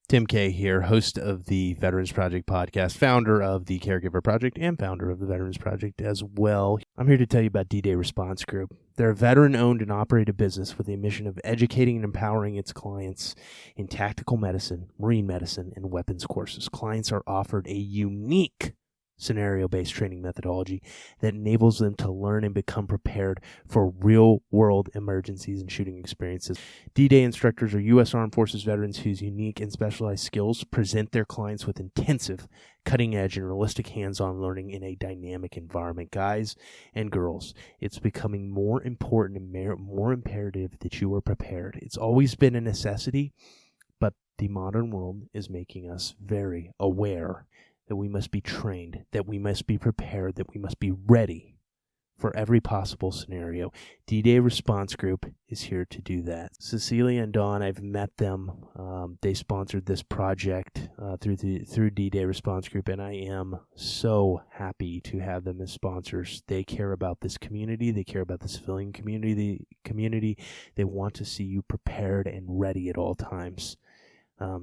Tim K here, host of the Veterans Project podcast, founder of the Caregiver Project, and founder of the Veterans Project as well. I'm here to tell you about D-Day Response Group. They're a veteran-owned and operated business with a mission of educating and empowering its clients in tactical medicine, marine medicine, and weapons courses. Clients are offered a unique scenario-based training methodology that enables them to learn and become prepared for real-world emergencies and shooting experiences. D-Day instructors are U.S. Armed Forces veterans whose unique and specialized skills present their clients with intensive, cutting-edge, and realistic hands-on learning in a dynamic environment. Guys and girls, it's becoming more important and more imperative that you are prepared. It's always been a necessity, but the modern world is making us very aware that we must be trained, that we must be prepared, that we must be ready for every possible scenario. D-Day Response Group is here to do that. Cecilia and Dawn, I've met them. They sponsored this project through D-Day Response Group, and I am so happy to have them as sponsors. They care about this community. They care about the civilian community. They want to see you prepared and ready at all times.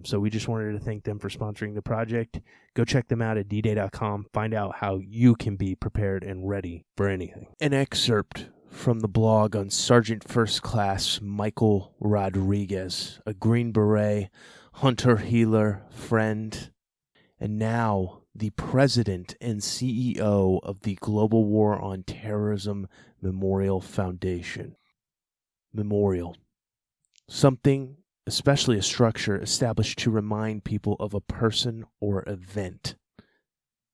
So we just wanted to thank them for sponsoring the project. Go check them out at dday.com. Find out how you can be prepared and ready for anything. An excerpt from the blog on Sergeant First Class Michael Rodriguez, a Green Beret, hunter, healer, friend, and now the president and CEO of the Global War on Terrorism Memorial Foundation. Memorial. Something, especially a structure established to remind people of a person or event. It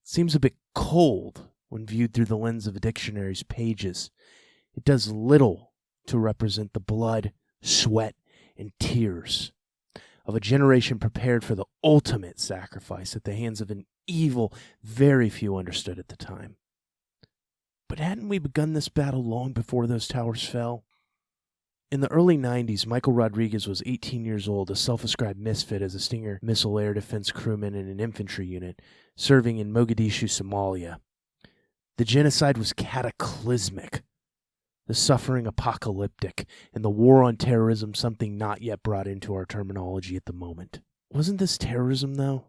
seems a bit cold when viewed through the lens of a dictionary's pages. It does little to represent the blood, sweat, and tears of a generation prepared for the ultimate sacrifice at the hands of an evil very few understood at the time. But hadn't we begun this battle long before those towers fell? In the early 90s, Michael Rodriguez was 18 years old, a self-ascribed misfit as a Stinger missile air defense crewman in an infantry unit, serving in Mogadishu, Somalia. The genocide was cataclysmic, the suffering apocalyptic, and the war on terrorism something not yet brought into our terminology at the moment. Wasn't this terrorism, though?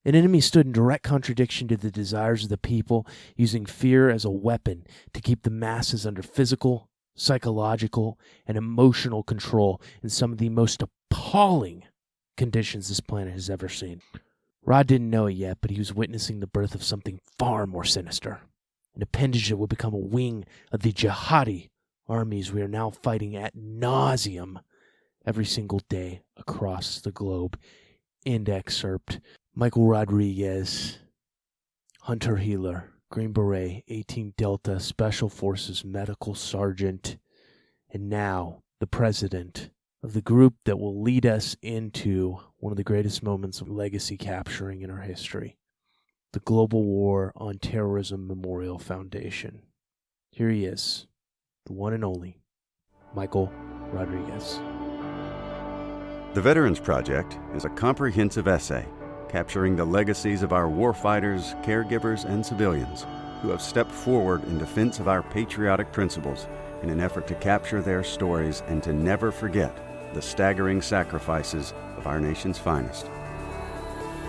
An enemy stood in direct contradiction to the desires of the people, using fear as a weapon to keep the masses under physical, psychological, and emotional control in some of the most appalling conditions this planet has ever seen. Rod didn't know it yet, but he was witnessing the birth of something far more sinister, an appendage that would become a wing of the jihadi armies we are now fighting ad nauseum every single day across the globe. End excerpt. Michael Rodriguez, hunter healer, Green Beret, 18 Delta, Special Forces Medical Sergeant, and now the president of the group that will lead us into one of the greatest moments of legacy capturing in our history, the Global War on Terrorism Memorial Foundation. Here he is, the one and only Michael Rodriguez. The Veterans Project is a comprehensive essay capturing the legacies of our warfighters, caregivers, and civilians who have stepped forward in defense of our patriotic principles in an effort to capture their stories and to never forget the staggering sacrifices of our nation's finest.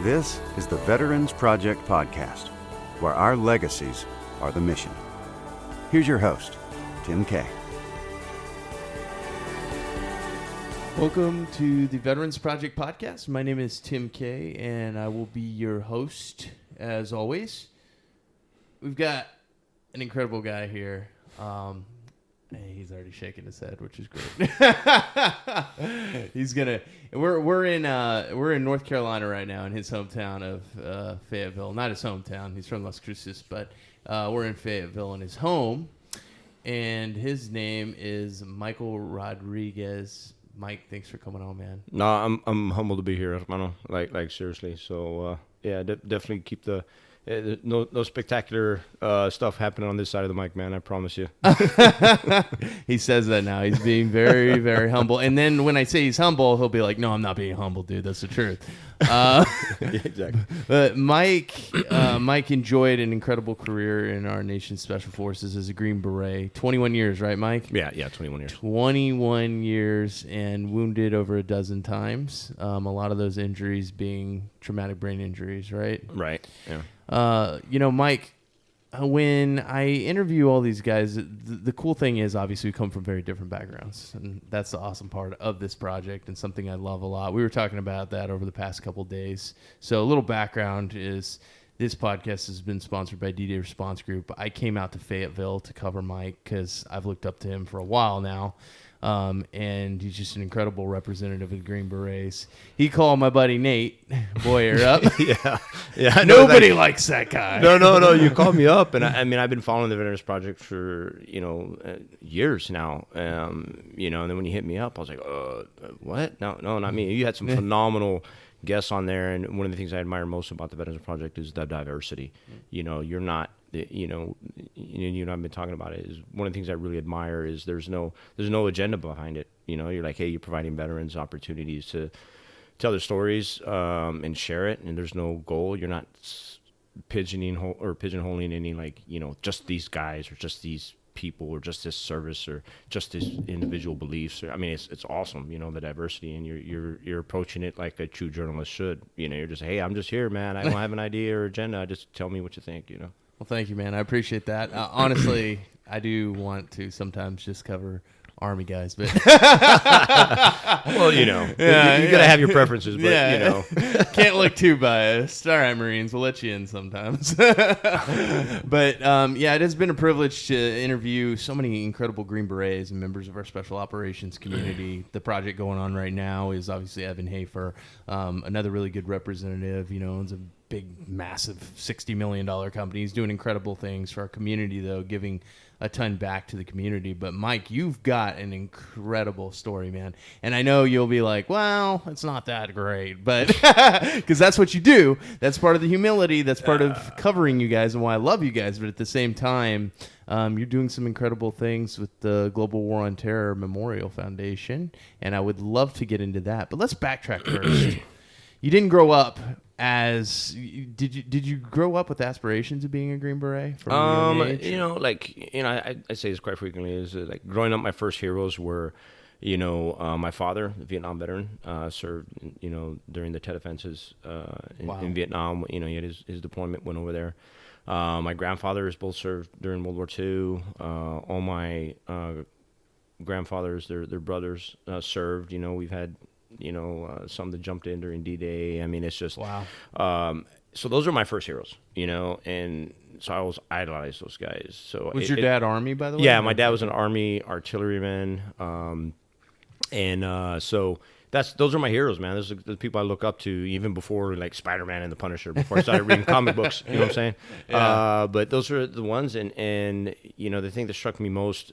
This is the Veterans Project podcast, where our legacies are the mission. Here's your host, Tim K. Welcome to the Veterans Project podcast. My name is Tim K, and I will be your host as always. We've got an incredible guy here. He's already shaking his head, which is great. He's gonna. We're in North Carolina right now, in his hometown of Fayetteville. Not his hometown. He's from Las Cruces, but we're in Fayetteville in his home, and his name is Michael Rodriguez. Mike, thanks for coming on, man. No, I'm humbled to be here, hermano. Like seriously. So definitely keep the no spectacular stuff happening on this side of the mic, man. I promise you. He says that now. He's being very, very humble. And then when I say he's humble, he'll be like, "No, I'm not being humble, dude. That's the truth." Yeah, exactly. But Mike enjoyed an incredible career in our nation's special forces as a Green Beret. 21 years, right, Mike? Yeah, 21 years. 21 years and wounded over a dozen times. A lot of those injuries being traumatic brain injuries, right? Right. Yeah. Mike, when I interview all these guys, the cool thing is obviously we come from very different backgrounds, and that's the awesome part of this project and something I love a lot. We were talking about that over the past couple of days. So a little background is this podcast has been sponsored by D-Day Response Group. I came out to Fayetteville to cover Mike because I've looked up to him for a while now. And he's just an incredible representative of the Green Berets. He called my buddy Nate Boyer up. Yeah. Nobody likes that guy. No. You called me up, and I mean, I've been following the Veterans Project for years now. And then when you hit me up, I was like, what? No, not me. You had some phenomenal guests on there, and one of the things I admire most about the Veterans Project is the diversity. You're not. You and I've been talking about it. Is one of the things I really admire is there's no agenda behind it. You're like, hey, you're providing veterans opportunities to tell their stories and share it, and there's no goal. You're not pigeonholing any just these guys or just these people or just this service or just this individual beliefs. I mean, it's awesome. The diversity, and you're approaching it like a true journalist should. You're just, hey, I'm just here, man. I don't have an idea or agenda. Just tell me what you think. Well, thank you, man. I appreciate that. Honestly, I do want to sometimes just cover Army guys, but well, you gotta have your preferences, but can't look too biased. All right, Marines, we'll let you in sometimes. But it has been a privilege to interview so many incredible Green Berets and members of our special operations community. The project going on right now is obviously Evan Hafer, another really good representative. Owns a big, massive $60 million company. He's doing incredible things for our community, though, giving a ton back to the community. But Mike, you've got an incredible story, man. And I know you'll be like, well, it's not that great, but because that's what you do. That's part of the humility. That's part of covering you guys and why I love you guys. But at the same time, you're doing some incredible things with the Global War on Terror Memorial Foundation. And I would love to get into that. But let's backtrack first. You didn't grow up did you grow up with aspirations of being a Green Beret from a young age? I say this quite frequently is like growing up, my first heroes were, my father, a Vietnam veteran, served, during the Tet offenses in Vietnam. He had his deployment, went over there. My grandfathers both served during World War II. All my grandfathers, their brothers served. We've had some that jumped in during D-Day. I mean, it's just wow. So those are my first heroes, and so I always idolized those guys. So was your dad Army, by the way? Yeah, my dad was an Army artilleryman, so those are my heroes, man. Those are the people I look up to, even before like Spider-Man and the Punisher, before I started reading comic books. You know what I'm saying? Yeah. But those are the ones, and the thing that struck me most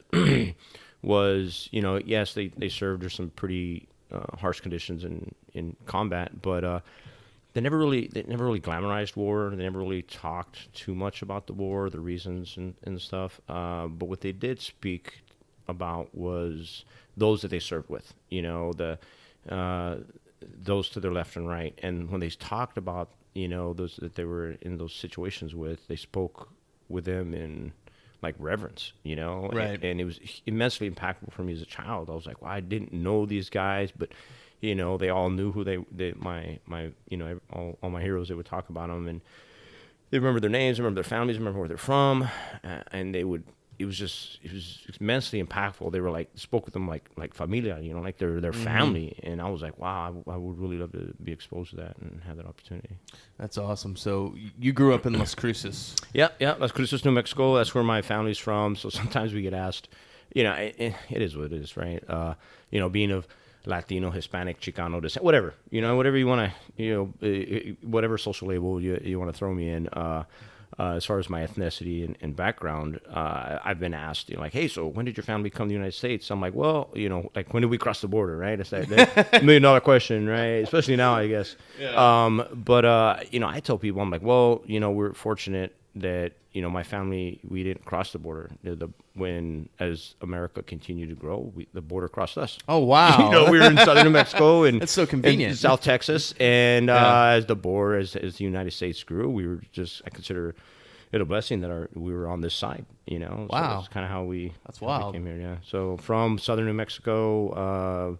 was yes, they served under some pretty harsh conditions in combat, but they never really glamorized war. They never really talked too much about the war, the reasons and stuff. But what they did speak about was those that they served with. Those to their left and right. And when they talked about those that they were in those situations with, they spoke with them in like reverence, right. And it was immensely impactful for me as a child. I was like, well, I didn't know these guys, but they all knew who all my heroes. They would talk about them, and they remember their names, remember their families, remember where they're from, and it was immensely impactful. They were like, spoke with them like familia, like their family. And I was like, wow, I would really love to be exposed to that and have that opportunity. That's awesome. So you grew up in Las Cruces. Yeah, Las Cruces, New Mexico. That's where my family's from. So sometimes we get asked, it is what it is, right? Being of Latino, Hispanic, Chicano descent, whatever, whatever you want to, whatever social label you want to throw me in. as far as my ethnicity and background, I've been asked, like, hey, so when did your family come to the United States? I'm like, well, like, when did we cross the border, right? It's that $1 million question, right? Especially now, I guess. Yeah. But I tell people, I'm like, well, we're fortunate that, my family, we didn't cross the border. When as America continued to grow, the border crossed us. Oh, wow. We were in southern New Mexico and that's so convenient. And South Texas, and as the border, as the United States grew, we were I consider it a blessing that we were on this side. Wow. So that's kind of how we came here. Yeah. So from southern New Mexico.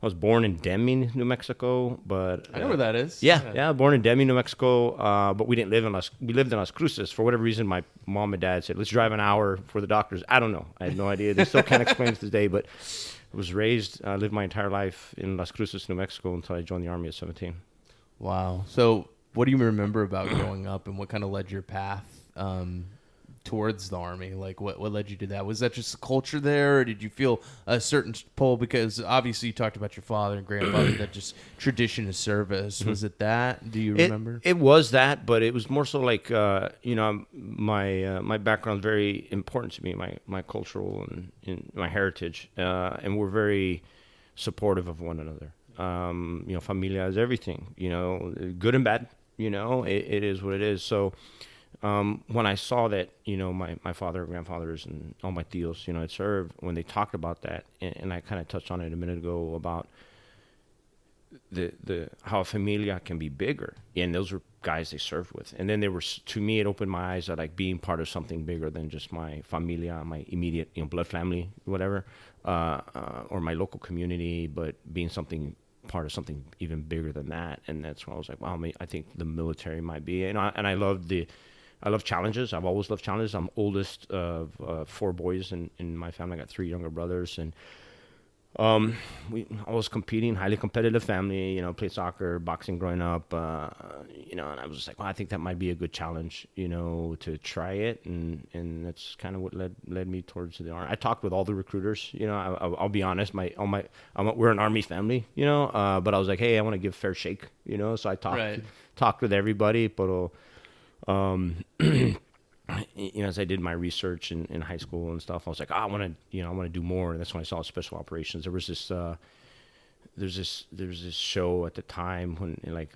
I was born in Deming, New Mexico, but I know where that is. Yeah, born in Deming, New Mexico, but we lived in Las Cruces. For whatever reason, my mom and dad said, let's drive an hour for the doctors. I don't know. I had no idea. They still can't explain to this day, but I was lived my entire life in Las Cruces, New Mexico until I joined the Army at 17. Wow. So what do you remember about growing up, and what kind of led your path towards the Army? Like, what led you to that? Was that just the culture there, or did you feel a certain pull? Because obviously you talked about your father and grandfather, that just tradition of service. Was it that? Do you remember? It was that, but it was more so like, my background is very important to me, my cultural and my heritage, and we're very supportive of one another. Familia is everything, good and bad, it is what it is. So, when I saw that, my father, grandfathers, and all my tios, had served, when they talked about that, and I kind of touched on it a minute ago about the how a familia can be bigger, and those were guys they served with, and then to me, it opened my eyes at like being part of something bigger than just my familia, my immediate, blood family, whatever, or my local community, but being part of something even bigger than that. And that's when I was like, wow, I think the military might be, and I love challenges. I've always loved challenges. I'm oldest of 4 boys in my family. I got 3 younger brothers, and we always competing, highly competitive family. Played soccer, boxing growing up. And I was just like, well, I think that might be a good challenge, to try it, and that's kind of what led me towards the Army. I talked with all the recruiters. I'll be honest, we're an Army family, but I was like, hey, I want to give fair shake, So I talked with everybody, but. As I did my research in high school and stuff, I was like, I want to do more. And that's when I saw special operations. There was this show at the time when like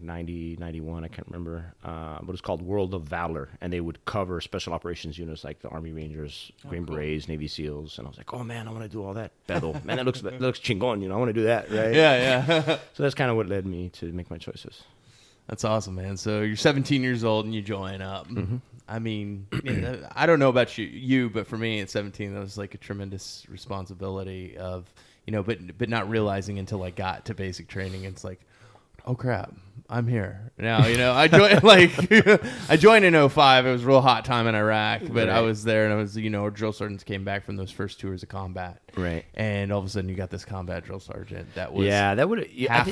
90, 91, I can't remember, but it was called World of Valor, and they would cover special operations units like the Army Rangers, Green Berets, Navy SEALs, and I was like, oh man, I want to do all that. Bevel, man, that looks chingon, I want to do that, right? Yeah. So that's kind of what led me to make my choices. That's awesome, man. So you're 17 years old and you join up. Mm-hmm. I mean, I don't know about you, but for me at 17, that was like a tremendous responsibility of, but not realizing until I got to basic training. It's like, oh crap, I'm here now. I joined I joined in 2005. It was a real hot time in Iraq, but I was there, and I was, our drill sergeants came back from those first tours of combat, right? And all of a sudden, you got this combat drill sergeant that was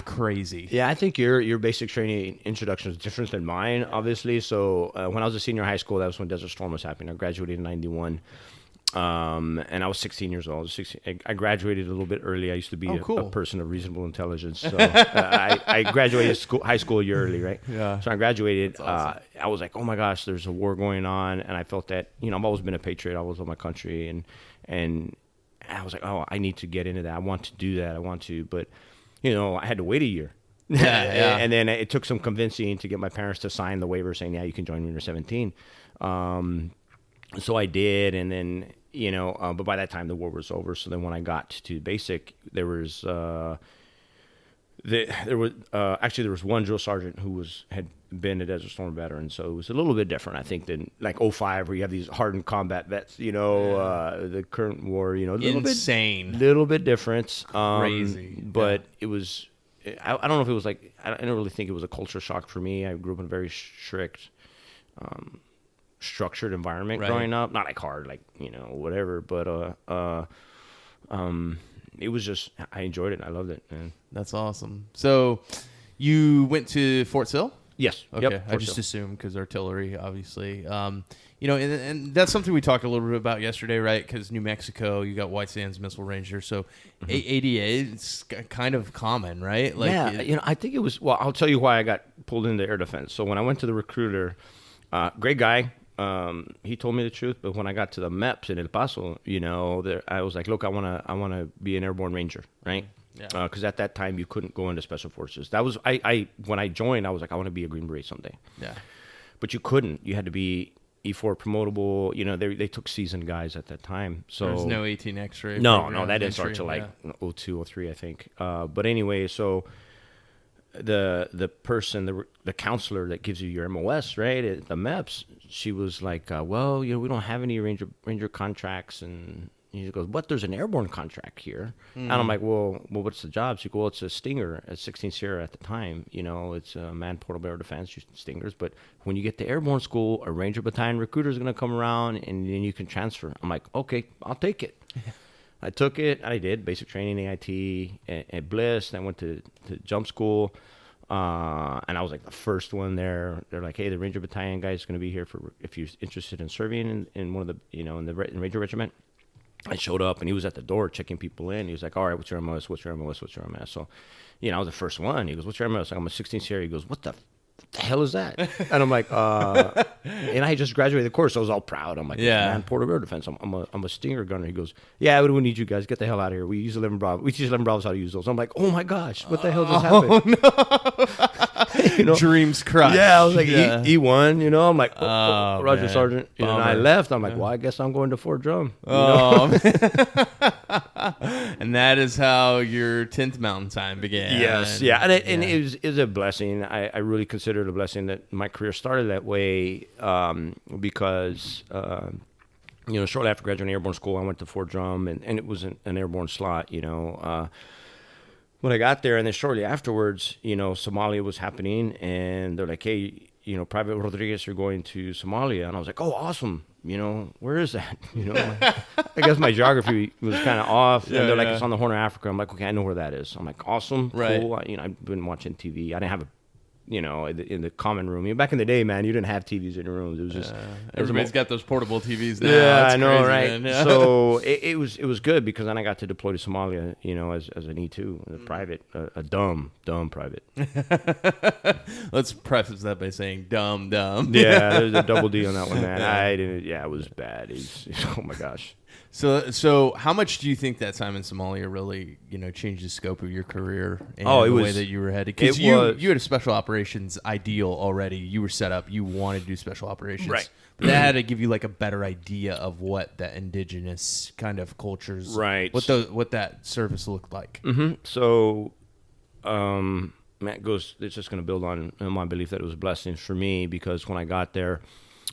crazy. Yeah, I think your basic training introduction is different than mine, obviously. So when I was a senior in high school, that was when Desert Storm was happening. I graduated in *91. And I was 16 years old. I graduated a little bit early. I used to be a person of reasonable intelligence. So I graduated high school a year early, right? Yeah. So I graduated. Awesome. I was like, oh my gosh, there's a war going on. And I felt that, I've always been a patriot. I always love my country. And I was like, oh, I need to get into that. I want to do that. But, I had to wait a year. Yeah. And then it took some convincing to get my parents to sign the waiver saying, yeah, you can join when you're 17. So I did. And then, but by that time the war was over. So then when I got to basic, there was one drill sergeant who had been a Desert Storm veteran. So it was a little bit different, I think, than like 2005, where you have these hardened combat vets, the current war, insane, little bit different. Crazy. But it was, I don't know if it was like, I don't really think it was a culture shock for me. I grew up in a very strict, structured environment growing up, not like hard, like whatever, but it was just, I enjoyed it and I loved it, man. That's awesome. So you went to Fort Sill? Yes. Okay. Yep, I just assumed because artillery, obviously. And that's something we talked a little bit about yesterday, right? Because New Mexico, you got White Sands Missile Ranger, so ADA, it's kind of common, right? Like, I think it was. Well, I'll tell you why I got pulled into air defense. So when I went to the recruiter, Great guy. He told me the truth, but when I got to the MEPS in El Paso, I was like, look, I wanna be an airborne ranger, right? Yeah. Because at that time you couldn't go into special forces. That was when I joined, I was like, I want to be a Green Beret someday. Yeah. But you couldn't. You had to be E4 promotable. They took seasoned guys at that time. So there was no 18 X-ray. No, that didn't start till like 02, 03, I think. But anyway, so the person, the counselor that gives you your MOS, right, at the MEPS, she was like, well, we don't have any ranger contracts, and he goes, but there's an airborne contract here. And I'm like, well, what's the job? She goes, well, it's a Stinger at 16 Sierra at the time. It's a manned portable air defense, Stingers. But when you get to airborne school, a Ranger battalion recruiter is going to come around, and then you can transfer. I'm like, okay, I'll take it. I took it. I did basic training, AIT, at Bliss. I went to jump school, and I was like the first one there. They're like, hey, the Ranger battalion guy is going to be here if you're interested in serving in one of the, in the Ranger regiment. I showed up, and he was at the door checking people in. He was like, all right, what's your MOS? What's your MOS? What's your MOS? So, I was the first one. He goes, what's your MOS? I'm a 16 Sierra. He goes, what the hell is that? And I'm like, and I just graduated the course. So I was all proud. I'm like, man, portable air defense. I'm a Stinger gunner. He goes, yeah, we need you guys. Get the hell out of here. We use 11 Bravo. We teach 11 Bravos how to use those. I'm like, oh my gosh, what the hell just happened? No. Dreams crushed. Yeah, I was like, E1, I'm like, Roger, man. Sergeant. And I left. I'm like, well, I guess I'm going to Fort Drum. And that is how your 10th mountain time began. Yes, yeah. And it was a blessing. I really consider it a blessing that my career started that way, because shortly after graduating airborne school, I went to Fort Drum, and it was an airborne slot, when I got there. And then shortly afterwards, Somalia was happening, and they're like, hey, Private Rodriguez, you're going to Somalia. And I was like, oh, awesome. Where is that? I guess my geography was kind of off. And they're like, it's on the Horn of Africa. I'm like, okay, I know where that is. I'm like, awesome, right. Cool. I've been watching TV. I didn't have in the common room. Back in the day, man, you didn't have TVs in your rooms. It was just everybody's got those portable TVs now. Yeah, That's I know, crazy, right? Yeah. So it was good, because then I got to deploy to Somalia, as an E2, a private, a dumb private. Let's preface that by saying dumb. Yeah, there's a double D on that one, man. I didn't. Yeah, it was bad. Oh my gosh. So how much do you think that time in Somalia really, changed the scope of your career and the way that you were headed? Because you had a special operations ideal already. You were set up. You wanted to do special operations. Right. But that had to give you like a better idea of what that indigenous kind of cultures, right? What that service looked like. Mm-hmm. So, Matt goes. It's just going to build on my belief that it was a blessing for me, because when I got there,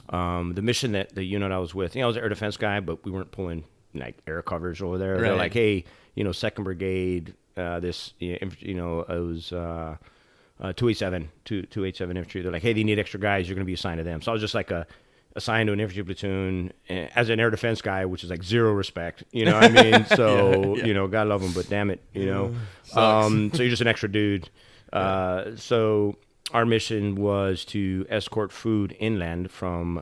the mission that the unit I was with, I was an air defense guy, but we weren't pulling like air coverage over there. Right. They're like, hey, 2nd Brigade, it was 287 infantry. They're like, hey, they need extra guys. You're going to be assigned to them. So I was just like assigned to an infantry platoon as an air defense guy, which is like zero respect. You know what I mean? So, God love them, but damn it, so you're just an extra dude. So our mission was to escort food inland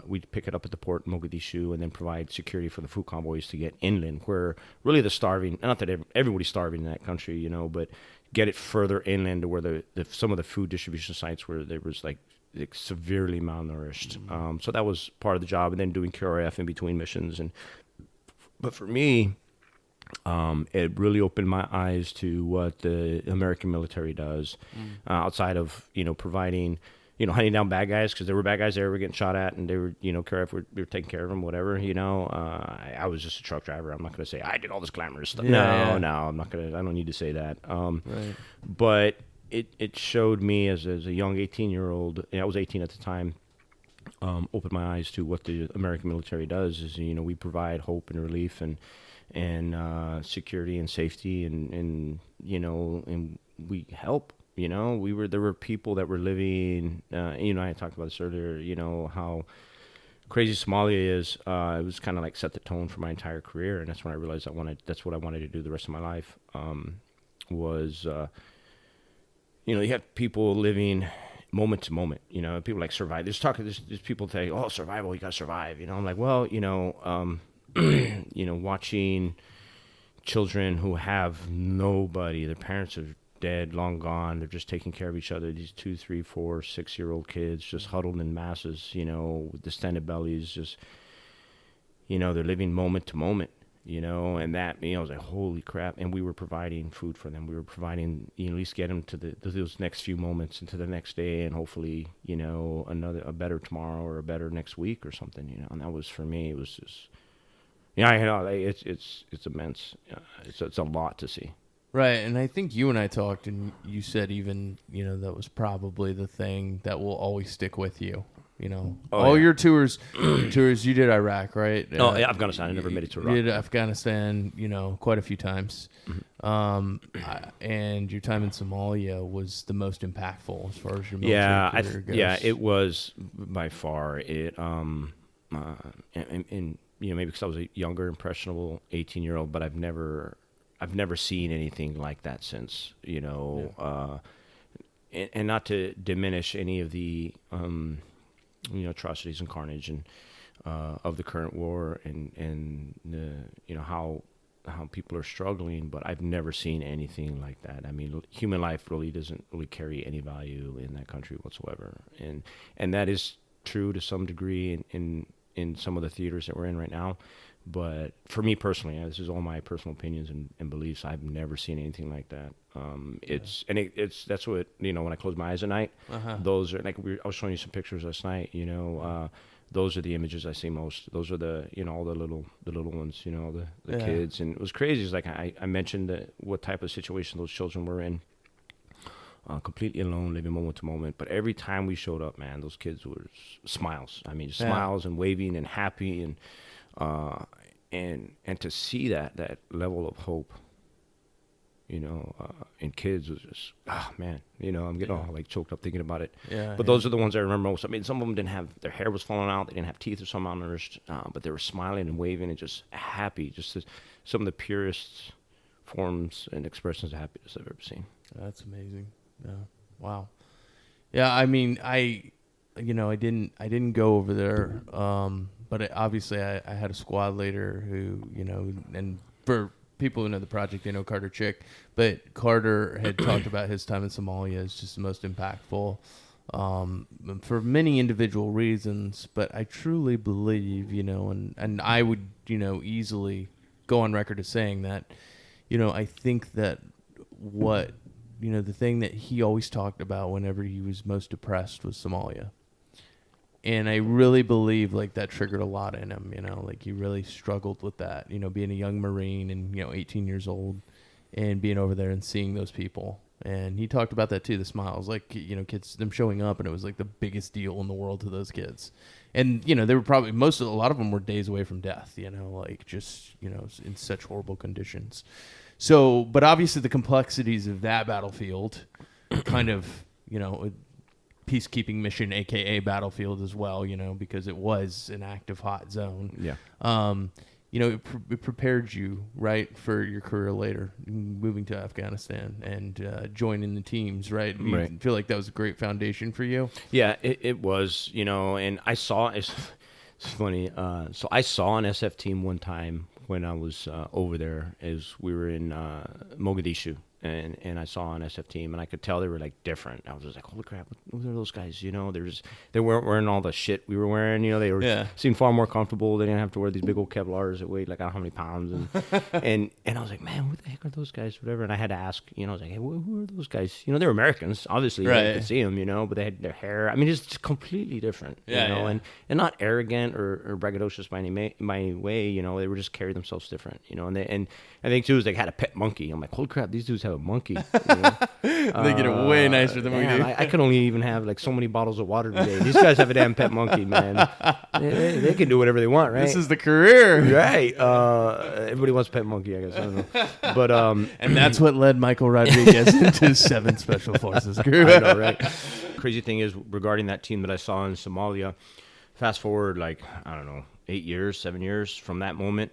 we'd pick it up at the port in Mogadishu, and then provide security for the food convoys to get inland, where really the starving, not that everybody's starving in that country, but get it further inland to where some of the food distribution sites where there was like severely malnourished. Mm-hmm. So that was part of the job, and then doing QRF in between missions. But for me, it really opened my eyes to what the American military does, outside of, providing, hunting down bad guys, because there were bad guys there, were getting shot at, and they were, we were taking care of them, whatever, I was just a truck driver. I'm not going to say I did all this glamorous stuff. No, I'm not going to, I don't need to say that. Right. But it showed me as a young 18-year-old, I was 18 at the time, opened my eyes to what the American military does is, we provide hope and relief and security and safety, and we help. There were people that were living. I talked about this earlier. How crazy Somalia is. It was kind of like set the tone for my entire career, and that's when I realized that's what I wanted to do the rest of my life. You have people living moment to moment. People like survive. There's people say, oh, survival, you got to survive. I'm like, well, watching children who have nobody, their parents have dead, long gone. They're just taking care of each other. These 2, 3, 4, 6-year-old kids just huddled in masses, with distended bellies, just, they're living moment to moment, and that, I was like, holy crap. And we were providing food for them. We were providing, at least get them to those next few moments into the next day, and hopefully, a better tomorrow or a better next week or something, and that was, for me, it was just, it's immense. It's a lot to see. Right, and I think you and I talked, and you said even, that was probably the thing that will always stick with you. Your tours, you did Iraq, right? Afghanistan. I never made it to Iraq. You did Afghanistan, quite a few times. Mm-hmm. And your time in Somalia was the most impactful as far as your military career goes. Yeah, it was by far. It, and maybe because I was a younger, impressionable 18-year-old, but I've never seen anything like that since, and not to diminish any of the, atrocities and carnage and of the current war and how people are struggling, but I've never seen anything like that. I mean, human life really doesn't really carry any value in that country whatsoever, and that is true to some degree in some of the theaters that we're in right now. But for me personally, this is all my personal opinions and beliefs. I've never seen anything like that. That's what, when I close my eyes at night, those are like, I was showing you some pictures last night, those are the images I see most. Those are the, all the little ones, the kids. And it was crazy. It's like, I mentioned what type of situation those children were in. Completely alone, living moment to moment. But every time we showed up, man, those kids were smiles. I mean, smiles and waving and happy and to see that level of hope, in kids was just, man, I'm getting all like choked up thinking about it. But those are the ones I remember most. I mean, some of them didn't have, their hair was falling out, they didn't have teeth or some malnourished, but they were smiling and waving and just happy. Just some of the purest forms and expressions of happiness I've ever seen. That's amazing. Yeah. Wow. Yeah. I mean, I didn't go over there. But obviously I had a squad leader who, and for people who know the project, they know Carter Chick, but Carter had talked about his time in Somalia as just the most impactful, for many individual reasons. But I truly believe, and I would, easily go on record as saying that, I think that the thing that he always talked about whenever he was most depressed was Somalia. And I really believe like that triggered a lot in him, like he really struggled with that, being a young Marine and, 18 years old and being over there and seeing those people. And he talked about that too, the smiles, like, kids, them showing up, and it was like the biggest deal in the world to those kids. And, they were probably, a lot of them were days away from death, like just, in such horrible conditions. So, but obviously the complexities of that battlefield kind of, peacekeeping mission, aka battlefield as well, because it was an active hot zone. Yeah. It prepared you, right, for your career later, moving to Afghanistan and joining the teams, right? You feel like that was a great foundation for you? Yeah, it was, and I saw, it's funny, so I saw an SF team one time when I was over there, as we were in Mogadishu. And I saw an SF team, and I could tell they were like different. I was just like, holy crap, what are those guys? They weren't wearing all the shit we were wearing. They were seemed far more comfortable. They didn't have to wear these big old Kevlars that weighed like I don't know how many pounds. And I was like, man, what the heck are those guys? Whatever. And I had to ask, I was like, hey, who are those guys? They're Americans, obviously. Right. You could see them, but they had their hair. I mean, it's completely different. And not arrogant or braggadocious by any way. They were just carry themselves different. And I think too is they had a pet monkey. I'm like, holy crap, these dudes have a monkey. They get it way nicer than we do. I could only even have like so many bottles of water today. These guys have a damn pet monkey, man. They can do whatever they want, right? This is the career, right? Everybody wants a pet monkey, I guess. I don't know, but and that's what led Michael Rodriguez into 7th Special Forces Group. I know, right? Crazy thing is regarding that team that I saw in Somalia. Fast forward, like I don't know, 7 years from that moment.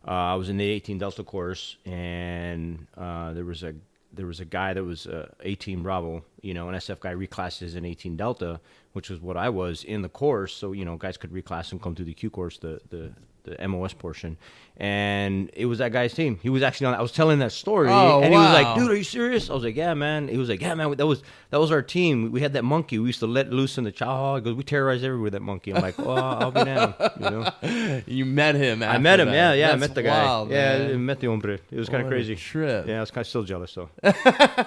I was in the 18 Delta course, and there was a guy that was 18 Bravo, an SF guy reclassed as an 18 Delta, which was what I was in the course. So, guys could reclass and come through the Q course, the the MOS portion, and it was that guy's team. He was actually on. I was telling that story, Oh, and he was like, wow. "Dude, are you serious?" I was like, "Yeah, man." He was like, "Yeah, man. That was our team. We had that monkey. We used to let loose in the chow. He goes, we terrorized everywhere with that monkey." I'm like, "Well, I'll be down." You know. You met him. I met him. That. Yeah. I That's met the wild, guy. Yeah, man. I met the hombre. It was kind of What a crazy. trip. Yeah, I was kind of still jealous though.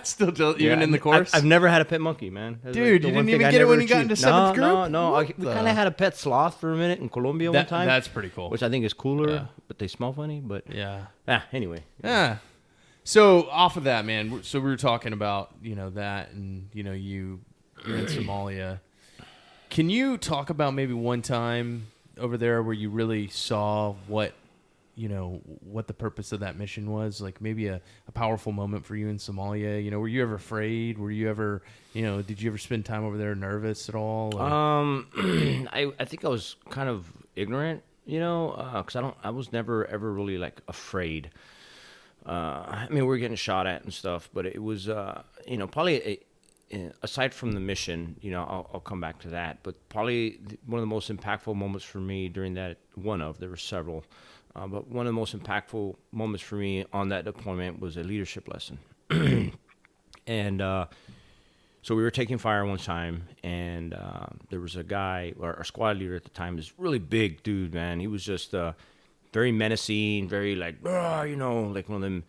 Still even in the course. I've never had a pet monkey, man. That's Dude, the you one didn't thing even I get it never when you got achieved. into seventh group? No. What We the- kind of had a pet sloth for a minute in Colombia one time. That's pretty cool. Which I think is cooler, Yeah. but they smell funny. But Yeah. Anyway. Yeah. So off of that, man. So we were talking about that, and you're in Somalia. Can you talk about maybe one time over there where you really saw what the purpose of that mission was? Like maybe a powerful moment for you in Somalia. Were you ever afraid? Were you ever did you ever spend time over there nervous at all? Or? I think I was kind of ignorant, because I was never ever really like afraid. I mean, we were getting shot at and stuff, but it was, probably aside from the mission, I'll come back to that. But probably one of the most impactful moments for me during that, there were several, but one of the most impactful moments for me on that deployment was a leadership lesson. And so we were taking fire one time, and there was a guy, our squad leader at the time, this really big dude, man. He was just very menacing, very like like one of them,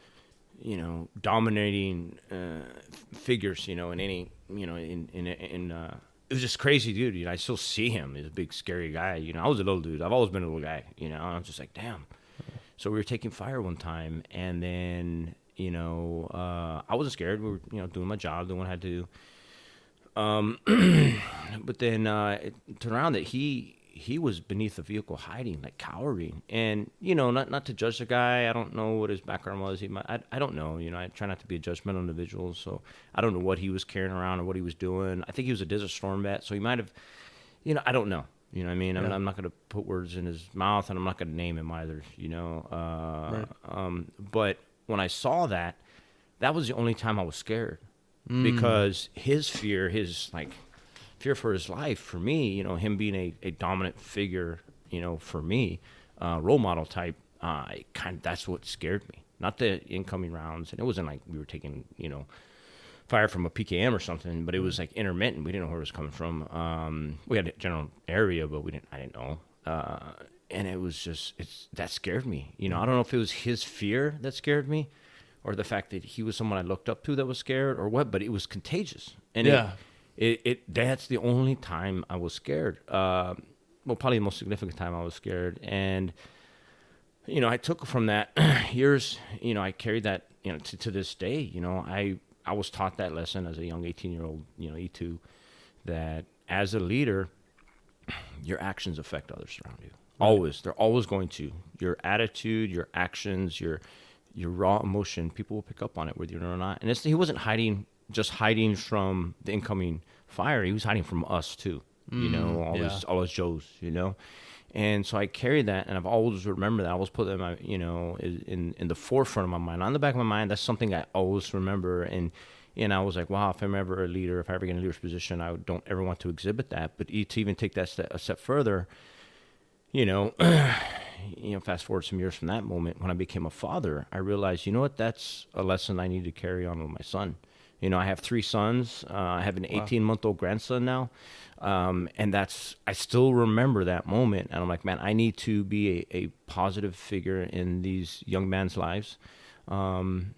dominating figures, in any, it was just crazy, dude. I still see him. He's a big, scary guy. I was a little dude. I've always been a little guy. I was just like, damn. So we were taking fire one time, and then I wasn't scared. We were doing my job, doing what I had to do. But then it turned around that he was beneath the vehicle hiding, like cowering. And, not to judge the guy. I don't know what his background was. I don't know. I try not to be a judgmental individual. So I don't know what he was carrying around or what he was doing. I think he was a Desert Storm vet. So he might have, I don't know. You know what I mean? Yeah. I'm not going to put words in his mouth, and I'm not going to name him either, Right. But when I saw that was the only time I was scared. Because his fear, fear for his life, for me, him being a dominant figure, for me, role model type, that's what scared me. Not the incoming rounds, and it wasn't like we were taking, fire from a PKM or something, but it was like intermittent. We didn't know where it was coming from. We had a general area, but I didn't know. And it was that scared me. I don't know if it was his fear that scared me, or the fact that he was someone I looked up to that was scared, or what, but it was contagious. And Yeah. That's the only time I was scared. Well, probably the most significant time I was scared. And, I took from that years, I carried that, to this day. I was taught that lesson as a young 18-year-old, E2, that as a leader, your actions affect others around you. Always. They're always going to. Your attitude, your actions, your raw emotion, people will pick up on it, whether you know or not. And he wasn't hiding from the incoming fire. He was hiding from us too, all his Joes, And so I carried that, and I've always remembered that. I always put that in the forefront of my mind. On the back of my mind, that's something I always remember. And I was like, wow, if I'm ever a leader, if I ever get in a leadership position, I don't ever want to exhibit that. But to even take that a step further, fast forward some years from that moment, when I became a father, I realized, that's a lesson I need to carry on with my son. I have 3 sons. I have an 18-month-old grandson now. And I still remember that moment. And I'm like, man, I need to be a positive figure in these young men's lives. And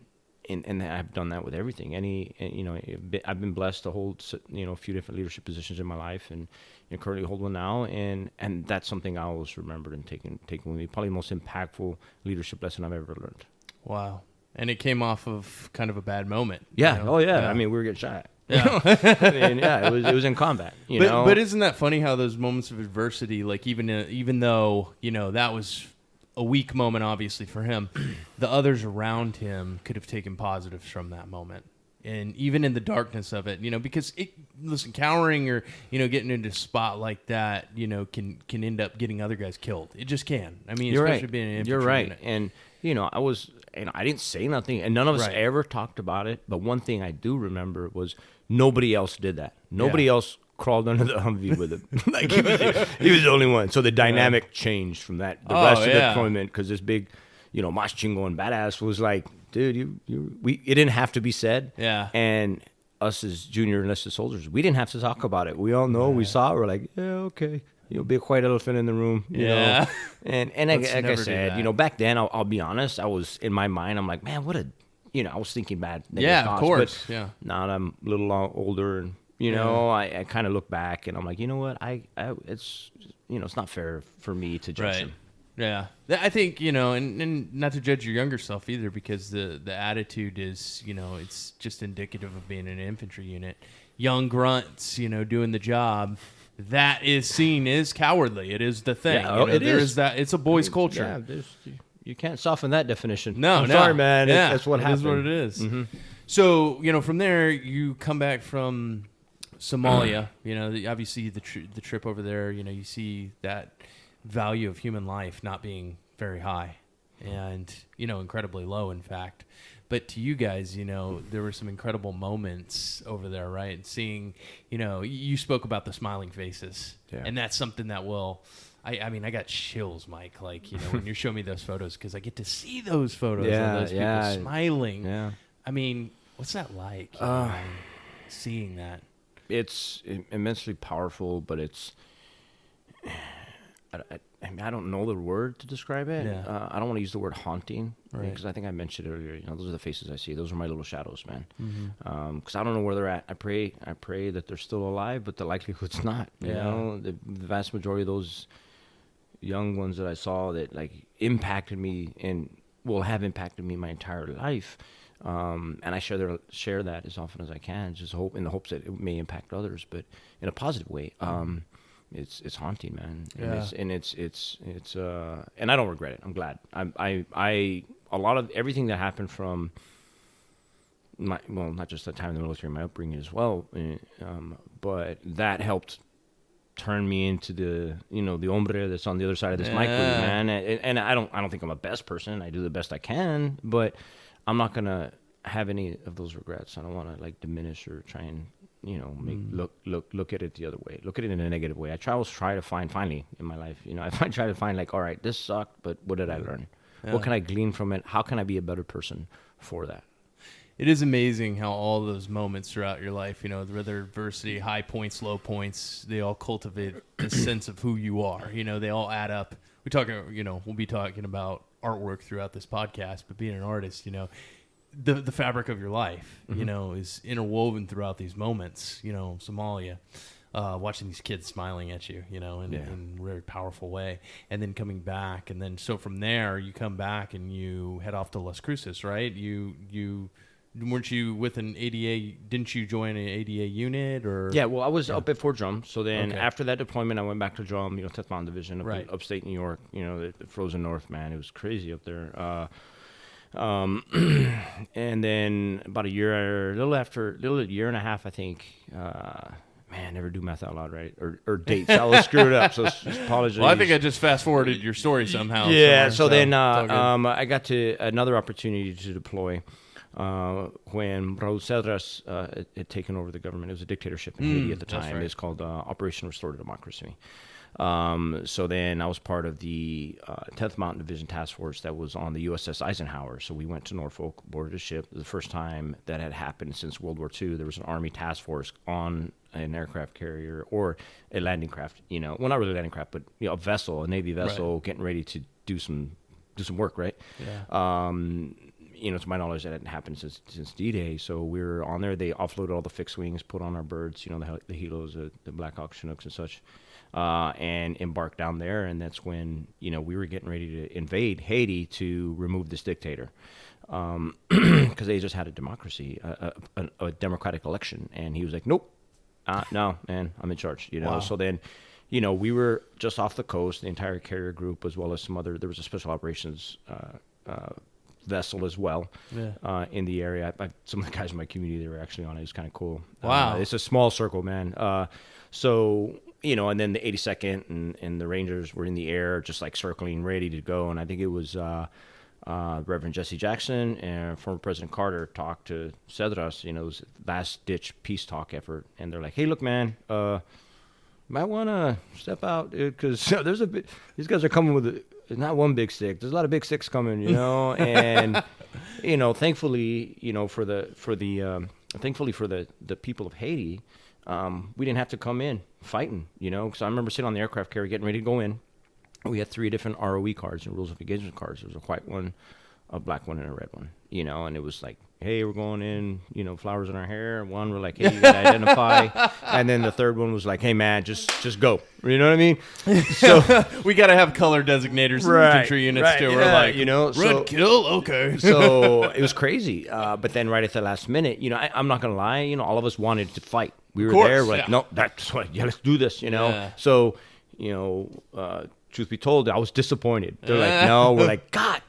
I've done that with everything. I've been blessed to hold, a few different leadership positions in my life, and currently hold one now. And that's something I always remembered and taken with me. Probably the most impactful leadership lesson I've ever learned. Wow. And it came off of kind of a bad moment. Yeah. Oh yeah. I mean, we were getting shot at. Yeah. It was in combat. But isn't that funny how those moments of adversity, like even though that was a weak moment, obviously for him, the others around him could have taken positives from that moment, and even in the darkness of it, because cowering or getting into a spot like that, can end up getting other guys killed. It just can. I mean, You're especially right. being an infantry You're right. unit. And I was, I didn't say nothing, and none of us ever talked about it. But one thing I do remember was nobody else did that. Nobody else crawled under the Humvee with him. Like he was the only one. So the dynamic changed from that. The rest of the deployment, because this big, mas chingo and badass was like, dude, it didn't have to be said. Yeah. And us as junior enlisted soldiers, we didn't have to talk about it. We all know, we saw it. We're like, yeah, okay. Big white elephant in the room. You know? And like I said, back then, I'll be honest, I was, in my mind, I'm like, man, I was thinking bad. Yeah, of course. But now that I'm a little older and, I kind of look back and I'm like, you know what? It's not fair for me to judge him. Yeah. I think, and not to judge your younger self either, because the attitude is, it's just indicative of being in an infantry unit. Young grunts, doing the job. That is seen as cowardly. It is the thing. Yeah, it is. It's a boys' culture. Yeah, you can't soften that definition. No, sorry, man. Yeah, that's what happened. It is what it is. Mm-hmm. So, from there, you come back from Somalia. Obviously the trip over there, you see that value of human life not being very high and, incredibly low, in fact. But to you guys, there were some incredible moments over there, right? And seeing, you spoke about the smiling faces. Yeah. And that's something that will, I mean, I got chills, Mike, like, when you show me those photos, because I get to see those photos of those people smiling. Yeah. I mean, what's that like, seeing that? It's immensely powerful, but it's... I don't know the word to describe it. Yeah. I don't want to use the word haunting, because I think I mentioned earlier. Those are the faces I see. Those are my little shadows, man. Because I don't know where they're at. I pray that they're still alive, but the likelihood's not. You know, the vast majority of those young ones that I saw that like impacted me and will have impacted me my entire life. And I share that as often as I can, just in the hopes that it may impact others, but in a positive way. It's haunting, man. And it's and I don't regret it. I'm glad. I a lot of everything that happened from not just the time in the military, my upbringing as well, but that helped turn me into the hombre that's on the other side of this mic with you, man. And I don't think I'm a best person. I do the best I can, but I'm not gonna have any of those regrets. I don't want to like diminish or try and look at it the other way. Look at it in a negative way. I always try to find, finally, in my life, I try to find like, all right, this sucked, but what did I learn? Yeah. What can I glean from it? How can I be a better person for that? It is amazing how all those moments throughout your life, whether adversity, high points, low points, they all cultivate a sense of who you are. They all add up. We'll be talking about artwork throughout this podcast, but being an artist, the fabric of your life, is interwoven throughout these moments. Somalia, watching these kids smiling at you, in a very powerful way, and then coming back, and then so from there you come back and you head off to Las Cruces, right? You weren't you with an ADA? Didn't you join an ADA unit or? Yeah, well, I was up at Fort Drum. So then after that deployment, I went back to Drum, 10th Mountain Division, upstate New York. The frozen north, man, it was crazy up there. And then about a year and a half, I think, man, never do math out loud, right? Or dates. I was screwed up, so apologies. Well, I think I just fast forwarded your story somehow. Yeah, so then I got to another opportunity to deploy when Raul Cedras had taken over the government. It was a dictatorship in Haiti at the time. Right. It's called Operation Restore Democracy. So then I was part of the 10th Mountain Division Task Force that was on the USS Eisenhower. So we went to Norfolk, boarded a ship. The first time that had happened since World War II, there was an Army task force on an aircraft carrier or a landing craft, well, not really a landing craft, but a vessel, a Navy vessel, getting ready to do some work, right? Yeah. To my knowledge, that hadn't happened since D-Day. So we were on there. They offloaded all the fixed wings, put on our birds, the Helos, the Black Hawk Chinooks and such, and embarked down there. And that's when, we were getting ready to invade Haiti to remove this dictator. Because they just had a democracy, a democratic election. And he was like, nope, no, man, I'm in charge, Wow. So then, we were just off the coast, the entire carrier group, as well as there was a special operations vessel as well in the area. Some of the guys in my community, they were actually on it. It was kind of cool. Wow. It's a small circle, man. So, and then the 82nd and the Rangers were in the air, just like circling, ready to go. And I think it was Reverend Jesse Jackson and former President Carter talked to Cedras, it was last ditch peace talk effort. And they're like, hey, look, man, might want to step out because these guys are coming with not one big stick. There's a lot of big sticks coming, and, thankfully, thankfully for the people of Haiti, we didn't have to come in fighting, because I remember sitting on the aircraft carrier getting ready to go in. We had 3 different ROE cards and rules of engagement cards. There was a white one, a black one, and a red one, and it was like, hey, we're going in, flowers in our hair. One, we're like, hey, you gotta identify. And then the third one was like, hey, man, just go. You know what I mean? So we got to have color designators in infantry units too. We're like, red kill? Okay. So it was crazy. But then right at the last minute, I'm not going to lie, all of us wanted to fight. We were there. We're like, no, that's what, let's do this, Yeah. So, truth be told, I was disappointed. They're like, no. We're like, God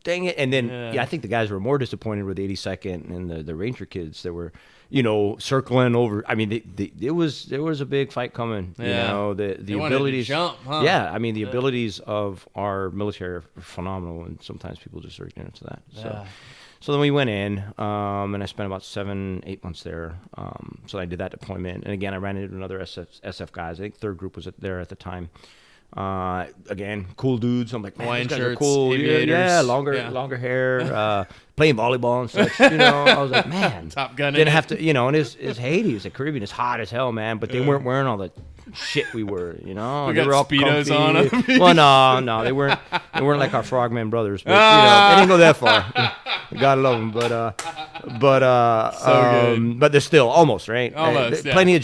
dang it. And then, I think the guys were more disappointed with the 82nd and the Ranger kids that were, circling over. I mean, there was a big fight coming. Yeah. The abilities. To jump, huh? Yeah. I mean, the abilities of our military are phenomenal, and sometimes people just are ignorant to that. So then we went in, and I spent about 7-8 months there. So I did that deployment. And again, I ran into another SF guys. I think third group was there at the time. Again, cool dudes. I'm like, man, Hawaiian these guys are shirts, cool. aviators. Yeah, longer hair, playing volleyball and such. I was like, man, Top Gun. didn't have to, and it's Haiti, it's the Caribbean, it's hot as hell, man. But they weren't wearing all the shit we were, We they got were all Speedos comfy. on them. Well, no, they weren't like our Frogman brothers, but they didn't go that far. God love them, but they're still almost right. Almost, yeah. Plenty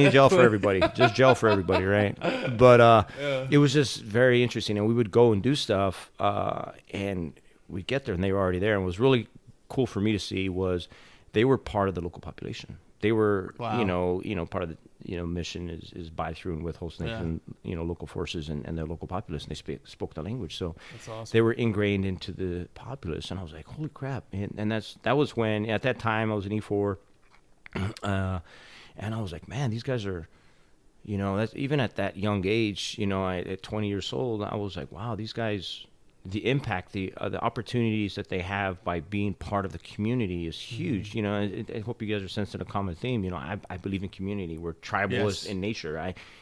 of gel for everybody, just gel for everybody, right? But it was just very interesting, and we would go and do stuff, and we'd get there, and they were already there. And what was really cool for me to see was they were part of the local population. They were, Wow. part of the mission is by, through, and with host nation, local forces and the local populace, and they spoke the language. So That's awesome. they were ingrained into the populace, and I was like, holy crap. And that was when, at that time, I was an E4, and I was like, man, these guys are, that's even at that young age, at 20 years old, I was like, wow, these guys, the impact, the opportunities that they have by being part of the community is huge. I hope you guys are sensing a common theme. I believe in community. We're tribalist in nature,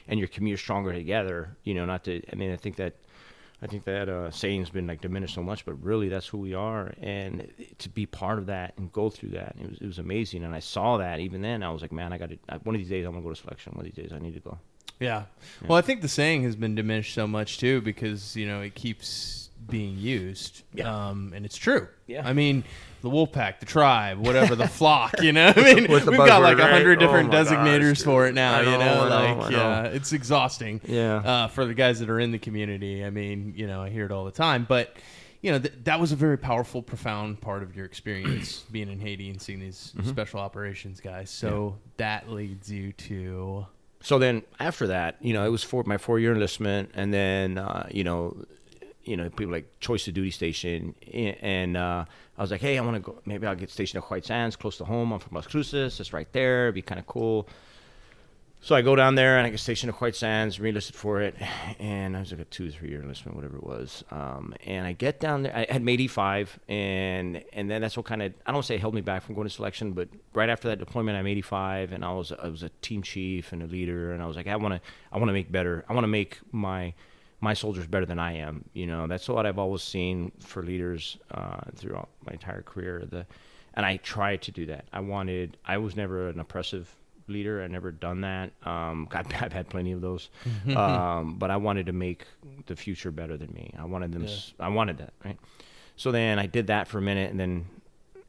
and your community is stronger together. I think that saying's been like diminished so much, but really that's who we are. And to be part of that and go through that, it was amazing. And I saw that even then. I was like, man, one of these days I'm gonna go to selection. One of these days I need to go. Yeah. Well, I think the saying has been diminished so much too because it keeps being used. Yeah. And it's true. Yeah. I mean, the wolf pack, the tribe, whatever, the flock. I mean, With the we've got buzzword, like 100 right? different Oh my designators gosh, for it now. I know. It's exhausting. Yeah. For the guys that are in the community. I mean, I hear it all the time, but. That was a very powerful, profound part of your experience being in Haiti and seeing these special operations guys. So that leads you to. So then after that, it was my 4-year enlistment, and then people like choice of duty station, and I was like, hey, I want to go. Maybe I'll get stationed at White Sands, close to home. I'm from Las Cruces. It's right there. It'd be kind of cool. So I go down there and I get stationed at White Sands, re-enlisted for it, and I was like a 2 or 3 year enlistment, whatever it was. And I get down there. I had made 85, and then that's what kind of, I don't say held me back from going to selection, but right after that deployment, I'm 85, and I was a team chief and a leader, and I was like, I want to make better. I want to make my soldiers better than I am. That's what I've always seen for leaders throughout my entire career. And I tried to do that. I was never an oppressive leader. I never done that. I've had plenty of those, but I wanted to make the future better than me. I wanted them. I wanted that, right? So then I did that for a minute, and then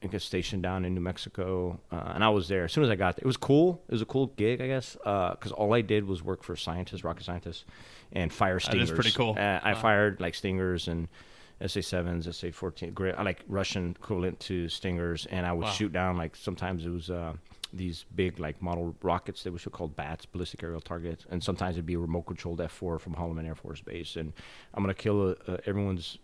I got stationed down in New Mexico, and I was there as soon as I got there. It was cool. It was a cool gig, I guess, because all I did was work for rocket scientists, and fire stingers. That is pretty cool. I fired like stingers and SA-7s, SA-14, like Russian equivalent to stingers, and I would shoot down like sometimes it was. These big like model rockets that we should call BATs, ballistic aerial targets, and sometimes it'd be a remote controlled F-4 from Holloman Air Force Base, and I'm gonna kill everyone's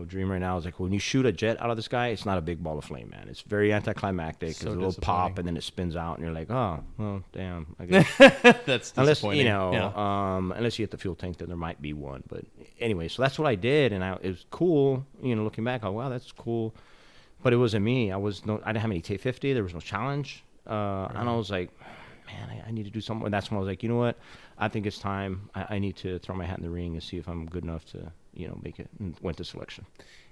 dream right now is like when you shoot a jet out of the sky, it's not a big ball of flame, man. It's very anticlimactic. So There's a little pop, and then it spins out, and you're like, oh, well, damn. I guess. That's unless disappointing. unless you hit the fuel tank, then there might be one. But anyway, so that's what I did, and it was cool. Looking back, wow, that's cool. But it wasn't me. I didn't have any T50. There was no challenge, and I was like, man, I need to do something. And that's when I was like, you know what? I think it's time. I need to throw my hat in the ring and see if I'm good enough to, make it. And went to selection.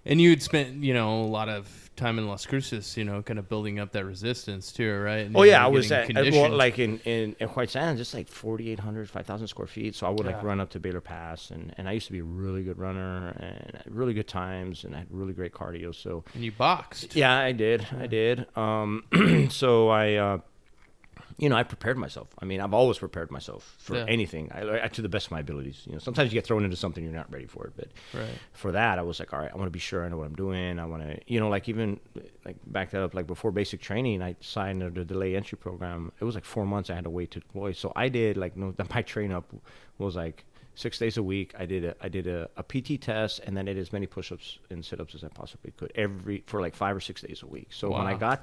And you had spent, a lot of time in Las Cruces, kind of building up that resistance too, right? And I was at like in White Sands, just like 4,800, 5,000 square feet. So I would like run up to Baylor Pass, and I used to be a really good runner and had really good times, and I had really great cardio. So and you boxed? Yeah, I did. So I prepared myself. I mean, I've always prepared myself for anything, to the best of my abilities. Sometimes you get thrown into something you're not ready for it, but for that, I was like, all right, I want to be sure I know what I'm doing. I want to, like even like back that up, like before basic training, I signed the delay entry program. It was like 4 months I had to wait to deploy. So I did my train up was like 6 days a week. I did a PT test, and then I did as many push-ups and sit-ups as I possibly could for like 5 or 6 days a week. So when I got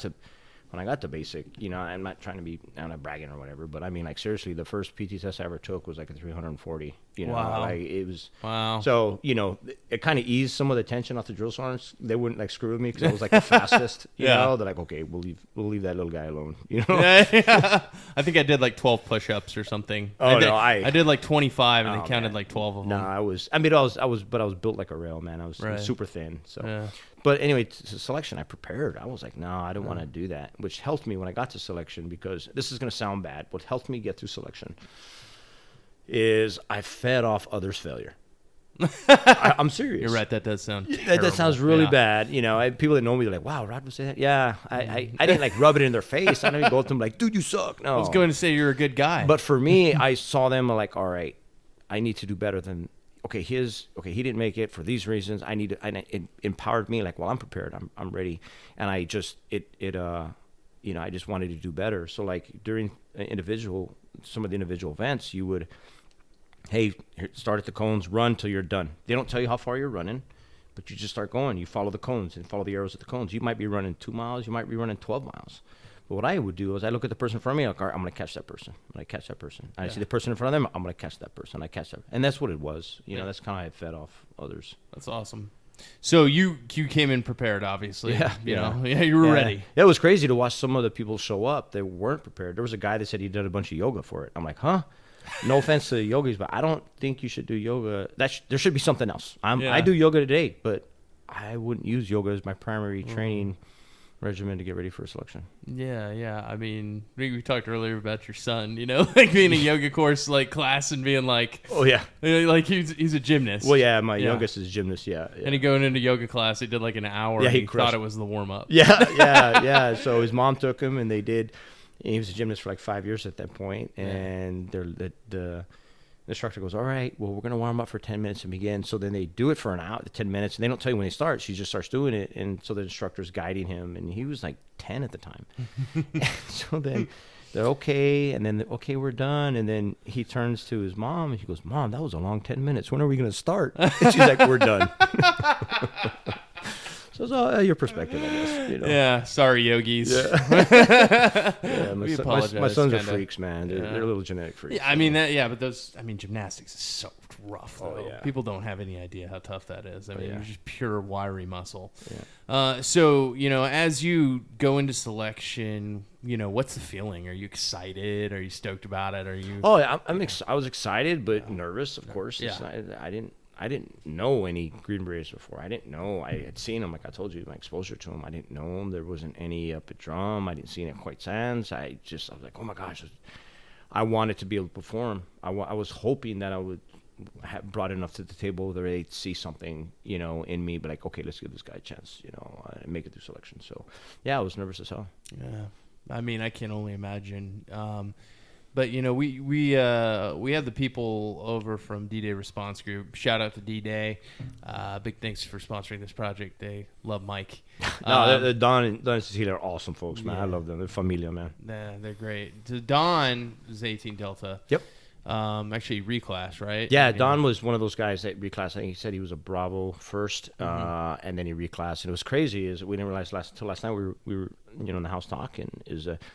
to basic, I'm not trying to be, I'm not bragging or whatever, but I mean, like, seriously, the first PT test I ever took was like a 340, Wow. Like, it was, wow. So, it kind of eased some of the tension off the drill sergeants. They wouldn't like screw with me because I was like the fastest, They're like, okay, we'll leave that little guy alone, Yeah. I think I did like 12 push-ups or something. I did like 25 and they counted like 12 of them. No, I was built like a rail, man. I was super thin. So, but anyway, to selection, I prepared. I was like, no, I don't want to do that, which helped me when I got to selection, because this is going to sound bad. What helped me get through selection is I fed off others' failure. I'm serious. You're right. That does sound that sounds really bad. People that know me, they're like, wow, Rod would say that. Yeah, I didn't like rub it in their face. I didn't go up to them like, dude, you suck. No. I was going to say you're a good guy. But for me, I saw them like, all right, I need to do better than, he didn't make it for these reasons. It empowered me like, well, I'm prepared. I'm ready. And I just, I just wanted to do better. So like during some of the individual events, you would, hey, start at the cones, run till you're done. They don't tell you how far you're running, but you just start going. You follow the cones and follow the arrows at the cones. You might be running 2 miles. You might be running 12 miles. But what I would do is I look at the person in front of me, like, all right, I'm going to catch that person. I'm going to catch that person. I see the person in front of them, I'm going to catch that person. I catch that. And that's what it was. That's kind of how I fed off others. That's awesome. So you came in prepared, obviously. You were ready. It was crazy to watch some of the people show up. They weren't prepared. There was a guy that said he did a bunch of yoga for it. I'm like, huh? No offense to the yogis, but I don't think you should do yoga. There should be something else. I do yoga today, but I wouldn't use yoga as my primary training regimen to get ready for a selection. Yeah. I mean, we talked earlier about your son, like being a yoga course like class and being like, oh yeah, like he's a gymnast. Well, yeah, my youngest is a gymnast. Yeah. And he going into yoga class, he did like an hour. Yeah, he thought it was the warm up. Yeah. So his mom took him, and they did. And he was a gymnast for like 5 years at that point, and the instructor goes, all right, well, we're going to warm up for 10 minutes and begin. So then they do it for an hour, 10 minutes, and they don't tell you when he starts. She just starts doing it, and so the instructor's guiding him, and he was like 10 at the time. So then they're okay, and then, okay, we're done. And then he turns to his mom, and he goes, Mom, that was a long 10 minutes. When are we going to start? And she's like, we're done. So it's all your perspective, I guess. Yeah, sorry, yogis. Yeah. My sons are kinda freaks, man. They're little genetic freaks. Yeah, I mean gymnastics is so rough. Though. Oh, yeah. People don't have any idea how tough that is. I mean, it's just pure wiry muscle. Yeah. So as you go into selection, what's the feeling? Are you excited? Are you stoked about it? Are you? Oh, I was excited, but nervous, of course. Yeah. I didn't know any Green Berets before. I didn't know. I had seen them, like I told you, my exposure to them. I didn't know them. There wasn't any up at Drum. I didn't see any at White Sands. I was like, oh my gosh. I wanted to be able to perform. I was hoping that I would have brought enough to the table that they'd see something, in me, but like, okay, let's give this guy a chance, and make it through selection. So, yeah, I was nervous as hell. Yeah. I mean, I can only imagine. But we have the people over from D-Day Response Group. Shout out to D-Day. Big thanks for sponsoring this project. They love Mike. No, Don and Cecilia are awesome folks, man. I love them. They're familia, man. Yeah, they're great. So Don is 18 Delta. Yep. Actually, reclass, right? Yeah, Don was one of those guys that reclassed. I think he said he was a Bravo first, and then he reclassed. And it was crazy is we didn't realize until last night we were in the house talking.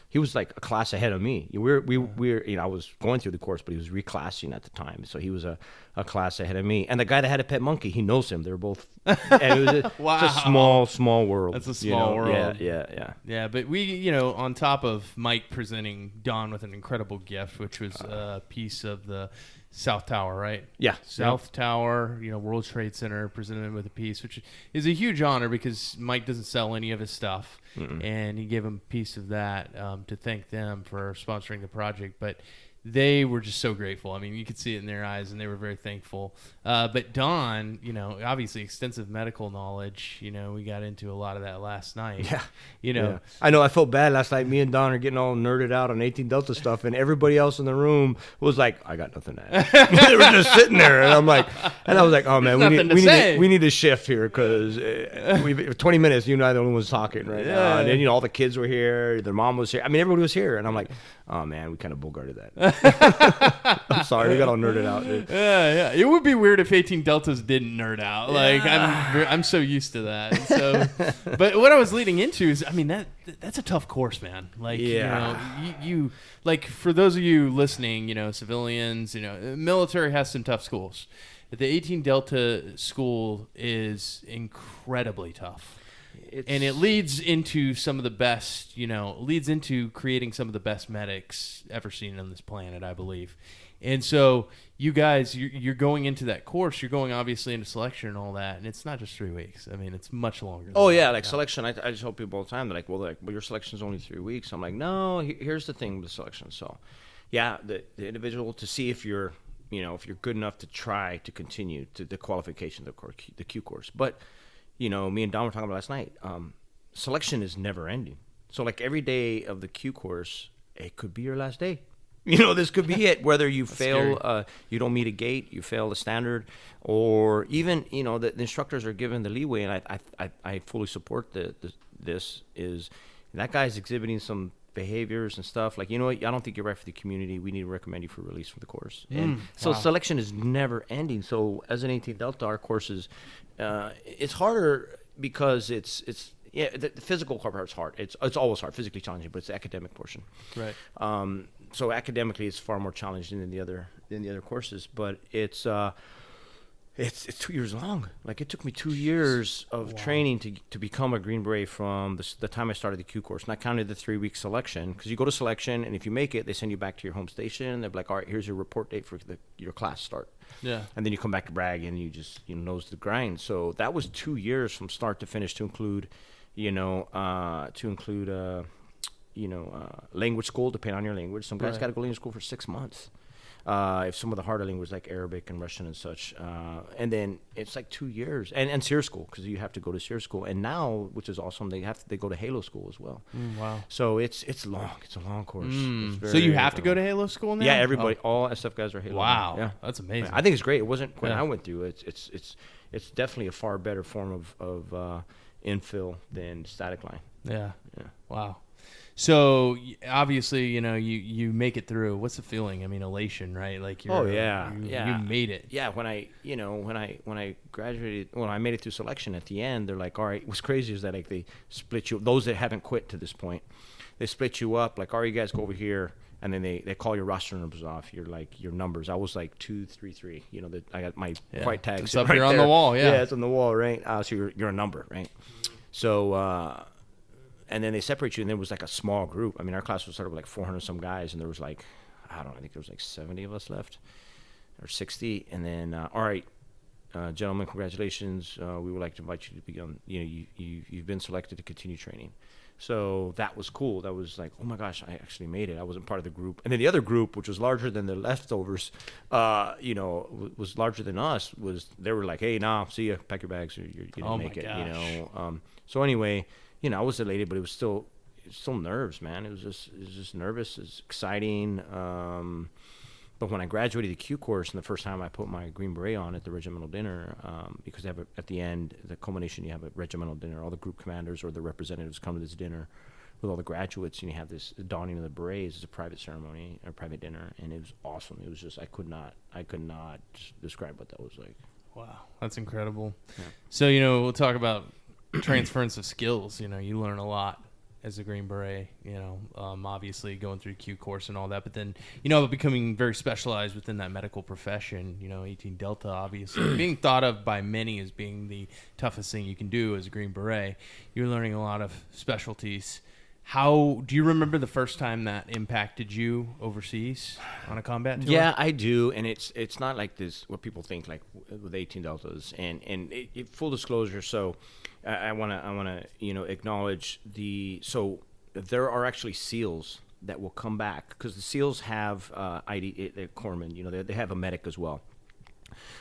He was like a class ahead of me. We were I was going through the course, but he was reclassing at the time, so he was a class ahead of me. And the guy that had a pet monkey, he knows him. They were both. And it was wow. It's a small world. That's a small world. Yeah. But we, on top of Mike presenting Don with an incredible gift, which was a piece of the South Tower, right? Yeah. South Tower, World Trade Center presented him with a piece, which is a huge honor because Mike doesn't sell any of his stuff. And he gave him a piece of that to thank them for sponsoring the project. But they were just so grateful. I mean, you could see it in their eyes, and they were very thankful. But Don, obviously extensive medical knowledge. We got into a lot of that last night. Yeah. I know. I felt bad last night. Me and Don are getting all nerded out on 18 Delta stuff, and everybody else in the room was like, "I got nothing to add." They were just sitting there, and I was like, "Oh man, we need to shift here because we've 20 minutes. You and I are the only ones talking right now." And then all the kids were here, their mom was here. I mean, everybody was here, and I'm like, "Oh man, we kind of bogarted that." I'm sorry, we got all nerded out, dude. Yeah. It would be weird if 18 Deltas didn't nerd out. Like I'm so used to that. So, but what I was leading into is, that's a tough course, man. Like, you like for those of you listening, civilians, military has some tough schools. The 18 Delta school is incredibly tough. And it leads into some of the best, leads into creating some of the best medics ever seen on this planet, I believe. And so you guys, you're going into that course. You're going obviously into selection and all that, and it's not just 3 weeks. I mean, it's much longer. Selection. I just tell people all the time, they're like, well, your selection is only 3 weeks. I'm like, no. Here's the thing with the selection. So, the individual to see if you're, if you're good enough to try to continue to the qualification, the Q course, but. Me and Don were talking about last night. Selection is never ending. So like every day of the Q course, it could be your last day. This could be it. Whether you fail, you don't meet a gate, you fail the standard, or even the instructors are given the leeway, and I fully support this. Is that guy's exhibiting some behaviors and stuff like, I don't think you're right for the community. We need to recommend you for release from the course. And so selection is never ending. So as an 18 Delta, our courses, it's harder because the physical part's hard. It's always hard, physically challenging, but it's the academic portion. Right. So academically, it's far more challenging than the other courses. But it's 2 years long. Like it took me 2 years of training to become a Green Beret from the time I started the Q course. And I counted the 3-week selection because you go to selection, and if you make it, they send you back to your home station. They're like, all right, here's your report date for your class start. Yeah. And then you come back to brag, and you just nose the grind. So that was 2 years from start to finish to include, language school, depending on your language. Some guys got to go to language school for 6 months. If some of the harder languages like Arabic and Russian and such, and then it's like 2 years, and SEER school because you have to go to SEER school, and now, which is awesome, they go to Halo school as well. Wow! So it's long. It's a long course. So you have to go to Halo school now? Yeah, everybody, all SF guys are Halo. Wow! Yeah, that's amazing. I think it's great. It wasn't when I went through it. It's definitely a far better form of infill than static line. Yeah. Wow. So obviously, you make it through. What's the feeling? I mean, elation, right? Like you made it. Yeah. When I graduated, I made it through selection. At the end, they're like, all right. What's crazy is that like they split you. Those that haven't quit to this point, they split you up. Like, all right, you guys go over here, and then they call your roster numbers off. You're like your numbers. I was like 233. That I got my white tags. It's up here on the wall. Yeah, it's on the wall, right? So you're a number, right? So. And then they separate you, and there was like a small group. I mean, our class was sort of like 400 some guys, and there was like, I think there was like 70 of us left, or 60. And then, all right, gentlemen, congratulations. We would like to invite you to be on. You've been selected to continue training. So that was cool. That was like, oh my gosh, I actually made it. I wasn't part of the group. And then the other group, which was larger than the leftovers, was larger than us. They were like, hey, nah, see ya, pack your bags, or you didn't make it. Gosh. So anyway. I was elated, but it was still nerves, man. It was just nervous. It's exciting. But when I graduated the Q course, and the first time I put my Green Beret on at the regimental dinner, because they have at the end, the culmination, you have a regimental dinner. All the group commanders or the representatives come to this dinner with all the graduates, and you have this donning of the berets. It's a private ceremony, a private dinner, and it was awesome. It was just I could not describe what that was like. Wow, that's incredible. Yeah. So, we'll talk about transference of skills. You learn a lot as a Green Beret, obviously going through Q course and all that, but then, becoming very specialized within that medical profession, 18 Delta, obviously, being thought of by many as being the toughest thing you can do as a Green Beret. You're learning a lot of specialties. How do you remember the first time that impacted you overseas on a combat tour? Yeah, I do, and it's not like this what people think like with 18 Deltas. And full disclosure, so I want to acknowledge so there are actually SEALs that will come back because the SEALs have they're corpsmen, they have a medic as well.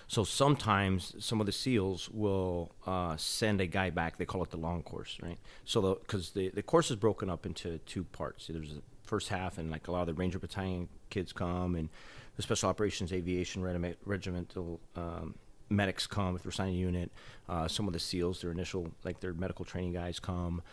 So sometimes some of the SEALs will send a guy back. They call it the long course, right? So because the course is broken up into two parts. There's the first half, and like a lot of the Ranger Battalion kids come, and the Special Operations Aviation Regimental medics come if they're assigned a unit. Some of the SEALs, their medical training guys come.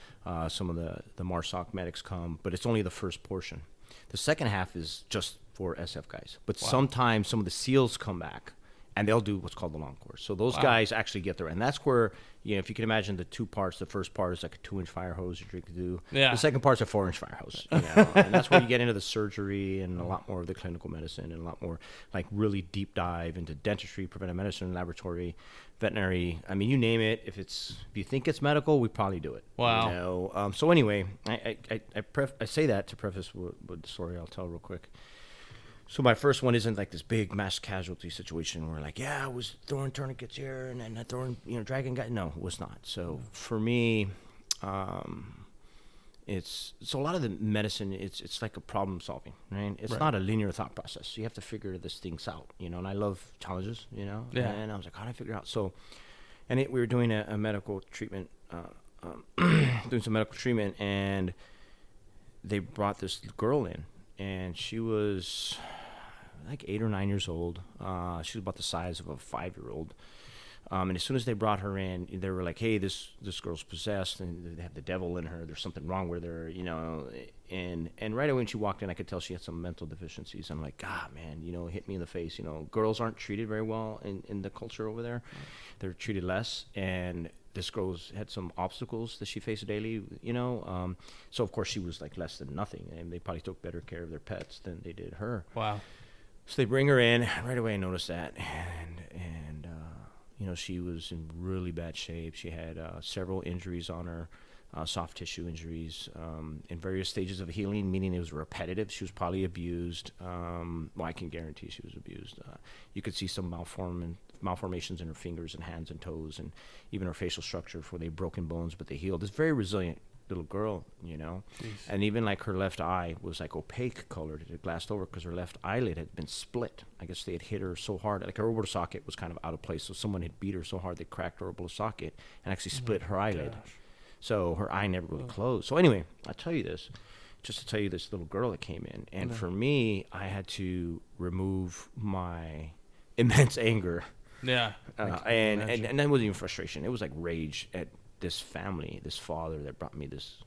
Some of the MARSOC medics come, but it's only the first portion. The second half is just for SF guys. But sometimes some of the SEALs come back, and they'll do what's called the long course. So those guys actually get there. And that's where, if you can imagine the two parts, the first part is like a 2-inch fire hose you drink to do. Yeah. The second part's a 4-inch fire hose. And that's where you get into the surgery and a lot more of the clinical medicine and a lot more like really deep dive into dentistry, preventive medicine, laboratory, veterinary. I mean, you name it. If you think it's medical, we probably do it. Wow. So anyway, I say that to preface what the story I'll tell real quick. So my first one isn't like this big mass casualty situation where like, I was throwing tourniquets here and then throwing, dragging guys. No, it was not. So for me, it's a lot of the medicine, it's like a problem solving, right? It's not a linear thought process. You have to figure this things out, and I love challenges, Yeah. And I was like, how do I figure it out? So, we were doing a medical treatment, doing some medical treatment, and they brought this girl in, and she was like 8 or 9 years old. She was about the size of a 5-year-old. And as soon as they brought her in, they were like, hey, this girl's possessed, and they have the devil in her. There's something wrong with her, And right away when she walked in, I could tell she had some mental deficiencies. I'm like, man, it hit me in the face. Girls aren't treated very well in the culture over there. They're treated less. And this girl had some obstacles that she faced daily, So, of course, she was like less than nothing. And they probably took better care of their pets than they did her. Wow. So they bring her in. Right away I noticed that. And she was in really bad shape. She had several injuries on her, soft tissue injuries, in various stages of healing, meaning it was repetitive. She was probably abused. I can guarantee she was abused. You could see some malformations in her fingers and hands and toes, and even her facial structure for they broken bones, but they healed. It's very resilient little girl, Jeez. And even like her left eye was like opaque colored. It had glassed over because her left eyelid had been split. I guess they had hit her so hard, like her orbital socket was kind of out of place. So someone had beat her so hard they cracked her orbital socket and actually split her eyelid. Gosh. So her eye never really closed. So anyway, I'll tell you this, just to tell you this little girl that came in. And for me, I had to remove my immense anger. Yeah. And that wasn't even frustration. It was like rage at this family, this father that brought me this,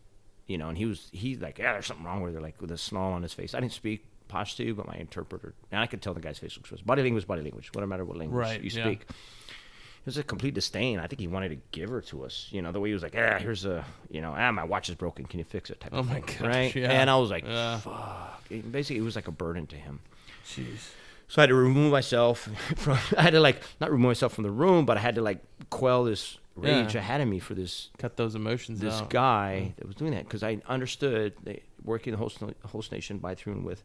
and he's like, there's something wrong with her, like with a snarl on his face. I didn't speak Pashto, but my interpreter, and I could tell the guy's facial expression. Body language, no matter what language you speak. It was a complete disdain. I think he wanted to give her to us, the way he was like, here's a, my watch is broken, can you fix it? Type of thing, my gosh, right? Yeah. And I was like, fuck. Basically, it was like a burden to him. Jeez. So I had to remove myself from, not remove myself from the room, but I had to quell this rage I had in me for this. Cut those emotions out. This guy that was doing that, because I understood that working the host nation by through and with,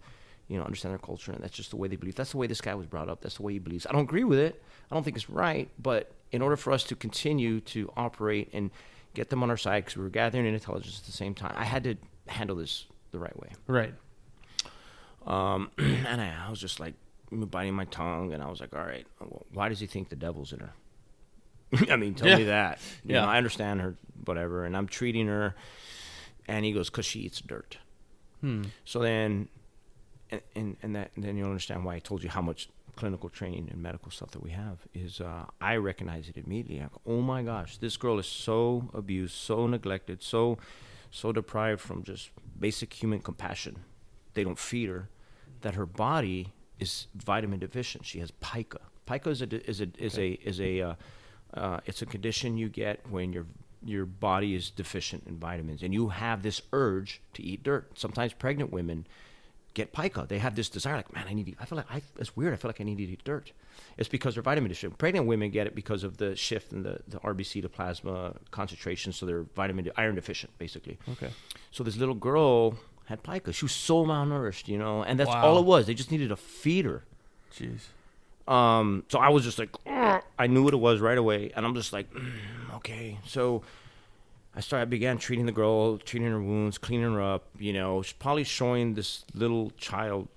understand their culture, and that's just the way they believe. That's the way this guy was brought up. That's the way he believes. I don't agree with it. I don't think it's right. But in order for us to continue to operate and get them on our side, because we were gathering in intelligence at the same time, I had to handle this the right way. Right. And I was just like biting my tongue, and I was like, all right, why does he think the devil's in her? I mean, tell me that. You know, I understand her, whatever, and I'm treating her. And he goes, because she eats dirt. So then, and then you'll understand why I told you how much clinical training and medical stuff that we have is. I recognize it immediately. I go, oh my gosh, this girl is so abused, so neglected, so so deprived from just basic human compassion. They don't feed her, that her body is vitamin deficient. She has pica. Pica it's a condition you get when your body is deficient in vitamins, and you have this urge to eat dirt. Sometimes pregnant women get pica. They have this desire, like, man, I need to eat. I feel like it's weird. I feel like I need to eat dirt. It's because they're vitamin deficient. Pregnant women get it because of the shift in the RBC to plasma concentration, so they're iron deficient, basically. Okay. So this little girl had pica. She was so malnourished, and that's all it was. They just needed to feed her. Jeez. So I was just like, I knew what it was right away, and I'm just like, okay. So I began treating the girl, treating her wounds, cleaning her up, probably showing this little child,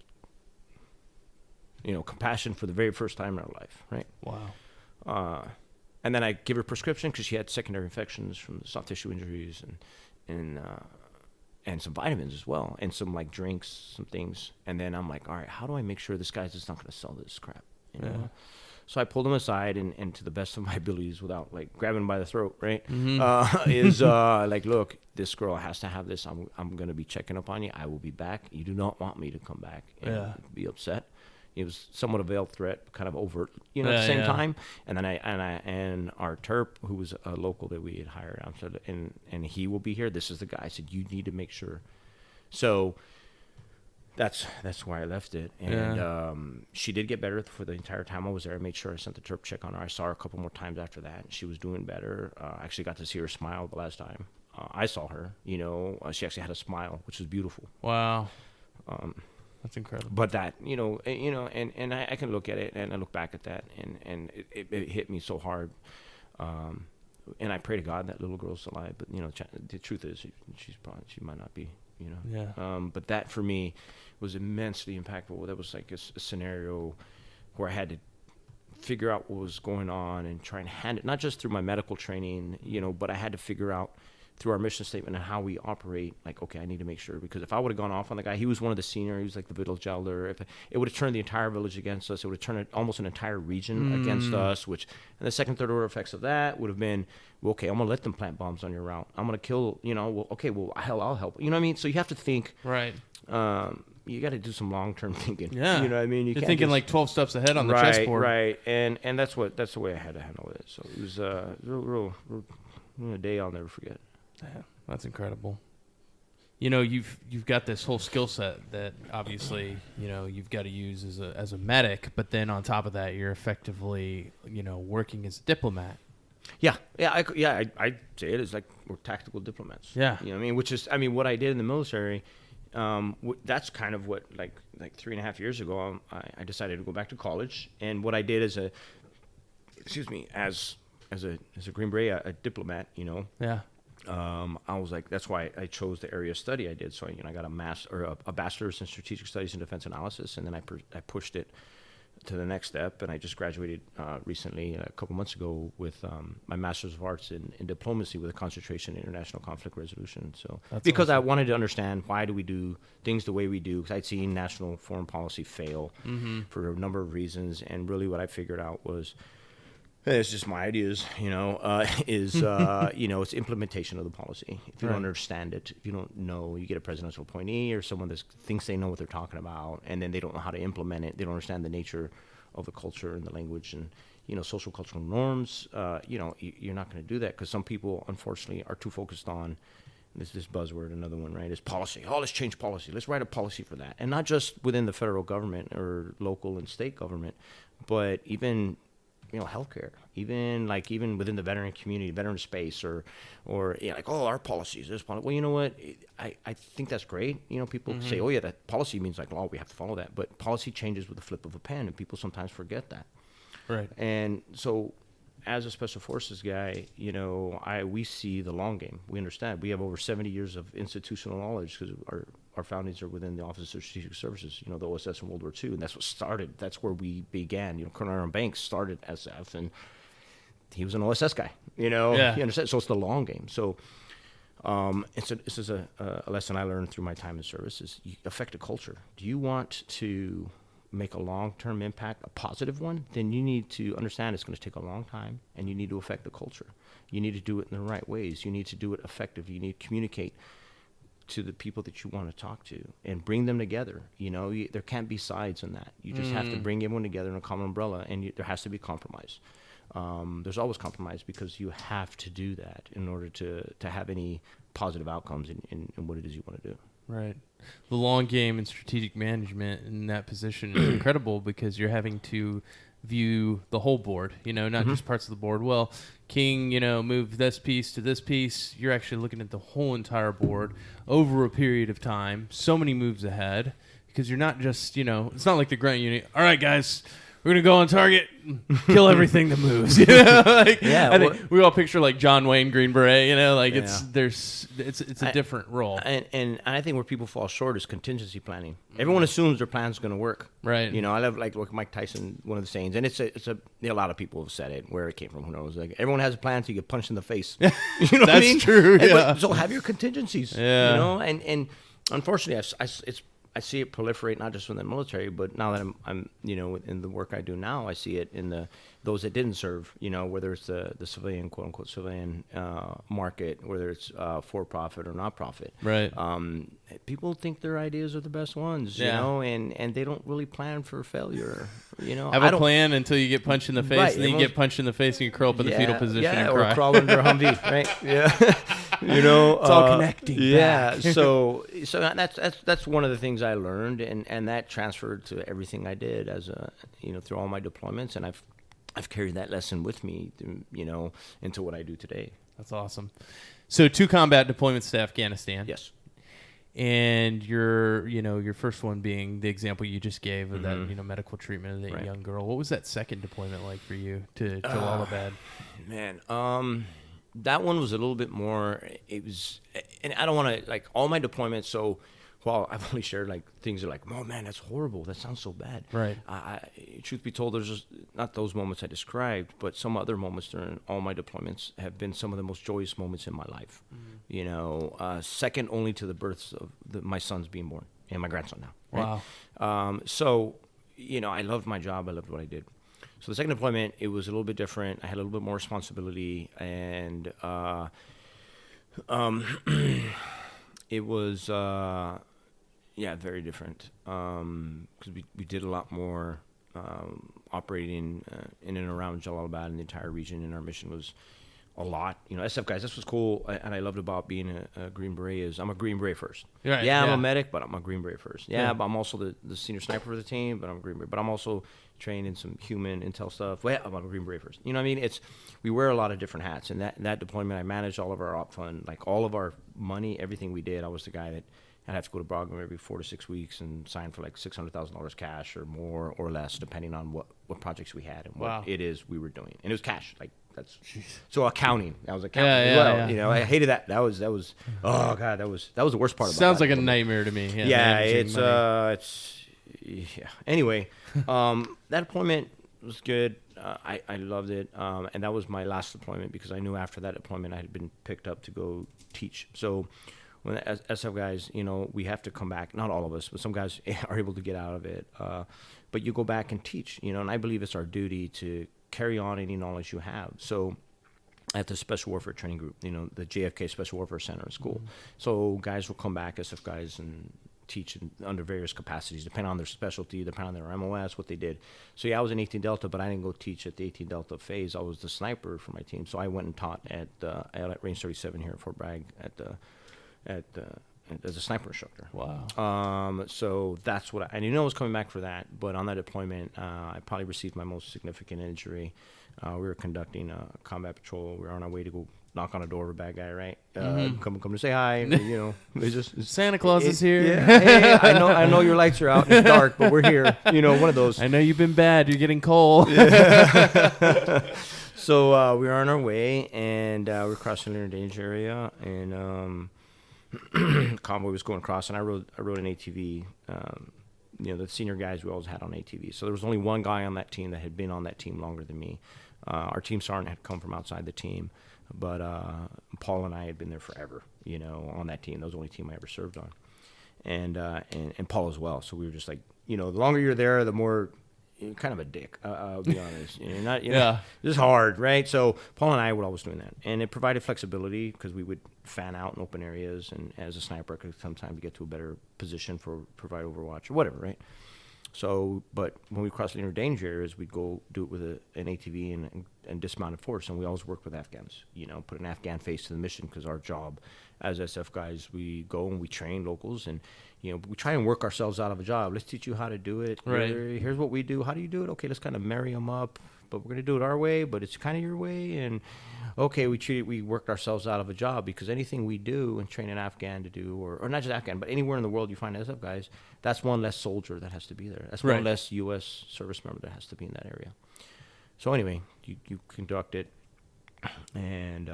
compassion for the very first time in her life, right? Wow. And then I give her prescription because she had secondary infections from the soft tissue injuries and some vitamins as well, and some like drinks, some things. And then I'm like, all right, how do I make sure this guy's just not going to sell this crap? Yeah. So I pulled him aside and to the best of my abilities, without like grabbing him by the throat, right? Mm-hmm. Like, look, this girl has to have this. I'm going to be checking up on you. I will be back. You do not want me to come back and be upset. It was somewhat a veiled threat, kind of overt, at the same time. And then and our Terp, who was a local that we had hired, I said, and he will be here. This is the guy. I said, you need to make sure. So that's why I left it. And she did get better for the entire time I was there. I made sure I sent the Terp check on her. I saw her a couple more times after that. She was doing better. I actually got to see her smile the last time I saw her. She actually had a smile, which was beautiful. Wow. That's incredible. But that, and I can look at it, and I look back at that, and it hit me so hard. And I pray to God that little girl's alive. But the truth is, she might not be. Yeah. But that for me was immensely impactful. That was like a scenario where I had to figure out what was going on and try and hand it, not just through my medical training, but I had to figure out through our mission statement and how we operate, like, okay, I need to make sure, because if I would have gone off on the guy, he was one of the senior, he was like the village elder, it would have turned the entire village against us. It would have turned almost an entire region against us, and the second, third order effects of that would have been, well, okay, I'm going to let them plant bombs on your route. I'm going to kill, hell, I'll help. You know what I mean? So you have to think. Right. You got to do some long-term thinking. Yeah. You know what I mean? You're thinking like 12 steps ahead on the chessboard. Right. And that's the way I had to handle it. So it was real a day I'll never forget. Yeah, that's incredible. You've got this whole skill set that obviously, you've got to use as a medic, but then on top of that, you're effectively, working as a diplomat. Yeah. I say it as like we're tactical diplomats. Yeah. You know what I mean? Which is, what I did in the military. That's kind of what like 3.5 years ago, I decided to go back to college, and what I did as a Green Beret, a diplomat, Yeah. I was like, that's why I chose the area of study I did. So I got a bachelor's in strategic studies and defense analysis, and then I pushed it to the next step, and I just graduated recently, a couple months ago, with my master's of arts in diplomacy with a concentration in international conflict resolution. So that's because awesome. I wanted to understand why do we do things the way we do, because I'd seen national foreign policy fail for a number of reasons, and really what I figured out was, it's just my ideas, it's implementation of the policy. If you don't understand it, if you don't know, you get a presidential appointee or someone that thinks they know what they're talking about, and then they don't know how to implement it. They don't understand the nature of the culture and the language and, social cultural norms. You're not going to do that, because some people, unfortunately, are too focused on this buzzword, another one, right, is policy. Oh, let's change policy. Let's write a policy for that. And not just within the federal government or local and state government, but even healthcare, even within the veteran community, veteran space, or our policies, this policy. Well, you know what? I think that's great. People say, oh yeah, that policy means like, we have to follow that. But policy changes with the flip of a pen, and people sometimes forget that. Right. And so, as a special forces guy, we see the long game. We understand. We have over 70 years of institutional knowledge, because our foundings are within the Office of Strategic Services, the OSS in World War II, and that's what started. That's where we began. Colonel Aaron Banks started SF, and he was an OSS guy. Yeah. You understand? So it's the long game. So this is a lesson I learned through my time in services. You affect a culture. Do you want to make a long-term impact, a positive one? Then you need to understand it's going to take a long time, and you need to affect the culture. You need to do it in the right ways. You need to do it effectively. You need to communicate to the people that you want to talk to and bring them together. There can't be sides in that. You just have to bring everyone together in a common umbrella, and there has to be compromise. There's always compromise because you have to do that in order to have any positive outcomes in what it is you want to do. Right. The long game and strategic management in that position is incredible because you're having to view the whole board, not just parts of the board. Well, King, move this piece to this piece. You're actually looking at the whole entire board over a period of time, so many moves ahead, because you're not just, it's not like the grunt unit. All right, guys, we're going to go on target, kill everything that moves. I think we all picture like John Wayne Green Beret, it's a different role. And I think where people fall short is contingency planning. Everyone assumes their plan's going to work. Right. I love like Mike Tyson, one of the sayings, and it's a lot of people have said it, where it came from, who knows. Like, everyone has a plan until you get punched in the face. You know what I mean? That's true. Yeah. So have your contingencies. Yeah. And unfortunately, I see it proliferate not just in the military, but now that I'm in the work I do now, I see it in those that didn't serve. Whether it's the civilian, quote unquote civilian market, whether it's for profit or not profit. Right. People think their ideas are the best ones. And they don't really plan for failure. Have a plan until you get punched in the face, right, and then you get punched in the face and you curl up in the fetal position and cry. Or crawl under a Humvee, right? Yeah. It's all connecting. Yeah. Back. so that's one of the things I learned, and that transferred to everything I did as through all my deployments, and I've carried that lesson with me, into what I do today. That's awesome. So 2 combat deployments to Afghanistan. Yes. And your first one being the example you just gave of that, medical treatment of that Right. young girl. What was that second deployment like for you to Jalalabad? Man, that one was a little bit more. It was, and I don't want to all my deployments. So, while I've only shared things are oh man, that's horrible. That sounds so bad. Right. Truth be told, there's just not those moments I described, but some other moments during all my deployments have been some of the most joyous moments in my life. Second only to the births of my sons being born and my grandson now. Right? Wow. So, I loved my job. I loved what I did. So the second deployment, it was a little bit different. I had a little bit more responsibility, and it was very different because we did a lot more operating in and around Jalalabad and the entire region, and our mission was a lot. SF guys, this was cool, and I loved about being a Green Beret is I'm a Green Beret first. Right, I'm a medic, but I'm a Green Beret first. Yeah. But I'm also the senior sniper of the team, but I'm a Green Beret. But I'm also trained in some human intel stuff. Well, I'm a Green Beret first. You know what I mean? We wear a lot of different hats, and that deployment, I managed all of our op fund, all of our money, everything we did. I was the guy that I'd have to go to Broadway every 4 to 6 weeks and sign for $600,000 cash or more or less, depending on what projects we had and what it is we were doing. And it was cash, that's so accounting. That was accounting as well. Yeah. I hated that. That was oh god, that was the worst part about it. Sounds like a nightmare to me. It's Anyway, that deployment was good. I loved it, and that was my last deployment because I knew after that deployment I had been picked up to go teach. So when as SF guys, we have to come back. Not all of us, but some guys are able to get out of it. But you go back and teach, and I believe it's our duty to carry on any knowledge you have. So at the Special Warfare Training Group, the JFK Special Warfare Center in school. Mm-hmm. So guys will come back, SF guys, and teach under various capacities, depending on their specialty, depending on their MOS, what they did. So I was in 18 Delta, but I didn't go teach at the 18 Delta phase. I was the sniper for my team. So I went and taught at Range 37 here at Fort Bragg as a sniper instructor. Wow. So that's what I didn't know I was coming back for that, but on that deployment, I probably received my most significant injury. We were conducting a combat patrol. We were on our way to go knock on a door of a bad guy, right? Come to say hi. It's just Santa Claus is here. Yeah. Hey, I know your lights are out and it's dark, but we're here. One of those. I know you've been bad. You're getting cold. Yeah. So we were on our way, and we were crossing an danger area, and convoy was going across, and I rode an ATV. The senior guys we always had on ATV. So there was only one guy on that team that had been on that team longer than me. Our team sergeant had come from outside the team, but Paul and I had been there forever, on that team. That was the only team I ever served on, and Paul as well. So we were just the longer you're there, the more you're kind of a dick. I'll be honest. You're not. This is hard, right? So Paul and I were always doing that, and it provided flexibility because we would fan out in open areas, and as a sniper, I could sometimes get to a better position for provide overwatch or whatever, right? So, but when we crossed near danger areas, we'd go do it with an ATV and dismounted force, and we always work with Afghans. Put an Afghan face to the mission because our job as SF guys, we go and we train locals, and we try and work ourselves out of a job. Let's teach you how to do it. Right. Here's what we do. How do you do it? Okay, let's kind of marry them up, but we're gonna do it our way, but it's kind of your way. And okay, we worked ourselves out of a job because anything we do and train an Afghan to do, or not just Afghan, but anywhere in the world you find SF guys, that's one less soldier that has to be there. That's one less U.S. service member that has to be in that area. So anyway, you conduct it, and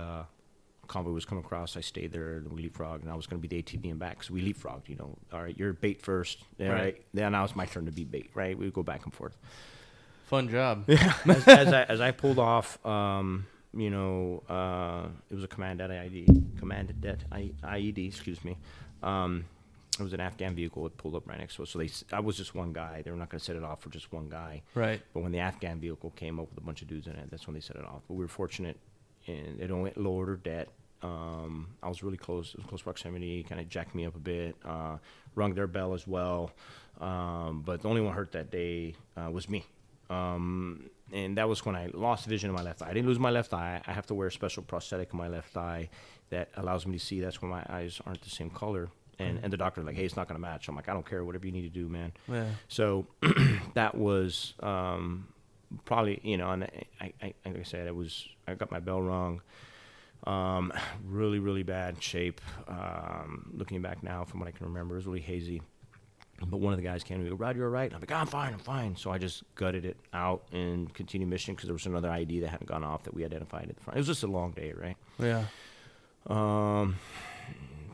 convoy was coming across. I stayed there, and we leapfrogged, and I was going to be the ATV and back. So we leapfrogged, all right, you're bait first. Right. Then now it's my turn to be bait, right? We would go back and forth. Fun job. Yeah. as I pulled off, it was a commanded IED, excuse me. It was an Afghan vehicle that pulled up right next to us. So I was just one guy. They were not going to set it off for just one guy. Right. But when the Afghan vehicle came up with a bunch of dudes in it, that's when they set it off. But we were fortunate, and it only lowered her debt. I was really close. It was close proximity. Kind of jacked me up a bit. Rung their bell as well. But the only one hurt that day was me. And that was when I lost vision in my left eye. I didn't lose my left eye. I have to wear a special prosthetic in my left eye that allows me to see. That's when my eyes aren't the same color. And the doctor's like, hey, it's not going to match. I'm like, I don't care. Whatever you need to do, man. Yeah. So that was probably, and I like I said, I got my bell rung. Really, really bad shape. Looking back now from what I can remember, it was really hazy. But one of the guys came to me, Rod, you're all right? I'm like, I'm fine. So I just gutted it out and continued mission because there was another ID that hadn't gone off that we identified at the front. It was just a long day, right? Yeah.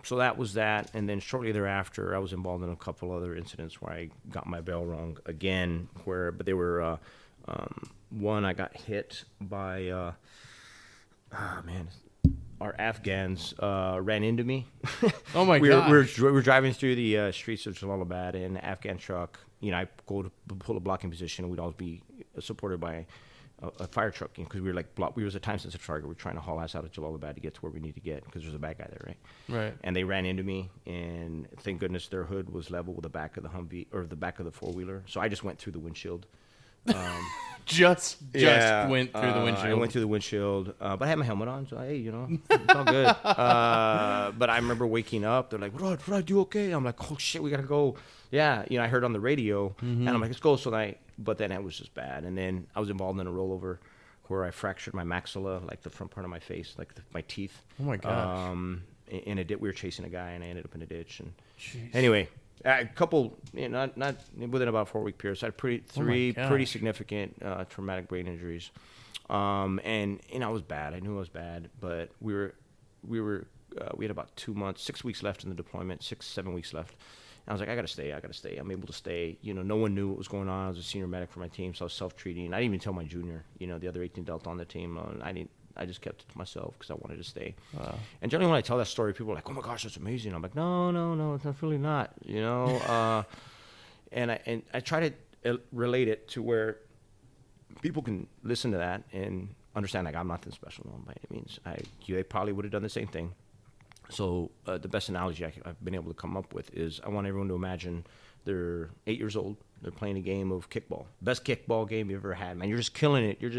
So that was that. And then shortly thereafter, I was involved in a couple other incidents where I got my bell rung again, but they were, one, I got hit by, our Afghans ran into me. Oh my God! We were driving through the streets of Jalalabad in an Afghan truck. I go to pull a blocking position, and we'd always be supported by a fire truck because we were we was a time sensitive target. We were trying to haul ass out of Jalalabad to get to where we need to get because there's a bad guy there, right? Right. And they ran into me, and thank goodness their hood was level with the back of the Humvee or the back of the 4-wheeler. So I just went through the windshield. Just went through the windshield. I went through the windshield, but I had my helmet on, so hey, it's all good. But I remember waking up. They're like, Rod, you okay? I'm like, oh shit, we gotta go. Yeah, I heard on the radio, and I'm like, let's go. But then it was just bad. And then I was involved in a rollover where I fractured my maxilla, like the front part of my face, like my teeth. Oh my gosh. In a ditch, we were chasing a guy, and I ended up in a ditch. And Jeez. Anyway. A couple, not within about a 4-week period. So I had three pretty significant traumatic brain injuries, and I was bad. I knew I was bad, but we had about 2 months, 6 weeks left in the deployment, 6-7 weeks left. And I was like, I gotta stay. I'm able to stay. No one knew what was going on. I was a senior medic for my team, so I was self-treating. I didn't even tell my junior, the other 18 Delta on the team. I just kept it to myself because I wanted to stay. And generally when I tell that story, people are like, oh my gosh, that's amazing. I'm like, no, it's really not, and I try to relate it to where people can listen to that and understand, like, I'm nothing special by any means. They probably would have done the same thing. So the best analogy I've been able to come up with is I want everyone to imagine they're 8 years old. They're playing a game of kickball. Best kickball game you've ever had, man. You're just killing it. You're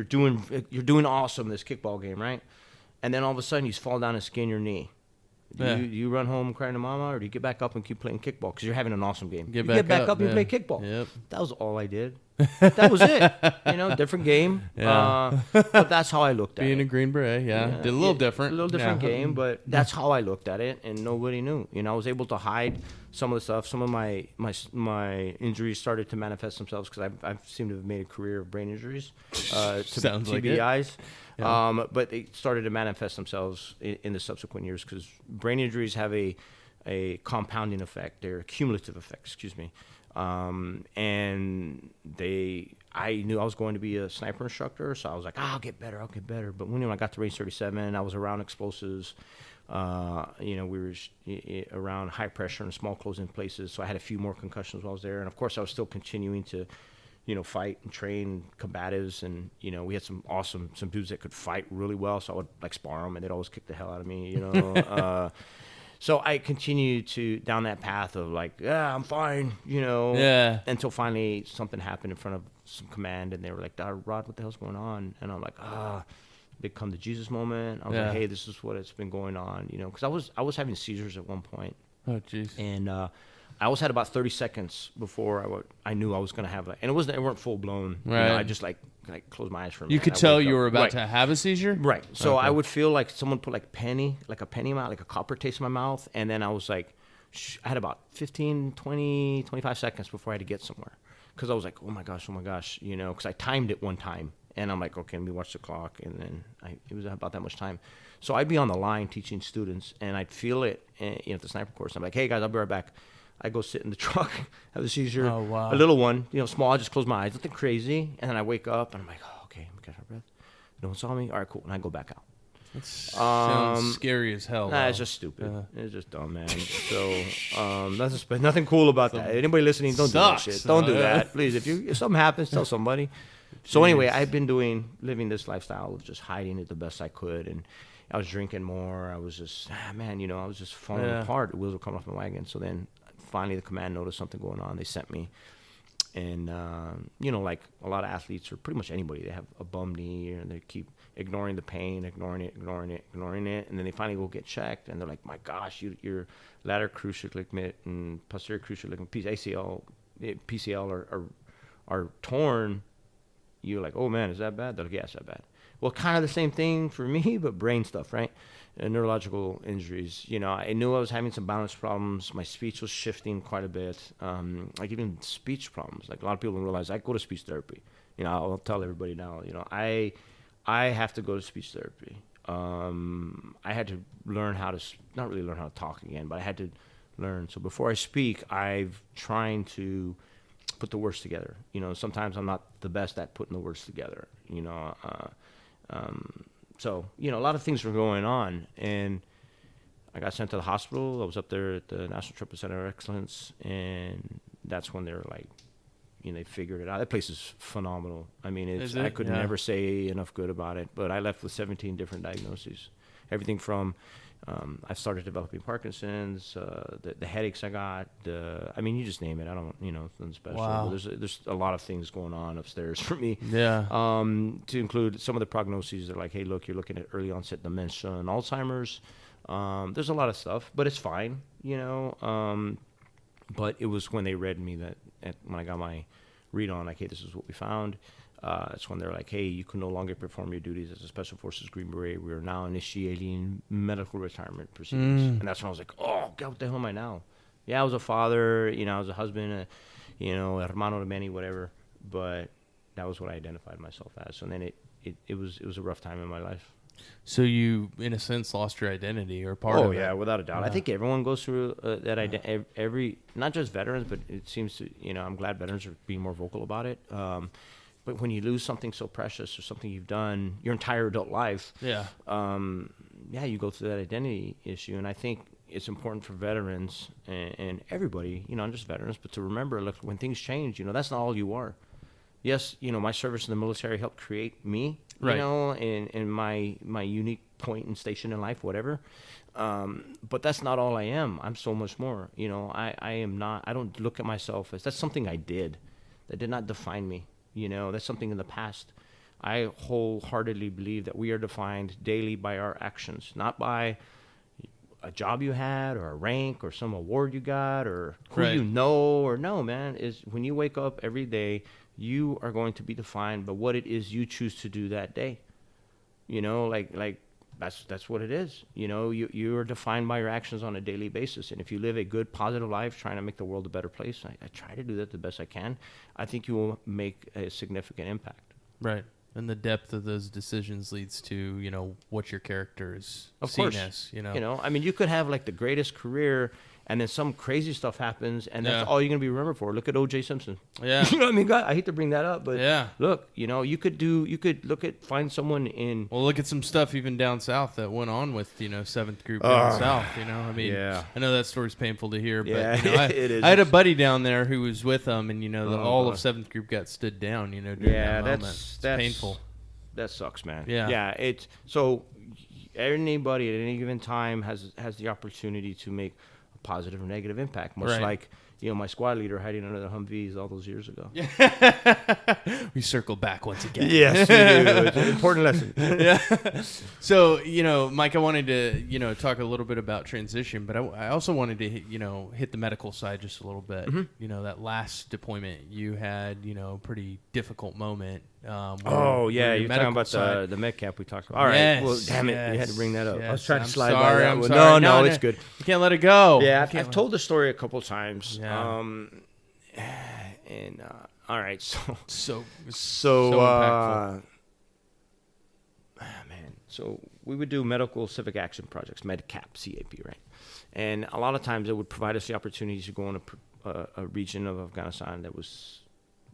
doing awesome in this kickball game, right? And then all of a sudden you fall down and skin your knee. Do you run home crying to mama, or do you get back up and keep playing kickball because you're having an awesome game? You get back up and play kickball. Yep. That was all I did. That was it. Different game. Yeah. But that's how I looked at it. Being a Green Beret, Did a little different. A little different game, but that's how I looked at it, and nobody knew. I was able to hide some of the stuff. Some of my injuries started to manifest themselves because I've seemed to have made a career of brain injuries. Sounds like TBIs. Yeah. But they started to manifest themselves in the subsequent years because brain injuries have a compounding effect. They're a cumulative effect, excuse me. And I knew I was going to be a sniper instructor, so I was like, I'll get better. But when I got to range 37, I was around explosives. We were around high pressure and small closing places, so I had a few more concussions while I was there. And of course, I was still continuing to fight and train combatives, and we had some dudes that could fight really well, so I would like spar them, and they'd always kick the hell out of me, So I continued to down that path of like, yeah, I'm fine, until finally something happened in front of some command, and they were like, Rod, what the hell's going on? And I'm like, big come to Jesus moment. I was like, hey, this is what it's been going on, because I was having seizures at one point. Oh, jeez. And I always had about 30 seconds before I knew I was going to have and it weren't full blown. Right. I just like closed my eyes for a minute. You could tell you were about to have a seizure? Right. So I would feel like someone put like a penny in my mouth, like a copper taste in my mouth. And then I was like, I had about 15, 20, 25 seconds before I had to get somewhere. Because I was like, oh my gosh, because I timed it one time. And I'm like, okay, let me watch the clock. And then it was about that much time. So I'd be on the line teaching students, and I'd feel it at the sniper course. I'm like, hey, guys, I'll be right back. I go sit in the truck, have a seizure, oh, wow. a little one, small. I just close my eyes, nothing crazy. And then I wake up, and I'm like, oh, okay, let me catch my breath. No one saw me? All right, cool. And I go back out. That sounds scary as hell. Nah, it's just stupid. It's just dumb, man. So nothing cool about that. Anybody listening, don't do that shit. Don't do that. Please, if something happens, tell somebody. So anyway, I've been living this lifestyle of just hiding it the best I could, and I was drinking more. I was just, I was just falling apart. The wheels were coming off my wagon. So then finally the command noticed something going on. They sent me. And, like a lot of athletes or pretty much anybody, they have a bum knee and they keep ignoring the pain, ignoring it. And then they finally go get checked. And they're like, my gosh, your lateral cruciate ligament and posterior cruciate ligament, PCL are torn. You're like, oh man, is that bad? They're like, yeah, it's that bad. Well, kind of the same thing for me, but brain stuff, right? Neurological injuries. I knew I was having some balance problems. My speech was shifting quite a bit. Like even speech problems. Like a lot of people don't realize I go to speech therapy. I'll tell everybody now. I have to go to speech therapy. I had to learn how to not really learn how to talk again, but I had to learn. So before I speak, I've trying to put the words together. Sometimes I'm not the best at putting the words together. So, a lot of things were going on, and I got sent to the hospital. I was up there at the National Triple Center of Excellence, and that's when they were like, they figured it out. That place is phenomenal. I mean, I could never say enough good about it, but I left with 17 different diagnoses. Everything from, I started developing Parkinson's, the headaches I got, you just name it. I don't, nothing special. Wow. But there's a lot of things going on upstairs for me. Yeah. To include some of the prognoses. They're like, hey, look, you're looking at early onset dementia and Alzheimer's. There's a lot of stuff, but it's fine, but it was when they read me when I got my read on, like, hey, this is what we found. It's when they're like, hey, you can no longer perform your duties as a Special Forces Green Beret. We are now initiating medical retirement proceedings. And that's when I was like, oh, God, what the hell am I now? Yeah, I was a father, I was a husband, hermano de many, whatever. But that was what I identified myself as. So then it was a rough time in my life. So you, in a sense, lost your identity or part of it. Oh, yeah, without a doubt. I think everyone goes through that every, not just veterans, but it seems to, I'm glad veterans are being more vocal about it. But when you lose something so precious or something you've done your entire adult life, you go through that identity issue. And I think it's important for veterans and everybody, not just veterans, but to remember, look, when things change, that's not all you are. Yes, my service in the military helped create me, and my unique point and station in life, whatever. But that's not all I am. I'm so much more. I don't look at myself as that's something I did. That did not define me. That's something in the past. I wholeheartedly believe that we are defined daily by our actions, not by a job you had or a rank or some award you got or who you know or no, man. Is when you wake up every day, you are going to be defined by what it is you choose to do that day. Like that's what it is. You are defined by your actions on a daily basis. And if you live a good, positive life, trying to make the world a better place, I try to do that the best I can. I think you will make a significant impact. Right. And the depth of those decisions leads to, what your character is of seen course. as, you could have like the greatest career and then some crazy stuff happens, and that's all you're gonna be remembered for. Look at O.J. Simpson. Yeah. You know what I mean? God, I hate to bring that up, but Yeah. look, you know, you could find someone in. Well, look at some stuff even down south that went on with, you know, 7th Group down south, you know. I mean, I know that story's painful to hear, but you know, it is. I had a buddy down there who was with them, and, you know, all of 7th Group got stood down, you know, during that moment. It's painful. That sucks, man. Yeah. It's so anybody at any given time has the opportunity to make a positive or negative impact, much like, you know, my squad leader hiding under the Humvees all those years ago. We circle back once again. Yes, we do. It's an important lesson. Yeah. So, you know, Mike, I wanted to, you know, talk a little bit about transition, but I also wanted to, you know, hit the medical side just a little bit. Mm-hmm. You know, that last deployment, you had, you know, a pretty difficult moment. You're talking about the med cap we talked about. All right. Well, damn it. You had to bring that up. I was trying to slide by that one. Sorry. No, it's good. You can't let it go. Yeah, I've told the story a couple times. Yeah. All right, so impactful. Man, so we would do medical civic action projects, MedCap, CAP, right? And a lot of times it would provide us the opportunity to go in a region of Afghanistan that was,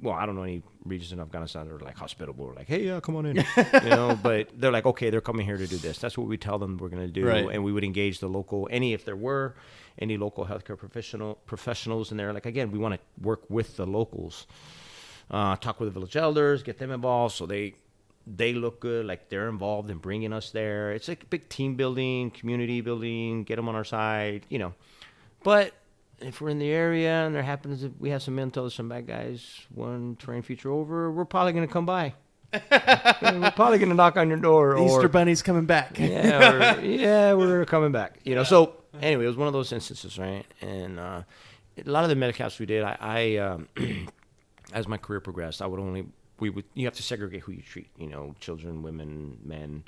well, I don't know any regions in Afghanistan that are like hospitable or like, hey, yeah, come on in, you know, but they're like, okay, they're coming here to do this. That's what we tell them we're going to do. Right. And we would engage the local, if there were any local healthcare professionals in there. Like, again, we want to work with the locals, talk with the village elders, get them involved so they look good, like they're involved in bringing us there. It's like big team building, community building, get them on our side, you know. But if we're in the area and there happens, if we have some intel, some bad guys, one terrain feature over, we're probably going to come by. We're probably going to knock on your door. Easter Bunny's coming back. We're coming back. You know, so anyway, it was one of those instances, right? And a lot of the medicaps we did, I as my career progressed, you have to segregate who you treat, you know, children, women, men.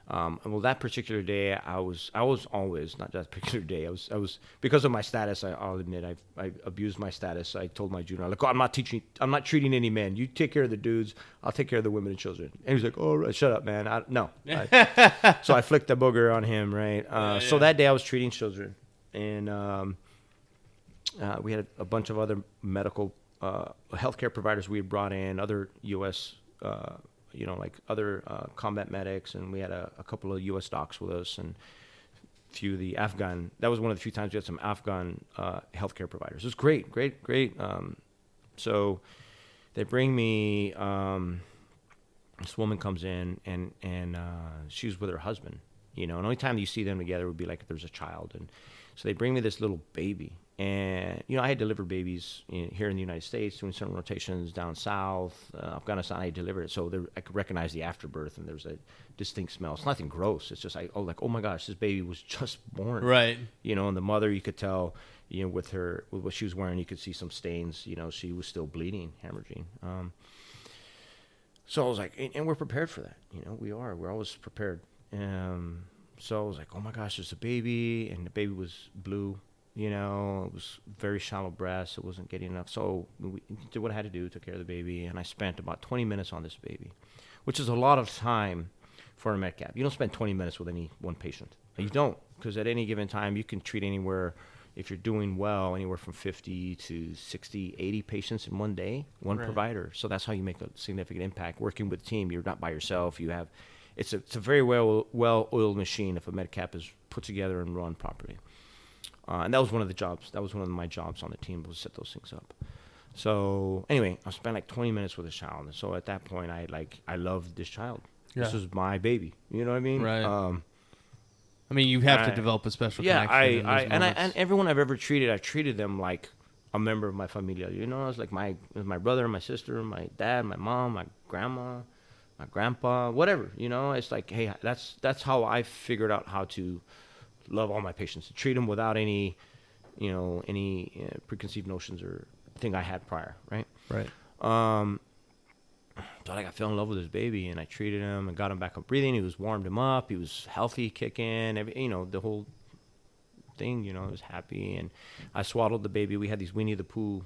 Well, that particular day, I was always, not that particular day, I was because of my status, I'll admit, I abused my status. I told my junior, like, I'm not treating any men. You take care of the dudes, I'll take care of the women and children. And he was like, oh, shut up, man. So I flicked the booger on him, right? So that day I was treating children, and we had a bunch of other medical healthcare providers we had brought in, other U.S. You know, like other combat medics, and we had a couple of U.S. docs with us, and a few of the Afghan. That was one of the few times we had some Afghan healthcare providers. It was great. So they bring me. This woman comes in, and she's with her husband. You know, and the only time you see them together would be like if there's a child, and so they bring me this little baby. And, you know, I had delivered babies here in the United States, doing some rotations down south, Afghanistan, I delivered it. So I could recognize the afterbirth, and there's a distinct smell. It's nothing gross. It's just oh my gosh, this baby was just born. Right. You know, and the mother, you could tell, you know, with what she was wearing, you could see some stains. You know, she was still bleeding, hemorrhaging. So I was like, and we're prepared for that. You know, we're always prepared. So I was like, oh my gosh, there's a baby, and the baby was blue. You know, it was very shallow breast. It wasn't getting enough. So we did what I had to do, took care of the baby, and I spent about 20 minutes on this baby, which is a lot of time for a MedCap. You don't spend 20 minutes with any one patient. You don't, because at any given time, you can treat anywhere, if you're doing well, anywhere from 50 to 60, 80 patients in one day, one provider. So that's how you make a significant impact. Working with a team, you're not by yourself. You have, it's a very well-oiled machine if a MedCap is put together and run properly. And that was one of the jobs. That was one of my jobs on the team, was to set those things up. So anyway, I spent like 20 minutes with this child. And so at that point, I loved this child. Yeah. This was my baby. You know what I mean? Right. I mean, you have to develop a special connection. And everyone I've ever treated, I treated them like a member of my familia. You know, it's like my brother, my sister, my dad, my mom, my grandma, my grandpa, whatever. You know, it's like, hey, that's how I figured out how to love all my patients, to treat them without any preconceived notions or thing I had prior, right? Right. So I fell in love with this baby, and I treated him and got him back up breathing. He was warmed him up. He was healthy, kicking, the whole thing, he was happy. And I swaddled the baby. We had these Winnie the Pooh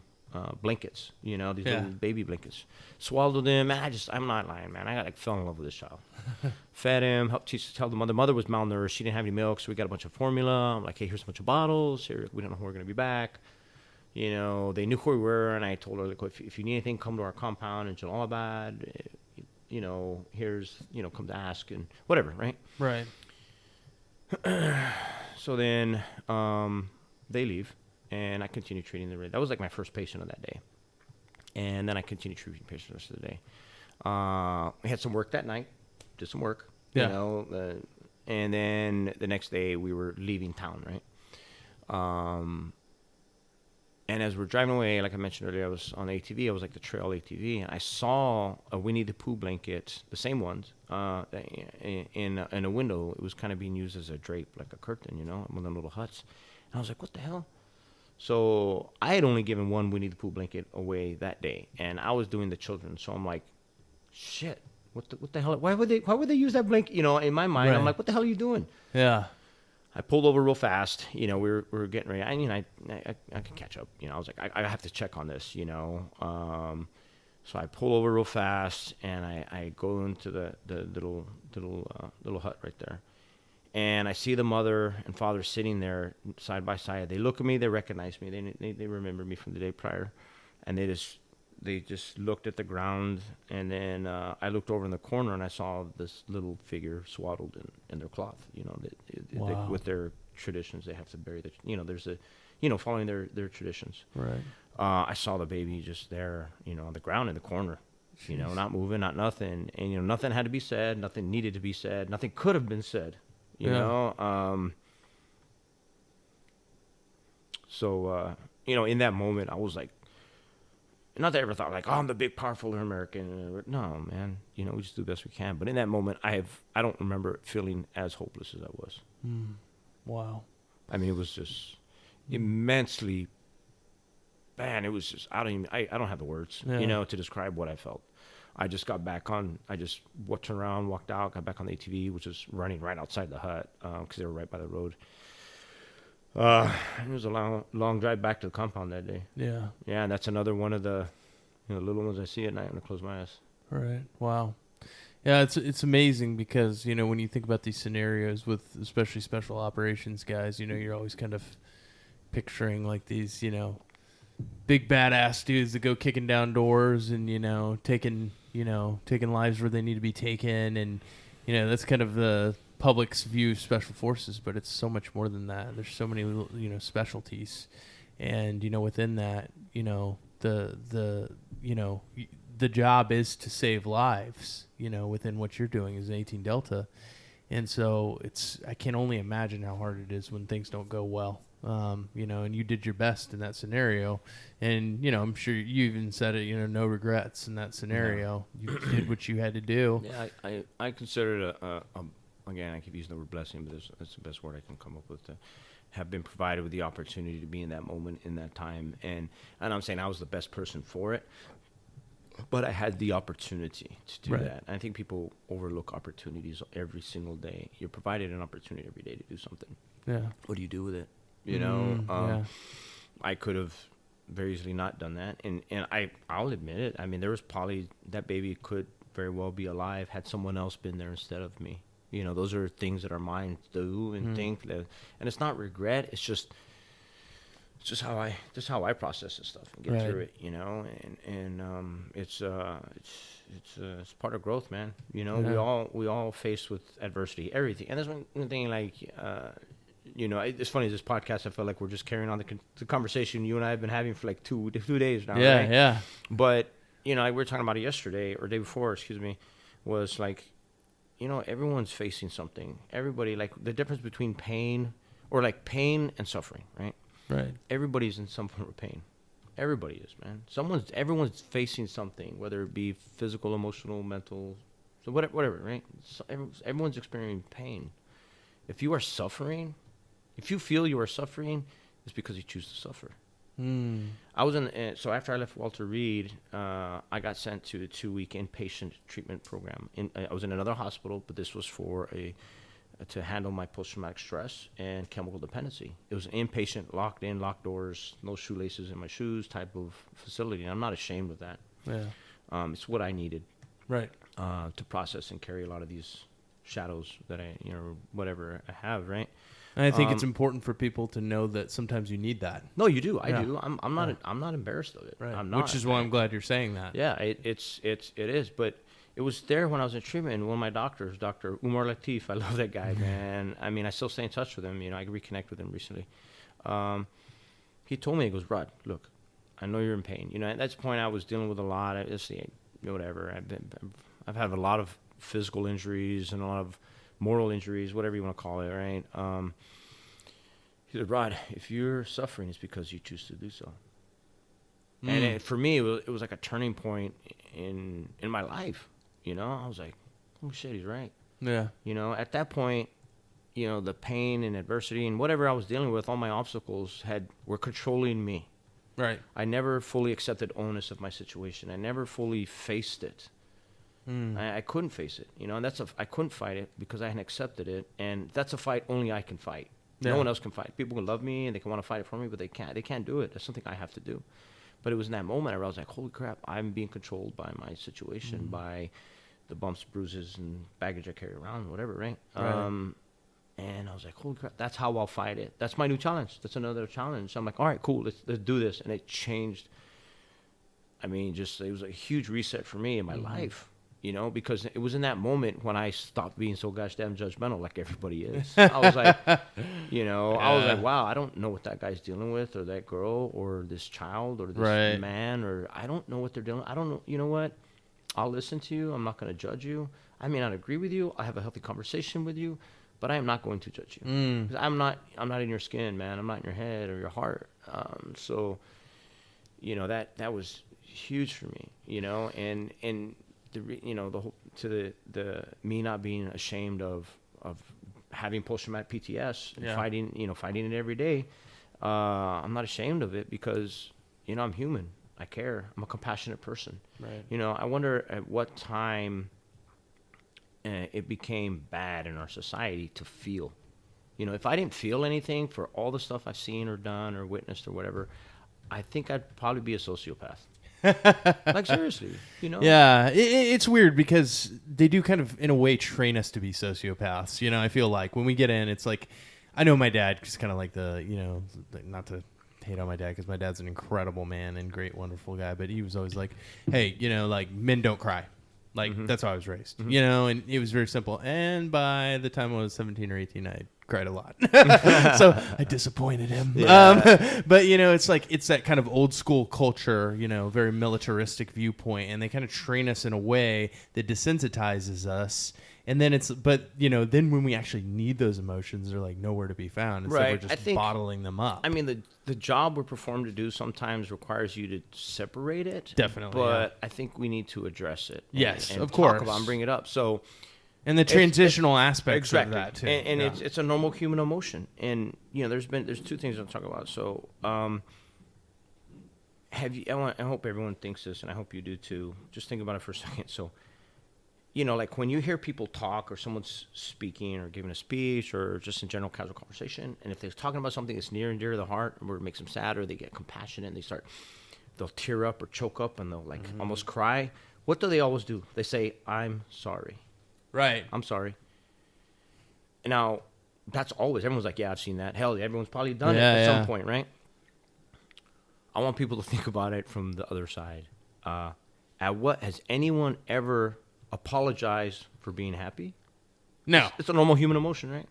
blankets, these Yeah. little baby blankets. Swallowed them, and I'm not lying, man. I fell in love with this child. Fed him, helped tell the mother was malnourished. She didn't have any milk, so we got a bunch of formula. I'm like, hey, here's a bunch of bottles. Here, we don't know when we're gonna be back. They knew who we were, and I told her, like, if you need anything, come to our compound in Jalalabad. Here's, come to ask and whatever, right? Right. So then they leave, and I continue treating the That was like my first patient of that day. And then I continued treating patients the rest of the day. I had some work that night, did some work, Yeah. And then the next day we were leaving town, right? And as we're driving away, like I mentioned earlier, I was on ATV. I was like the trail ATV, and I saw a Winnie the Pooh blanket, the same ones, in a window. It was kind of being used as a drape, like a curtain, one of them little huts. And I was like, what the hell? So I had only given one Winnie the Pooh blanket away that day, and I was doing the children. So I'm like, shit, what the hell? Why would they use that blanket? In my mind, Right. I'm like, what the hell are you doing? Yeah. I pulled over real fast. We were getting ready. I can catch up. I was like, I have to check on this. So I pull over real fast, and I go into the little hut right there, and I see the mother and father sitting there side by side. They look at me. They recognize me. They remember me from the day prior, and they just looked at the ground. And then I looked over in the corner, and I saw this little figure swaddled in their cloth. Wow. With their traditions, they have to bury there's following their traditions. Right. I saw the baby just there, on the ground in the corner, not moving, not nothing. And, nothing had to be said. Nothing needed to be said. Nothing could have been said, So, in that moment, I was like, not that I ever thought like, oh, I'm the big, powerful American. No, man, we just do the best we can. But in that moment, I don't remember feeling as hopeless as I was. Wow. I mean, it was just immensely, man, it was just, I don't have the words, Yeah. to describe what I felt. I just got back on, I just turned around, walked out, got back on the ATV, which was running right outside the hut, because they were right by the road. It was a long drive back to the compound that day. Yeah. Yeah, and that's another one of the, little ones I see at night when I close my eyes. Right. Wow. Yeah, it's amazing because, when you think about these scenarios with especially special operations guys, you're always kind of picturing like these, big badass dudes that go kicking down doors and, taking lives where they need to be taken. And, that's kind of the public's view of special forces, but it's so much more than that. There's so many, specialties. And, within that, the job is to save lives, within what you're doing as an 18 Delta. And so I can only imagine how hard it is when things don't go well. And you did your best in that scenario. And, I'm sure you even said it, no regrets in that scenario. You did what you had to do. Yeah, I consider it again, I keep using the word blessing, but that's the best word I can come up with, to have been provided with the opportunity to be in that moment, in that time. And I'm saying I was the best person for it, but I had the opportunity to do Right. that. And I think people overlook opportunities every single day. You're provided an opportunity every day to do something. Yeah. What do you do with it? Yeah. I could have very easily not done that. And I'll admit it. I mean, there was probably, that baby could very well be alive had someone else been there instead of me. Those are things that our minds do and think that, and it's not regret. It's just how I process this stuff and get Right. through it, and it's part of growth, man. Yeah. We all face with adversity, everything. And there's one thing, like, it's funny, this podcast, I feel like we're just carrying on the conversation you and I have been having for like two days now. Yeah. Right? Yeah. But, like we were talking about it yesterday, or day before, was like, everyone's facing something. Everybody, like, the difference between pain and suffering, right? Right. Everybody's in some form of pain. Everybody is, man. Everyone's facing something, whether it be physical, emotional, mental, so whatever, right? So everyone's experiencing pain. If you are suffering, if you feel you are suffering, it's because you choose to suffer. I was so after I left Walter Reed, I got sent to a 2-week inpatient treatment program. I was in another hospital, but this was for to handle my post-traumatic stress and chemical dependency. It was an inpatient, locked in, locked doors, no shoelaces in my shoes type of facility. And I'm not ashamed of that. Yeah. It's what I needed, Right. to process and carry a lot of these shadows that whatever I have, right? And I think it's important for people to know that sometimes you need that. No, you do. I Yeah. do. I'm not embarrassed of it. Right. I'm not. Which is why I'm glad you're saying that. Yeah, it is. But it was there when I was in treatment. And one of my doctors, Dr. Umar Latif, I love that guy, man. I mean, I still stay in touch with him. I reconnect with him recently. He told me, he goes, Rod, look, I know you're in pain. At that point, I was dealing with a lot. Whatever. I've had a lot of physical injuries and a lot of moral injuries, whatever you want to call it, right? He said, Rod, if you're suffering, it's because you choose to do so. And for me, it was like a turning point in my life. I was like, oh shit, he's right. Yeah. At that point, the pain and adversity and whatever I was dealing with, all my obstacles were controlling me. Right. I never fully accepted onus of my situation. I never fully faced it. I couldn't face it, and I couldn't fight it because I hadn't accepted it, and that's a fight only I can fight. Yeah. No one else can fight. People can love me and they can want to fight it for me, but they can't do it. That's something I have to do. But it was in that moment I realized, like, holy crap, I'm being controlled by my situation, by the bumps, bruises, and baggage I carry around, whatever, right? And I was like, holy crap, that's how I'll fight it. That's my new challenge. That's another challenge. So I'm like, all right, cool, let's do this. And it changed. I mean, it was a huge reset for me in my life. Because it was in that moment when I stopped being so gosh damn judgmental like everybody is. I was like, I was like, wow, I don't know what that guy's dealing with, or that girl, or this child, or this man, or I don't know what they're dealing with. I don't know. You know what? I'll listen to you. I'm not going to judge you. I may not agree with you. I'll have a healthy conversation with you, but I am not going to judge you. 'Cause I'm not in your skin, man. I'm not in your head or your heart. So, that was huge for me, and the whole, to the me not being ashamed of having post-traumatic PTS and fighting it every day. I'm not ashamed of it because, I'm human. I care. I'm a compassionate person. Right. I wonder at what time it became bad in our society to feel. If I didn't feel anything for all the stuff I've seen or done or witnessed or whatever, I think I'd probably be a sociopath. Like, seriously, Yeah, it's weird because they do kind of, in a way, train us to be sociopaths. I feel like when we get in, it's like, I know my dad is kind of like not to hate on my dad because my dad's an incredible man and great, wonderful guy, but he was always like, hey, like, men don't cry. Like, that's how I was raised, and it was very simple. And by the time I was 17 or 18, I cried a lot. So I disappointed him. Yeah. But, it's that kind of old school culture, very militaristic viewpoint. And they kind of train us in a way that desensitizes us. And then then when we actually need those emotions, they're like nowhere to be found. And so we're just bottling them up. I mean, the job we're performed to do sometimes requires you to separate it. Definitely. But I think we need to address it. Yes, and of course. Talk about and bring it up. So, and the transitional aspects exactly. of that too. And it's a normal human emotion. And there's two things I'll talk about. So, I hope everyone thinks this, and I hope you do too. Just think about it for a second. So, like when you hear people talk or someone's speaking or giving a speech or just in general casual conversation, and if they're talking about something that's near and dear to the heart or it makes them sad or they get compassionate and they'll tear up or choke up and they'll almost cry, what do they always do? They say, I'm sorry. Right. I'm sorry. Now, that's always, everyone's like, yeah, I've seen that. Hell, everyone's probably done it at some point, right? I want people to think about it from the other side. Has anyone ever apologize for being happy? No. It's a normal human emotion, right?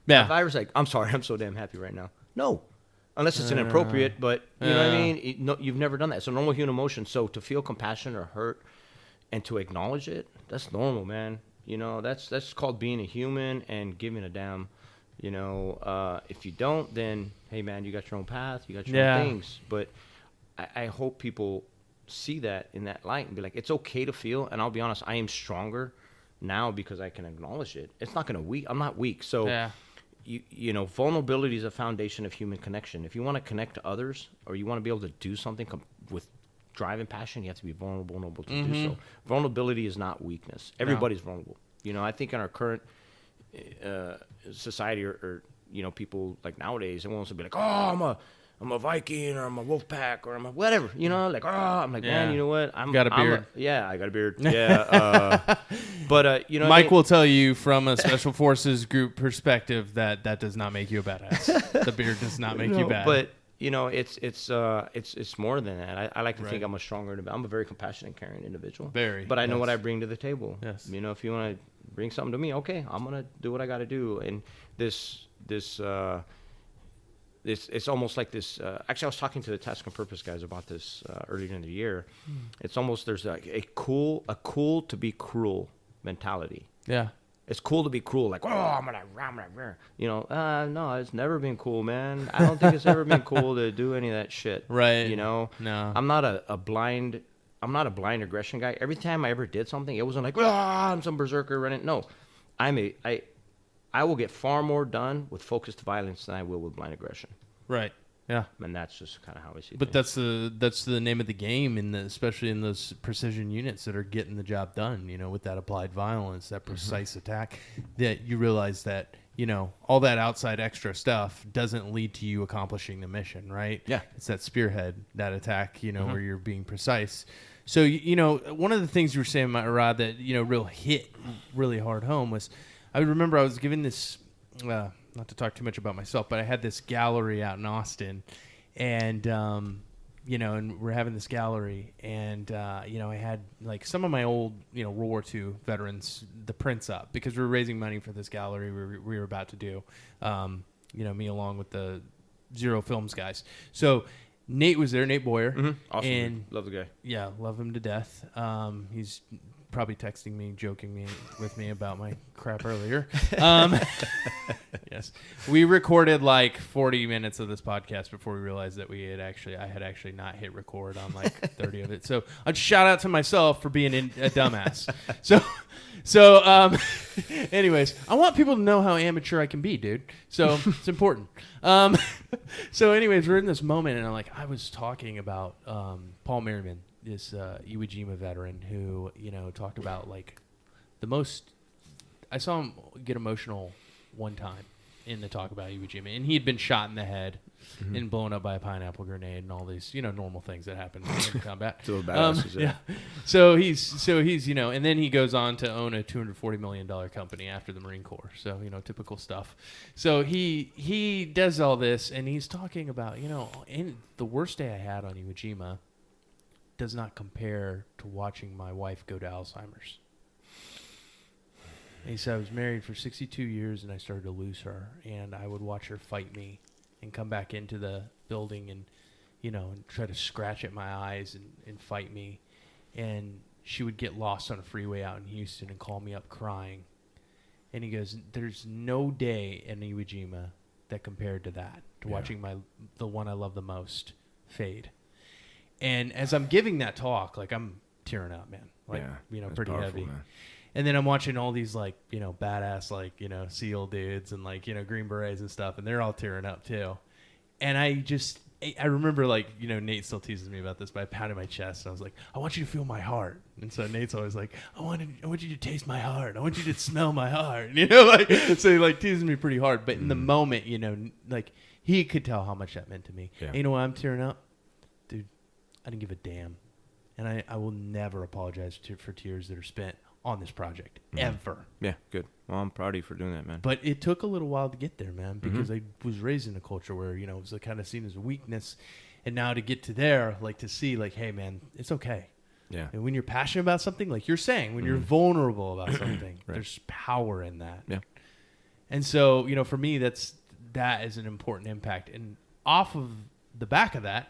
Yeah. If I was like, I'm sorry, I'm so damn happy right now. No. Unless it's inappropriate, but you know what I mean? You've never done that. It's a normal human emotion. So to feel compassion or hurt and to acknowledge it, that's normal, man. That's called being a human and giving a damn. If you don't, then, hey, man, you got your own path. You got your own things. But I hope people see that in that light and be like, it's okay to feel. And I'll be honest, I am stronger now because I can acknowledge it. It's not going to I'm not weak. So, vulnerability is a foundation of human connection. If you want to connect to others or you want to be able to do something with drive and passion, you have to be vulnerable to do so. Vulnerability is not weakness. Everybody's vulnerable. I think in our current society or people like nowadays, everyone wants to be like, oh, I'm a Viking, or I'm a wolf pack, or I'm a whatever, like, I'm like, man, you know what? I got a beard. I got a beard. Yeah. But, Mike will tell you from a special forces group perspective that does not make you a badass. The beard does not make you bad. But, it's more than that. I like to think I'm a stronger, I'm a very compassionate, caring individual. Very. But I know what I bring to the table. Yes. If you want to bring something to me, okay, I'm going to do what I got to do. And it's almost like this. Actually, I was talking to the Task and Purpose guys about this earlier in the year. It's almost there's like a cool to be cruel mentality. Yeah, it's cool to be cruel. Like, I'm gonna, no, it's never been cool, man. I don't think it's ever been cool to do any of that shit. Right. No. I'm not a blind aggression guy. Every time I ever did something, it wasn't like, I'm some berserker running. No, I will get far more done with focused violence than I will with blind aggression. Right. Yeah. And that's just kind of how I see it. But that's the name of the game, especially in those precision units that are getting the job done, with that applied violence, that precise attack, that you realize that, all that outside extra stuff doesn't lead to you accomplishing the mission, right? Yeah. It's that spearhead, that attack, where you're being precise. So, one of the things you were saying, Rod, that, hit really hard home was, I remember I was giving this, not to talk too much about myself, but I had this gallery out in Austin, and, and we're having this gallery, and, I had like some of my old, World War II veterans, the prints up, because we were raising money for this gallery we were about to do, me along with the Zero Films guys. So Nate was there, Nate Boyer. Mm-hmm. Awesome. And love the guy. Yeah, love him to death. He's probably texting me, joking with me about my crap earlier. Yes, we recorded like 40 minutes of this podcast before we realized that I had actually not hit record on like 30 of it. So I'd shout out to myself for being a dumbass. So anyways, I want people to know how amateur I can be, dude. So it's important. So anyways, we're in this moment, and I was talking about Paul Merriman, this Iwo Jima veteran who, talked about like the most. I saw him get emotional one time in the talk about Iwo Jima, and he had been shot in the head and blown up by a pineapple grenade and all these, normal things that happen in combat. So badasses, yeah. So he's, and then he goes on to own a $240 million company after the Marine Corps. So, typical stuff. So he does all this, and he's talking about, in the worst day I had on Iwo Jima does not compare to watching my wife go to Alzheimer's. And he said, I was married for 62 years, and I started to lose her, and I would watch her fight me and come back into the building and, and try to scratch at my eyes and fight me. And she would get lost on a freeway out in Houston and call me up crying. And he goes, there's no day in Iwo Jima that compared to that, to watching the one I love the most fade. And as I'm giving that talk, I'm tearing up, man. Pretty powerful, heavy. Man. And then I'm watching all these badass SEAL dudes and Green Berets and stuff, and they're all tearing up too. And I remember Nate still teases me about this, but I pounded my chest and I was like, I want you to feel my heart. And so Nate's always like, I want you to taste my heart. I want you to smell my heart. So he teases me pretty hard. But in the moment, he could tell how much that meant to me. Yeah. And you know why I'm tearing up? Dude, I didn't give a damn. And I will never apologize for tears that are spent on this project, ever. Yeah, good. Well, I'm proud of you for doing that, man. But it took a little while to get there, man, because I was raised in a culture where, it was kind of seen as a weakness. And now to get to there, to see, hey, man, it's okay. Yeah. And when you're passionate about something, like you're saying, when you're vulnerable about something, there's power in that. Yeah. And so, for me, that is an important impact. And off of the back of that,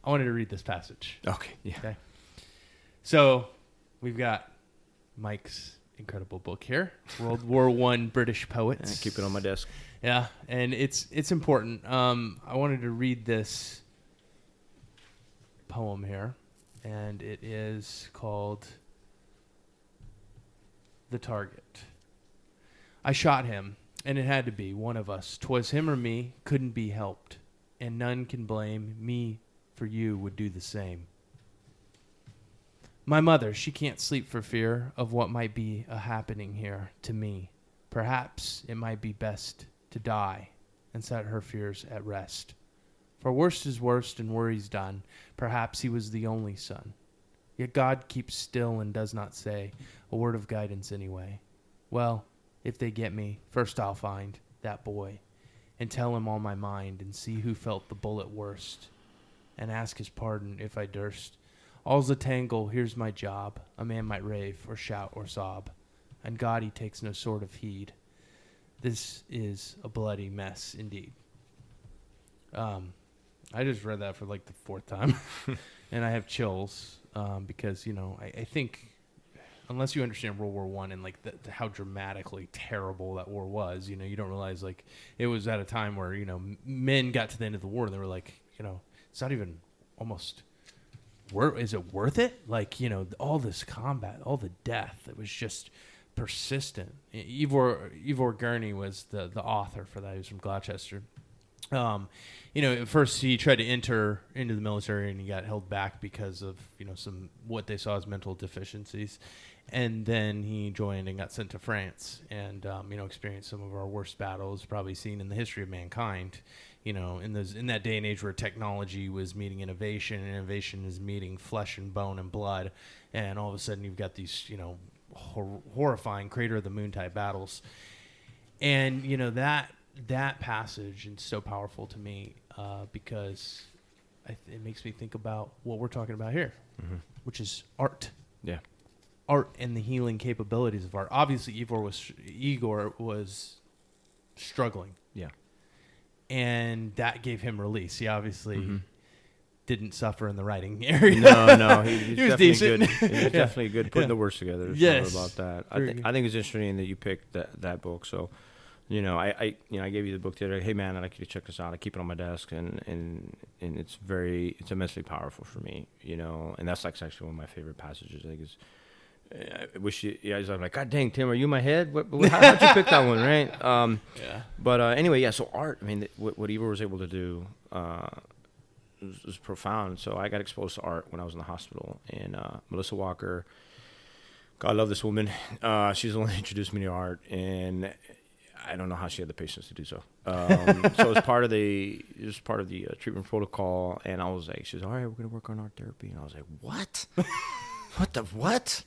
I wanted to read this passage. Okay. Yeah. Okay. So we've got Mike's incredible book here, World War I British Poets. Yeah, keep it on my desk. Yeah, and it's important. I wanted to read this poem here, and it is called The Target. I shot him, and it had to be one of us. 'Twas him or me, couldn't be helped, and none can blame me for you would do the same. My mother, she can't sleep for fear of what might be a happening here to me. Perhaps it might be best to die and set her fears at rest. For worst is worst and worry's done. Perhaps he was the only son. Yet God keeps still and does not say a word of guidance anyway. Well, if they get me, first I'll find that boy and tell him all my mind and see who felt the bullet worst and ask his pardon if I durst. All's a tangle, here's my job. A man might rave or shout or sob, and God he takes no sort of heed. This is a bloody mess indeed. I just read that for like the 4th time, and I have chills because, I think unless you understand World War I and like how dramatically terrible that war was, you don't realize like it was at a time where, men got to the end of the war and they were like, it's not even almost is it worth it? Like, all this combat, all the death, it was just persistent. Ivor Gurney was the author for that. He was from Gloucester. At first he tried to enter into the military and he got held back because of, some what they saw as mental deficiencies. And then he joined and got sent to France and, experienced some of our worst battles probably seen in the history of mankind. In that day and age where technology was meeting innovation and innovation is meeting flesh and bone and blood. And all of a sudden you've got these, horrifying crater of the moon type battles. And, that passage is so powerful to me because it makes me think about what we're talking about here, which is art. Yeah. Art and the healing capabilities of art. Obviously, Igor was struggling. Yeah. And that gave him release. He obviously didn't suffer in the writing area. No, he was definitely decent. Good. He was definitely good putting the words together. There's Yes. no doubt about that. I think it's interesting that you picked that book. So, I gave you the book the other day. Hey man, I'd like you to check this out. I keep it on my desk, and it's immensely powerful for me. And that's like actually one of my favorite passages. I think is. I wish I was like, God dang, Tim, are you in my head? How'd you pick that one, right? Yeah. But anyway, yeah. So art. I mean, what Eva was able to do was profound. So I got exposed to art when I was in the hospital, and Melissa Walker. God, I love this woman. She's the one that introduced me to art, and I don't know how she had the patience to do so. So it was part of the treatment protocol, and I was like, she's all right, we're gonna work on art therapy, and I was like, what? what?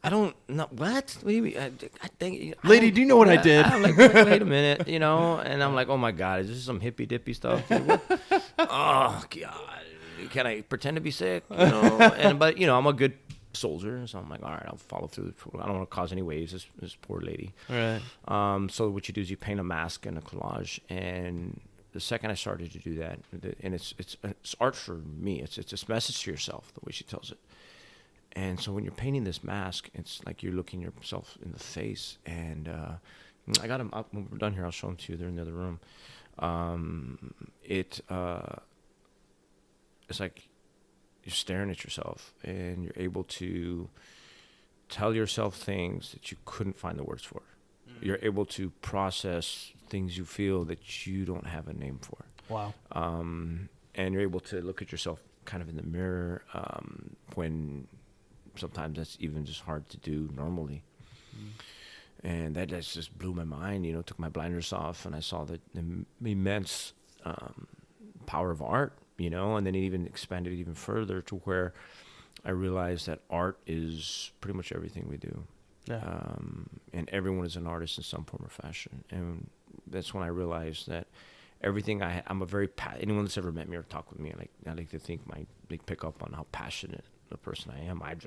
I don't know what. What do you mean? I think, lady, do you know what I did? I'm like, wait a minute, and I'm like, oh my God, is this some hippy dippy stuff? Oh God, can I pretend to be sick? But I'm a good soldier, so I'm like, all right, I'll follow through. I don't want to cause any waves. This poor lady. Right. So what you do is you paint a mask and a collage, and the second I started to do that, and it's art for me. It's a message to yourself, the way she tells it. And so when you're painting this mask, it's like you're looking yourself in the face. And I got them up when we're done here. I'll show them to you. They're in the other room. It's like you're staring at yourself, and you're able to tell yourself things that you couldn't find the words for. You're able to process things you feel that you don't have a name for. Wow. And you're able to look at yourself kind of in the mirror when sometimes that's even just hard to do normally. And that just blew my mind, took my blinders off, and I saw the immense power of art, and then it even expanded even further to where I realized that art is pretty much everything we do. Yeah. And everyone is an artist in some form or fashion. And that's when I realized that everything I'm a very, anyone that's ever met me or talked with me, I like to think they pick up on how passionate a person I am. I'm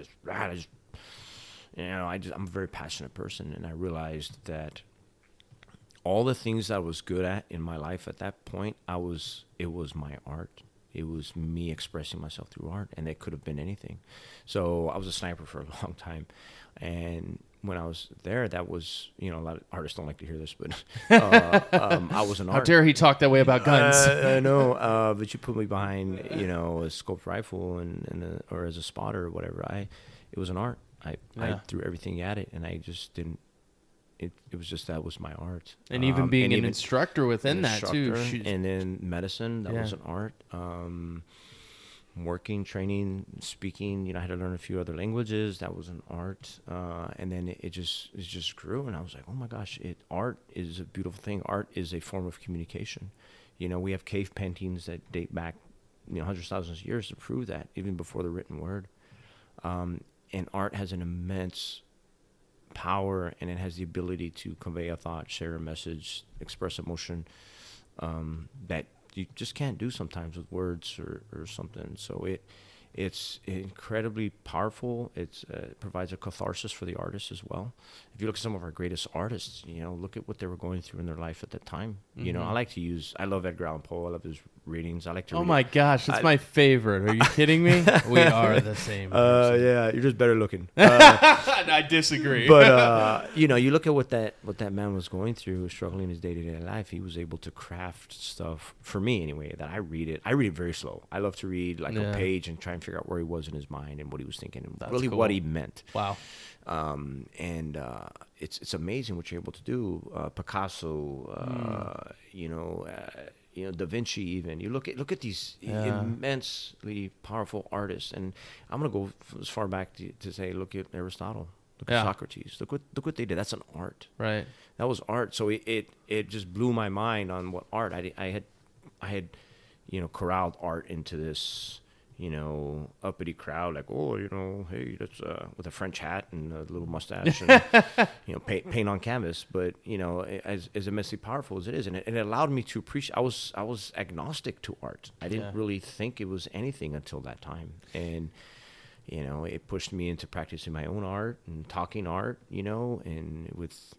a very passionate person, and I realized that all the things that I was good at in my life at that point, it was my art. It was me expressing myself through art, and it could have been anything. So I was a sniper for a long time, and when I was there, that was, a lot of artists don't like to hear this, but I was an How artist. dare he talk that way about guns? I know, but you put me behind, a scoped rifle or as a spotter or whatever. It was an art. I threw everything at it, and I just didn't. It was just that was my art. And even being an instructor within that too. And then medicine, that was an art. working, training, speaking. You know, I had to learn a few other languages. That was an art, and then it just grew. And I was like, oh my gosh, art is a beautiful thing. Art is a form of communication. You know, we have cave paintings that date back, you know, hundreds of thousands of years to prove that, even before the written word. And art has an immense power, and it has the ability to convey a thought, share a message, express emotion, that you just can't do sometimes with words or something. So it's incredibly powerful. It provides a catharsis for the artist as well. If you look at some of our greatest artists, you know, look at what they were going through in their life at that time. You know, I love Edgar Allan Poe. I love his readings. I like to read. Oh my gosh, that's my favorite. Are you kidding me? We are the same person. Yeah, you're just better looking. I disagree. But you know, you look at what that man was going through, struggling in his day-to-day life. He was able to craft stuff, for me anyway, that I read it very slow. I love to read like a page and try and figure out where he was in his mind and what he was thinking and That's really cool. what he meant. Wow. And it's amazing what you're able to do. Picasso, you know, Da Vinci. Even you look at these immensely powerful artists, and I'm gonna go as far back to say, look at Aristotle, look at Socrates, look what they did. That's an art, right? That was art. So it just blew my mind on what art I had, you know, corralled art into this, you know, uppity crowd, like, oh, you know, hey, that's with a French hat and a little mustache, and you know, paint on canvas. But you know, as immensely powerful as it is, and it allowed me to appreciate. I was agnostic to art. I didn't really think it was anything until that time, and you know, it pushed me into practicing my own art and talking art. You know, and it's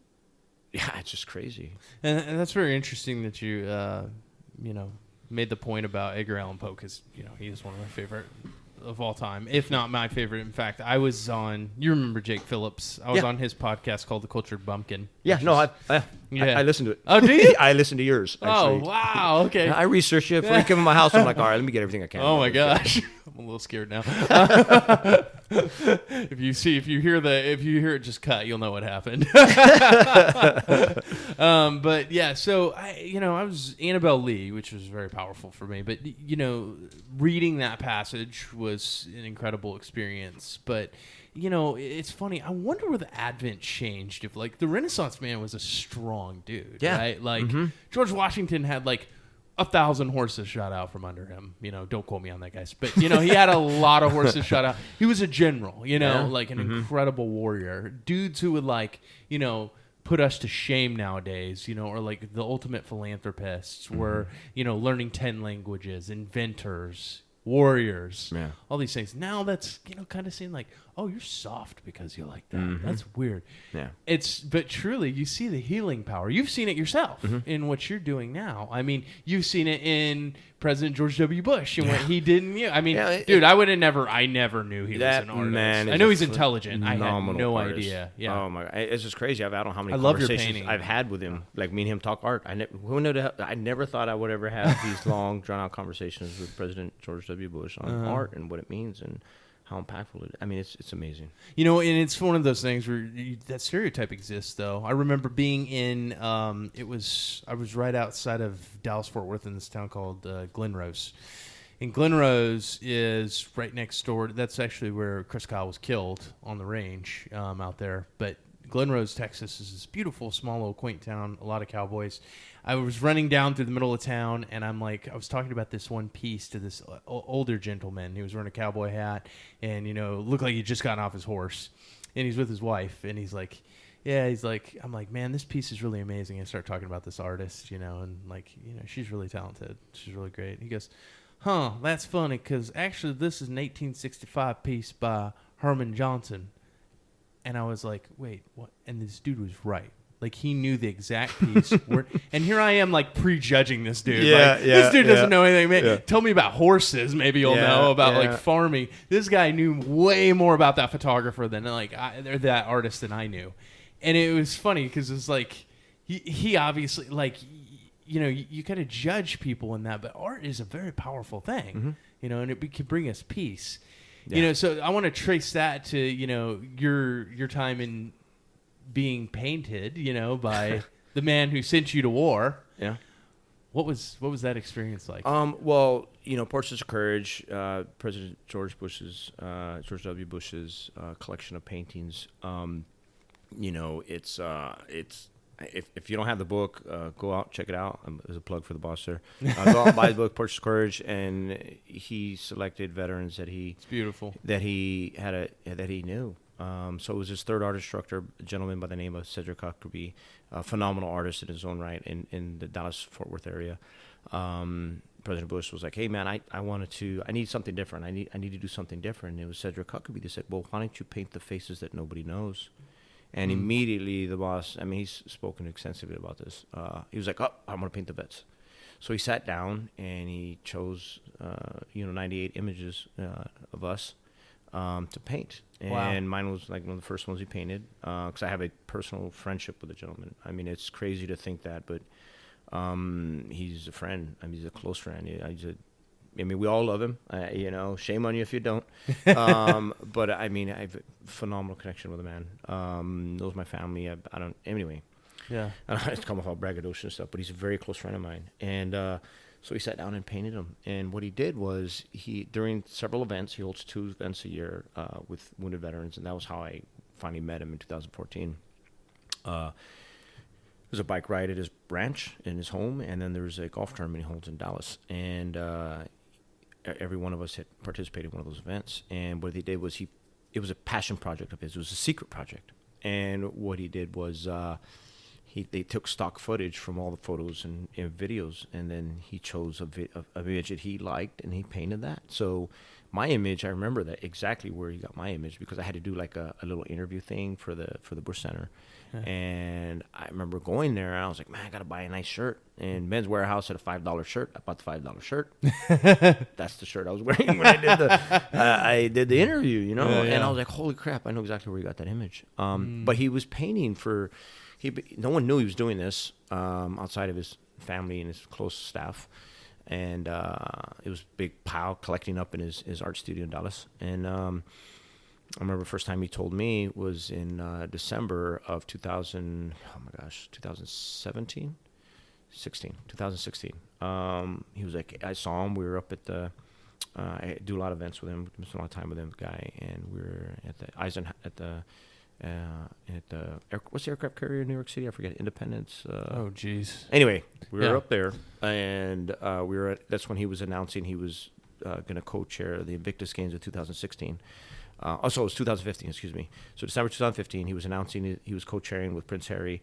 just crazy. And that's very interesting that you, you know, made the point about Edgar Allan Poe, because you know he is one of my favorite of all time, if not my favorite. In fact, I was on. You remember Jake Phillips? I was on his podcast called The Cultured Bumpkin. Yeah, no, I listened to it. Oh, do you? I listened to yours. Actually. Oh, wow. Okay. I researched it before you came to my house. I'm like, all right, let me get everything I can. Oh my gosh, I'm a little scared now. If you hear it just cut, you'll know what happened. But yeah, so I was Annabelle Lee, which was very powerful for me. But you know, reading that passage was an incredible experience. But you know, it's funny. I wonder where the Advent changed. If like the Renaissance man was a strong dude, right? Like George Washington had like 1,000 horses shot out from under him. You know, don't quote me on that, guys. But, you know, he had a lot of horses shot out. He was a general, you know, like an incredible warrior. Dudes who would, like, you know, put us to shame nowadays, you know, or like the ultimate philanthropists were, you know, learning 10 languages, inventors, warriors, all these things. Now that's, you know, kind of seen like, oh, you're soft because you like that. That's weird. Yeah. But truly, you see the healing power. You've seen it yourself in what you're doing now. I mean, you've seen it in President George W. Bush and what he did in you. I mean, dude, I never knew he was an artist. Man, I know he's intelligent. I had no idea. Yeah. Oh my God. It's just crazy. I don't know how many conversations I've had with him. Like me and him talk art. I never thought I would ever have these long, drawn out conversations with President George W. Bush on art and what it means and how impactful it is. I mean, it's amazing. You know, and it's one of those things where that stereotype exists, though. I remember being in, I was right outside of Dallas-Fort Worth in this town called Glen Rose. And Glen Rose is right next door. That's actually where Chris Kyle was killed on the range out there. But Glen Rose, Texas is this beautiful, small, little, quaint town, a lot of cowboys. I was running down through the middle of town, and I was talking about this one piece to this older gentleman. He was wearing a cowboy hat and, you know, looked like he'd just gotten off his horse. And he's with his wife, and he's like, I'm like, man, this piece is really amazing. I start talking about this artist, you know, and like, you know, she's really talented. She's really great. And he goes, that's funny, because actually this is an 1865 piece by Herman Johnson. And I was like, wait, what? And this dude was right. Like, he knew the exact piece. And here I am, like, prejudging this dude. This dude doesn't know anything. Tell me about horses. Maybe you'll know about, like, farming. This guy knew way more about that photographer than, like, that artist than I knew. And it was funny because it's like, he obviously, like, you know, you kind of judge people in that. But art is a very powerful thing, you know, and it can bring us peace. Yeah. You know, so I want to trace that to, you know, your time in being painted, you know, by the man who sent you to war. Yeah. What was that experience like? Well, Portraits of Courage, President George W. Bush's collection of paintings. It's if you don't have the book, go out, check it out. There's a plug for the boss there. Go out and buy the book, Portraits of Courage, and he selected veterans that It's beautiful. that he knew. So it was his third art instructor, a gentleman by the name of Cedric Huckabee, a phenomenal artist in his own right in the Dallas-Fort Worth area. President Bush was like, "Hey man, I need something different. I need to do something different." And it was Cedric Huckabee that said, "Well, why don't you paint the faces that nobody knows?" And immediately the boss, he's spoken extensively about this. He was like, "Oh, I'm gonna paint the vets." So he sat down and he chose 98 images of us to paint. And mine was like one of the first ones he painted, because I have a personal friendship with the gentleman. It's crazy to think that, but he's a friend. He's a close friend. We all love him. Shame on you if you don't. But I have a phenomenal connection with the man. Knows my family. I don't. Anyway. Yeah. I don't have to come off all braggadocious and stuff, but he's a very close friend of mine. And so he sat down and painted them. And what he did was during several events, he holds 2 events a year with wounded veterans, and that was how I finally met him in 2014. There was a bike ride at his ranch in his home, and then there was a golf tournament he holds in Dallas. And every one of us had participated in one of those events. And what he did was it was a passion project of his. It was a secret project. And what he did was they took stock footage from all the photos and videos, and then he chose a image that he liked, and he painted that. So my image, I remember that exactly where he got my image, because I had to do like a little interview thing for the Bush Center. And I remember going there, and I was like, man, I got to buy a nice shirt. And Men's Warehouse had a $5 shirt. I bought the $5 shirt. That's the shirt I was wearing when I did the interview, And I was like, holy crap, I know exactly where he got that image. But he was painting no one knew he was doing this outside of his family and his close staff. And it was a big pile collecting up in his art studio in Dallas. And I remember the first time he told me was in December of 2016. He was like, I saw him. We were up at I do a lot of events with him, spend a lot of time with him, the guy, and we were at the what's the aircraft carrier in New York City? I forget. Independence. Oh, jeez. Anyway, we were up there, and that's when he was announcing he was going to co-chair the Invictus Games of 2016. It was 2015, excuse me. So December 2015, he was announcing he was co-chairing with Prince Harry's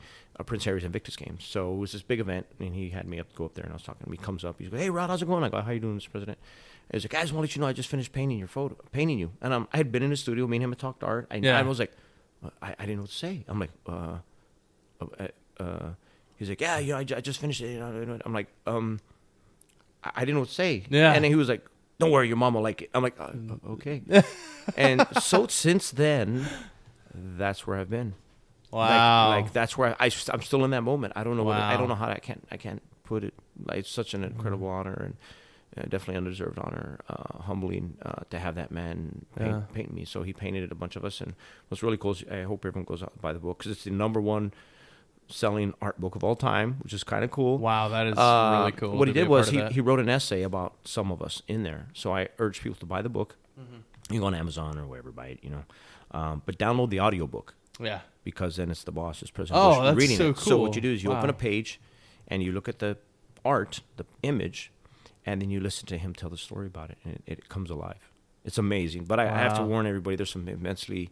Invictus Games. So it was this big event, and he had me go up there, and I was talking to him. He comes up, he's like, "Hey, Rod, how's it going?" I go, "How you doing, Mr. President?" And he's like, "Guys, I want to let you know I just finished painting you." And I had been in the studio, me and him had talked art. I was like, I didn't know what to say. I'm like, he's like, "Yeah, I just finished it." I'm like, I didn't know what to say. Yeah. And then he was like, "Don't worry, your mom will like it." I'm like, okay. And so since then, that's where I've been. Wow. Like that's where I'm still in that moment. I don't know. Wow. I don't know how I can't put it. Like, it's such an incredible honor, and definitely undeserved honor. Humbling to have that man paint me. So he painted a bunch of us, and what's really cool is I hope everyone goes out and buy the book, because it's the #1 selling art book of all time, which is kind of cool. Wow, that is really cool. What he did was he wrote an essay about some of us in there. So I urge people to buy the book. Mm-hmm. You go on Amazon or wherever, buy it, but download the audiobook. Yeah. Because then it's the boss's President Bush that's reading so it. cool. So what you do is you open a page and you look at the art, the image, and then you listen to him tell the story about it, and it comes alive. It's amazing. But I have to warn everybody, there's some immensely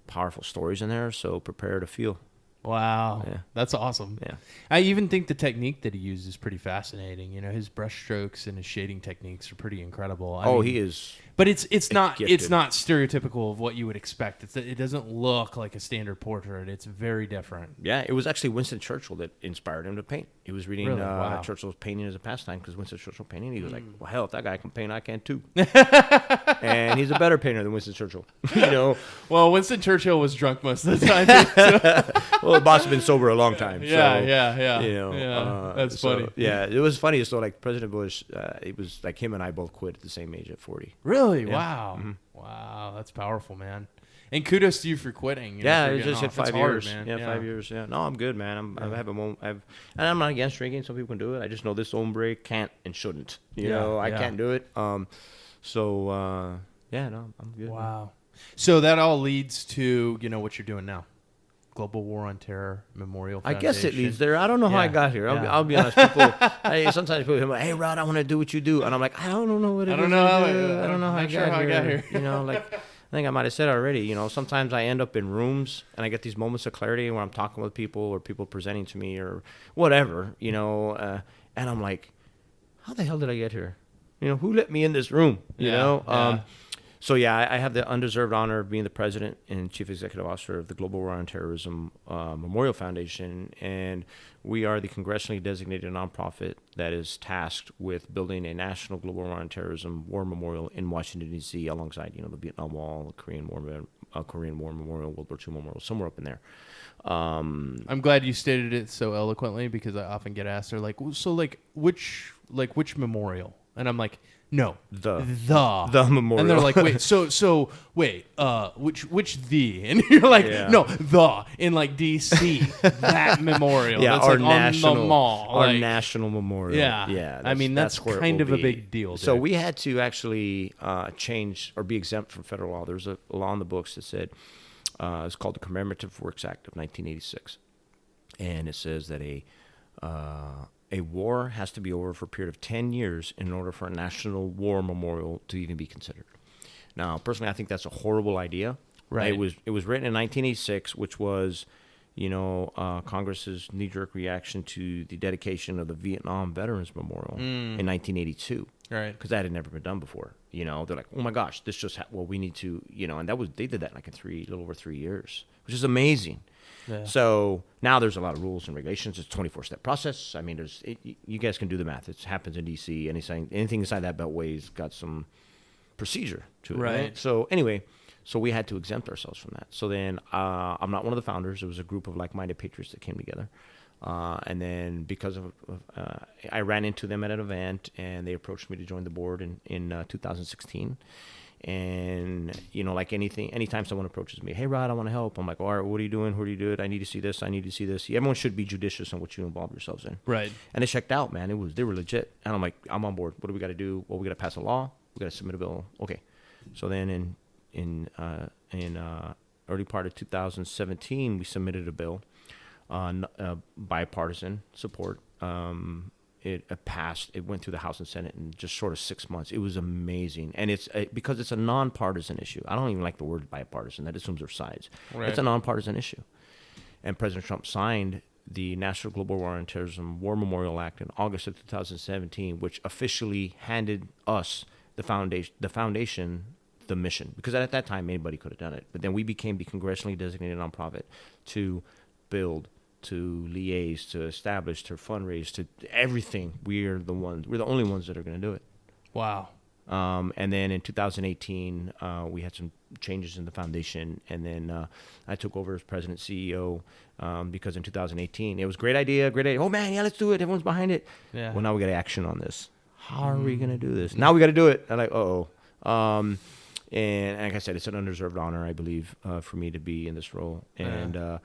powerful stories in there, so prepare to feel. Wow. Yeah. That's awesome. Yeah. I even think the technique that he uses is pretty fascinating. His brush strokes and his shading techniques are pretty incredible. I mean, he is. But it's not gifted. stereotypical of what you would expect. It doesn't look like a standard portrait. It's very different. Yeah, it was actually Winston Churchill that inspired him to paint. He was reading Really? Wow. Churchill's painting as a pastime, because Winston Churchill painting. He was like, "Well, hell, if that guy can paint, I can too." And he's a better painter than Winston Churchill. Well, Winston Churchill was drunk most of the time. So. Well, the boss has been sober a long time. Yeah. That's funny. Yeah, it was funny. So like President Bush, it was like him and I both quit at the same age at 40. Really? Yeah. Wow. Mm-hmm. Wow, that's powerful, man. And kudos to you for quitting. Yeah, for it getting just hit off. 5 That's hard, years. man. Yeah, 5 years. Yeah, no, I'm good, man. I have a moment. And I'm not against drinking. Some people can do it. I just know this hombre can't and shouldn't. You know, I can't do it. Yeah, no, I'm good. Wow. Man. So that all leads to what you're doing now. Global War on Terror Memorial Foundation. I guess it leads there. I don't know how I got here. I'll be honest. Sometimes people are like, "Hey, Rod, I want to do what you do," and I'm like, "I don't know what it is. I don't know how I got here. You know, like I think I might have said already. You know, sometimes I end up in rooms and I get these moments of clarity where I'm talking with people or people presenting to me or whatever. You know, and I'm like, "How the hell did I get here? You know, who let me in this room? You know." So, I have the undeserved honor of being the president and chief executive officer of the Global War on Terrorism Memorial Foundation, and we are the congressionally designated nonprofit that is tasked with building a national Global War on Terrorism War Memorial in Washington, D.C., alongside, the Vietnam Wall, the Korean War Memorial, World War II Memorial, somewhere up in there. I'm glad you stated it so eloquently because I often get asked, they're like, which memorial? And I'm like, no, the memorial. And they're like, wait, which the? And you're like, no, the in like DC, that memorial. Yeah, that's our like national, on the mall. Our national memorial. Yeah. I mean, that's kind of a big deal. Dude. So we had to actually change or be exempt from federal law. There's a law in the books that said it's called the Commemorative Works Act of 1986, and it says that a war has to be over for a period of 10 years in order for a national war memorial to even be considered. Now, personally, I think that's a horrible idea. Right. It was written in 1986, which was, Congress's knee-jerk reaction to the dedication of the Vietnam Veterans Memorial in 1982. Right. Because that had never been done before. They're like, oh my gosh, this just we need to, and they did that in like a little over 3 years, which is amazing. Yeah. So now there's a lot of rules and regulations. It's a 24-step process. I mean, you guys can do the math. It happens in D.C. Anything inside that beltway's got some procedure to it. Right. So anyway, we had to exempt ourselves from that. So then I'm not one of the founders. It was a group of like-minded patriots that came together. And then because of I ran into them at an event, and they approached me to join the board in 2016. And, like anytime someone approaches me, hey, Rod, I want to help. I'm like, all right, what are you doing? Who do you do it? I need to see this. I need to see this. Everyone should be judicious in what you involve yourselves in. Right. And they checked out, man. They were legit. And I'm like, I'm on board. What do we got to do? Well, we got to pass a law. We got to submit a bill. Okay. So then in early part of 2017, we submitted a bill on bipartisan support. It passed. It went through the House and Senate in just short of 6 months. It was amazing, and it's because it's a nonpartisan issue. I don't even like the word bipartisan. That assumes their sides. Right. It's a nonpartisan issue, and President Trump signed the National Global War on Terrorism War Memorial Act in August of 2017, which officially handed us the foundation the mission, because at that time anybody could have done it. But then we became the congressionally designated nonprofit to build, to liaise, to establish, to fundraise, to everything. We're the only ones that are going to do it. Wow. And then in 2018, we had some changes in the foundation, and then I took over as president CEO because in 2018, it was a great idea. Oh man, yeah, let's do it. Everyone's behind it. Yeah. Well, now we got action on this. How are we going to do this? Now we got to do it. I'm like, and like I said, it's an undeserved honor, I believe, for me to be in this role. And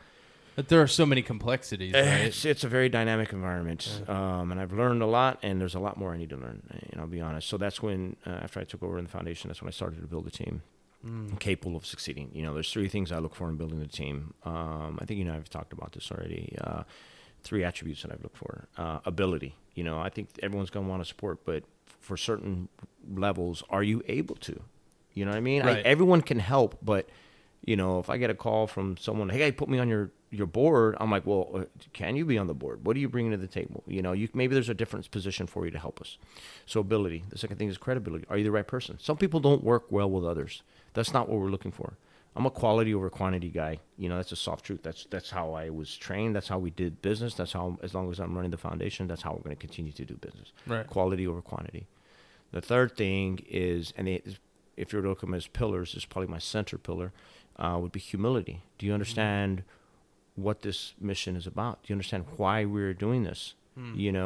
but there are so many complexities, right? It's a very dynamic environment, and I've learned a lot, and there's a lot more I need to learn, I'll be honest. So that's when, after I took over in the foundation, that's when I started to build a team capable of succeeding. There's 3 things I look for in building a team. I think I've talked about this already. 3 attributes that I've looked for. Ability. I think everyone's going to want to support, but for certain levels, are you able to? You know what I mean? Right. Everyone can help, but, if I get a call from someone, hey, put me on your board, I'm like, well, can you be on the board? What are you bringing to the table? Maybe there's a different position for you to help us. So ability. The second thing is credibility. Are you the right person? Some people don't work well with others. That's not what we're looking for. I'm a quality over quantity guy. That's a soft truth. That's how I was trained. That's how we did business. That's how, as long as I'm running the foundation, that's how we're going to continue to do business. Right. Quality over quantity. The third thing is, if you're looking at as pillars, is probably my center pillar, would be humility. Do you understand what this mission is about? Do you understand why we're doing this? Do you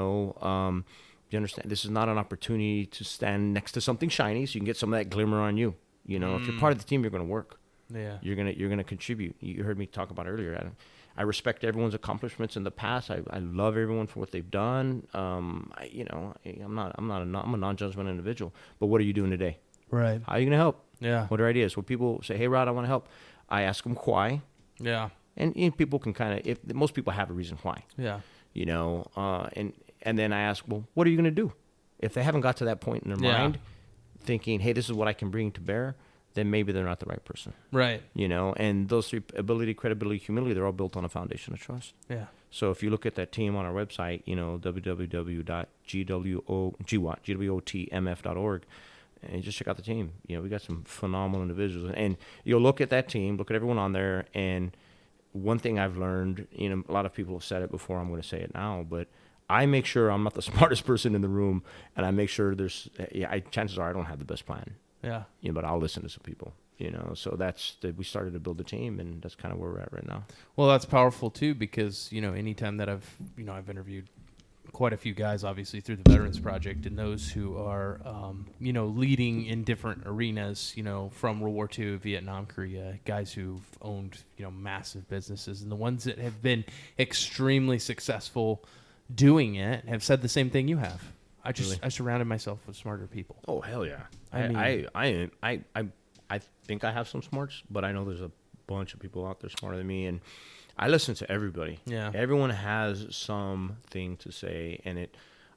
understand this is not an opportunity to stand next to something shiny so you can get some of that glimmer on you? If you're part of the team, you're going to work. Yeah. You're gonna contribute. You heard me talk about earlier. I respect everyone's accomplishments in the past. I love everyone for what they've done. I'm a non-judgmental individual. But what are you doing today? Right. How are you gonna help? Yeah. What are ideas? When people say, "Hey, Rod, I want to help," I ask them why. Yeah. And people can kind of, if most people have a reason why. Yeah. And then I ask, well, what are you gonna do? If they haven't got to that point in their mind, thinking, "Hey, this is what I can bring to bear," then maybe they're not the right person. Right. And those three: ability, credibility, humility, they're all built on a foundation of trust. Yeah. So if you look at that team on our website, www.gwotmf.org, and just check out the team. We got some phenomenal individuals. And you'll look at that team, look at everyone on there, and one thing I've learned, a lot of people have said it before, I'm going to say it now, but I make sure I'm not the smartest person in the room, and I make sure chances are I don't have the best plan. Yeah. But I'll listen to some people, so we started to build a team, and that's kind of where we're at right now. Well, that's powerful too, because, anytime that I've interviewed quite a few guys, obviously through the Veterans Project, and those who are, leading in different arenas, from World War II, Vietnam, Korea, guys who've owned, massive businesses, and the ones that have been extremely successful doing it have said the same thing you have. I surrounded myself with smarter people. Oh, hell yeah. I think I have some smarts, but I know there's a bunch of people out there smarter than me, and I listen to everybody. Yeah. Everyone has something to say, and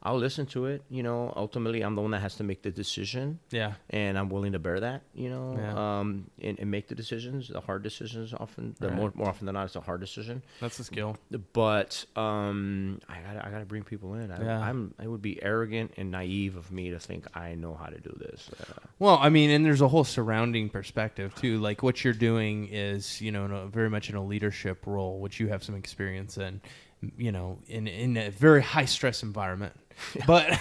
I'll listen to it. Ultimately, I'm the one that has to make the decision. Yeah. And I'm willing to bear that, and make the decisions, the hard decisions often. More often than not, it's a hard decision. That's a skill. But I gotta bring people in. It would be arrogant and naive of me to think I know how to do this. Well, and there's a whole surrounding perspective too. Like what you're doing is, very much in a leadership role, which you have some experience in, in a very high stress environment. But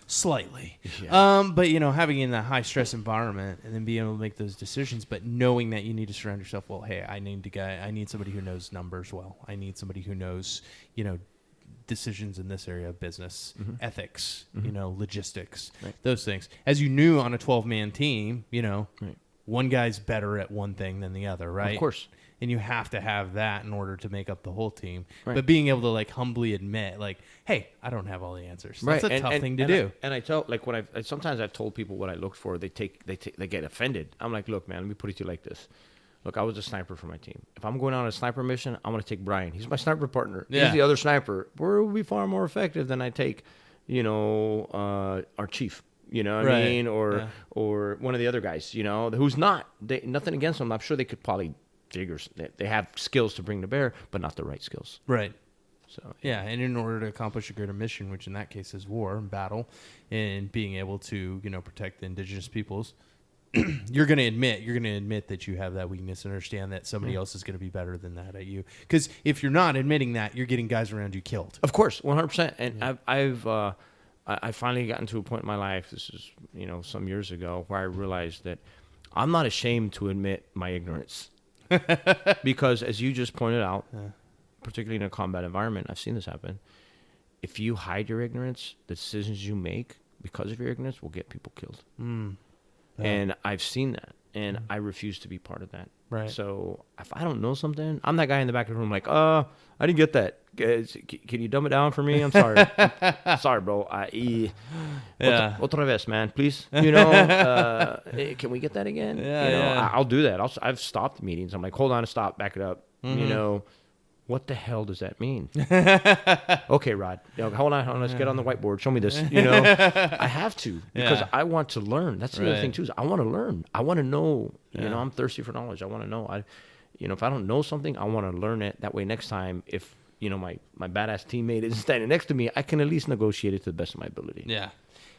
slightly. Yeah. But having in that high stress environment and then being able to make those decisions, but knowing that you need to surround yourself. Well, hey, I need somebody who knows numbers well. I need somebody who knows, decisions in this area of business, ethics, logistics, those things. As you knew on a 12-man team, one guy's better at one thing than the other, right? Of course. And you have to have that in order to make up the whole team. Right. But being able to humbly admit, hey, I don't have all the answers. That's a tough thing to do. I tell, sometimes I've told people what I looked for. They get offended. I'm like, look, man, let me put it to you like this. Look, I was a sniper for my team. If I'm going on a sniper mission, I'm going to take Brian. He's my sniper partner. Yeah. He's the other sniper. We'll be far more effective than I take, our chief. You know what I mean? Or one of the other guys, who's not. Nothing against them. I'm sure they could probably figure. They have skills to bring to bear, but not the right skills. Right. So yeah, and in order to accomplish a greater mission, which in that case is war and battle, and being able to protect the indigenous peoples, you're going to admit that you have that weakness and understand that somebody else is going to be better than that at you. Because if you're not admitting that, you're getting guys around you killed. Of course, 100%. And I finally gotten to a point in my life. This is some years ago where I realized that I'm not ashamed to admit my ignorance. Because as you just pointed out, particularly in a combat environment, I've seen this happen. If you hide your ignorance, the decisions you make because of your ignorance will get people killed. And I've seen that, and I refuse to be part of that. Right. So if I don't know something, I'm that guy in the back of the room like, I didn't get that. Can you dumb it down for me? I'm sorry. Sorry, bro. Otra vez, man, please. Can we get that again? I'll do that. I've stopped meetings. I'm like, hold on, stop, back it up. What the hell does that mean? Okay, Rod. Hold on. Let's get on the whiteboard. Show me this. I have to because I want to learn. That's the other thing too. Is I want to learn. I want to know. I'm thirsty for knowledge. I want to know. If I don't know something, I want to learn it. That way, next time, if my badass teammate is standing next to me, I can at least negotiate it to the best of my ability. Yeah.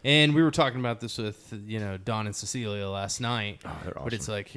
And we were talking about this with Don and Cecilia last night. Oh, they're awesome. But it's like,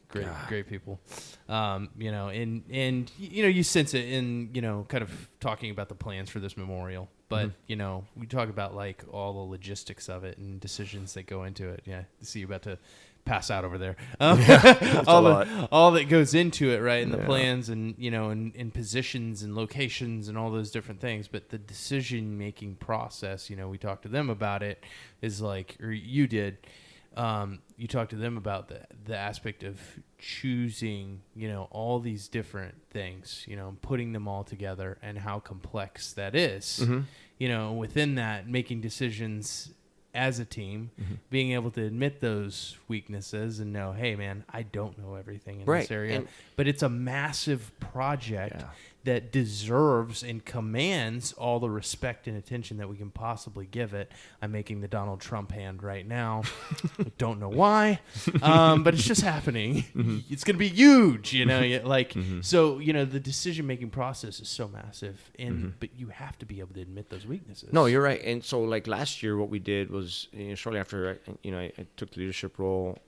great people. And you sense it in, kind of talking about the plans for this memorial. But, we talk about all the logistics of it and decisions that go into it. Yeah. I see you about to pass out over there. All that goes into it, right? And the plans and, and positions and locations and all those different things. But the decision-making process, we talked to them about it, is or you did, you talk to them about the aspect of choosing, all these different things, and putting them all together and how complex that is. Within that, making decisions as a team, being able to admit those weaknesses and know, hey, man, I don't know everything in this area. But it's a massive project that deserves and commands all the respect and attention that we can possibly give it. I'm making the Donald Trump hand right now. I don't know why, but it's just happening. It's going to be huge, So, the decision-making process is so massive, but you have to be able to admit those weaknesses. No, you're right. And so, like last year, what we did was, shortly after, I took the leadership role,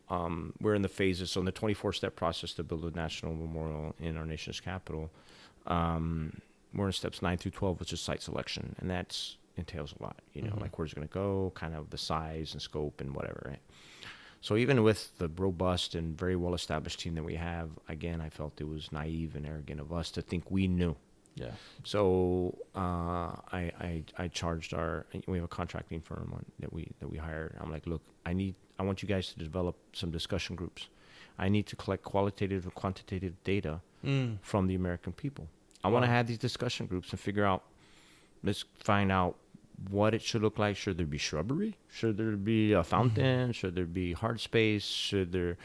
we're in the phases. So in the 24-step process to build a national memorial in our nation's capital, we're in steps 9 through 12, which is site selection. And that entails a lot, like where's it going to go, kind of the size and scope and whatever, right? So even with the robust and very well-established team that we have, again, I felt it was naive and arrogant of us to think we knew. Yeah. So I charged we have a contracting firm that we hired. I'm like, look, I want you guys to develop some discussion groups. I need to collect qualitative and quantitative data from the American people. I want to have these discussion groups and let's find out what it should look like. Should there be shrubbery? Should there be a fountain? Should there be hard space? Should there,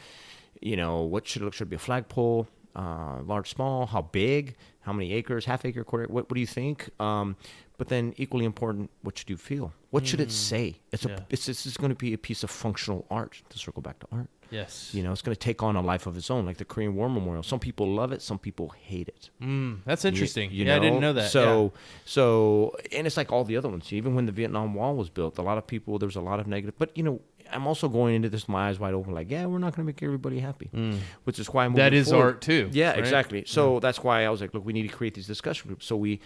what should it look? Should it be a flagpole? Large, small, how big, how many acres, half acre, quarter, what do you think? But then equally important, what should you feel? What should it say? This is going to be a piece of functional art, to circle back to art. Yes. It's going to take on a life of its own, like the Korean War Memorial. Some people love it, some people hate it. That's interesting. You know? I didn't know that. So, and it's like all the other ones. Even when the Vietnam Wall was built, there was a lot of negative, but I'm also going into this with my eyes wide open, like, we're not going to make everybody happy, which is why I'm moving that is forward. art too. Yeah, right? exactly. So that's why I was like, look, we need to create these discussion groups. So we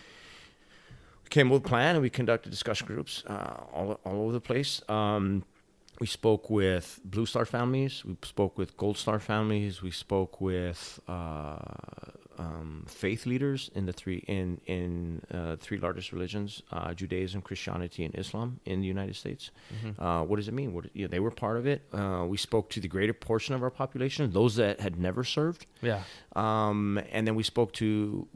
came with a plan and we conducted discussion groups all over the place. We spoke with Blue Star families. We spoke with Gold Star families. We spoke with faith leaders in the three largest religions: Judaism, Christianity, and Islam in the United States. What does it mean? They were part of it. We spoke to the greater portion of our population, those that had never served. Yeah. And then we spoke to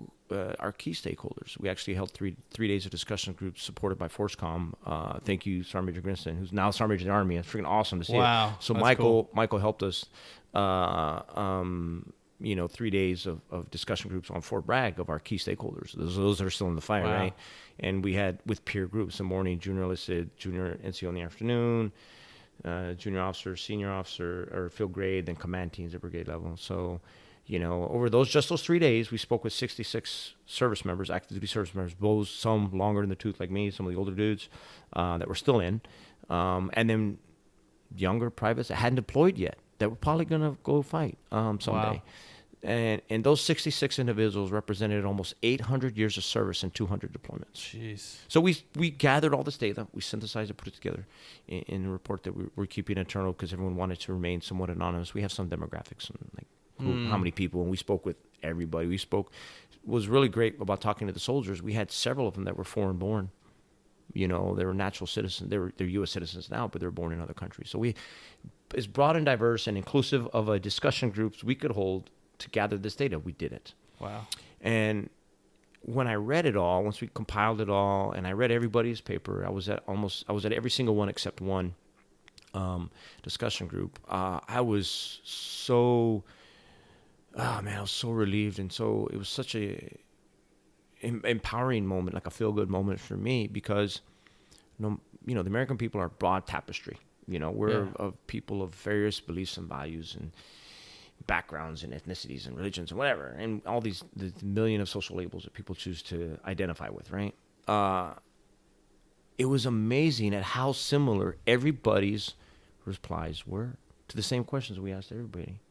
our key stakeholders. We actually held three days of discussion groups supported by FORSCOM. Thank you, Sergeant Major Grinston, who's now Sergeant Major of the Army. It's freaking awesome to see it. So Michael helped us, 3 days of discussion groups on Fort Bragg of our key stakeholders. Those that are still in the fire, right? And we had with peer groups in the morning, junior enlisted, junior NCO in the afternoon, junior officer, senior officer, or field grade, then command teams at brigade level. So, over those 3 days, we spoke with 66 service members, active duty service members, those some longer in the tooth like me, some of the older dudes that were still in, and then younger privates that hadn't deployed yet that were probably going to go fight someday. And those 66 individuals represented almost 800 years of service and 200 deployments. Jeez. So we gathered all this data, we synthesized it, put it together in a report that we're keeping internal because everyone wanted to remain somewhat anonymous. We have some demographics and how many people, and we spoke with everybody. Was really great about talking to the soldiers. We had several of them that were foreign born. They were natural citizens. They're U.S. citizens now, but they're born in other countries. So it's broad and diverse and inclusive of a discussion groups we could hold to gather this data. We did it. Wow. And when I read it all, once we compiled it all, and I read everybody's paper, I was at every single one except one discussion group. I was so relieved, and so it was such a empowering moment, like a feel-good moment for me, because the American people are a broad tapestry. We're of people of various beliefs and values and backgrounds and ethnicities and religions and whatever, and all the million of social labels that people choose to identify with, right? It was amazing at how similar everybody's replies were to the same questions we asked everybody,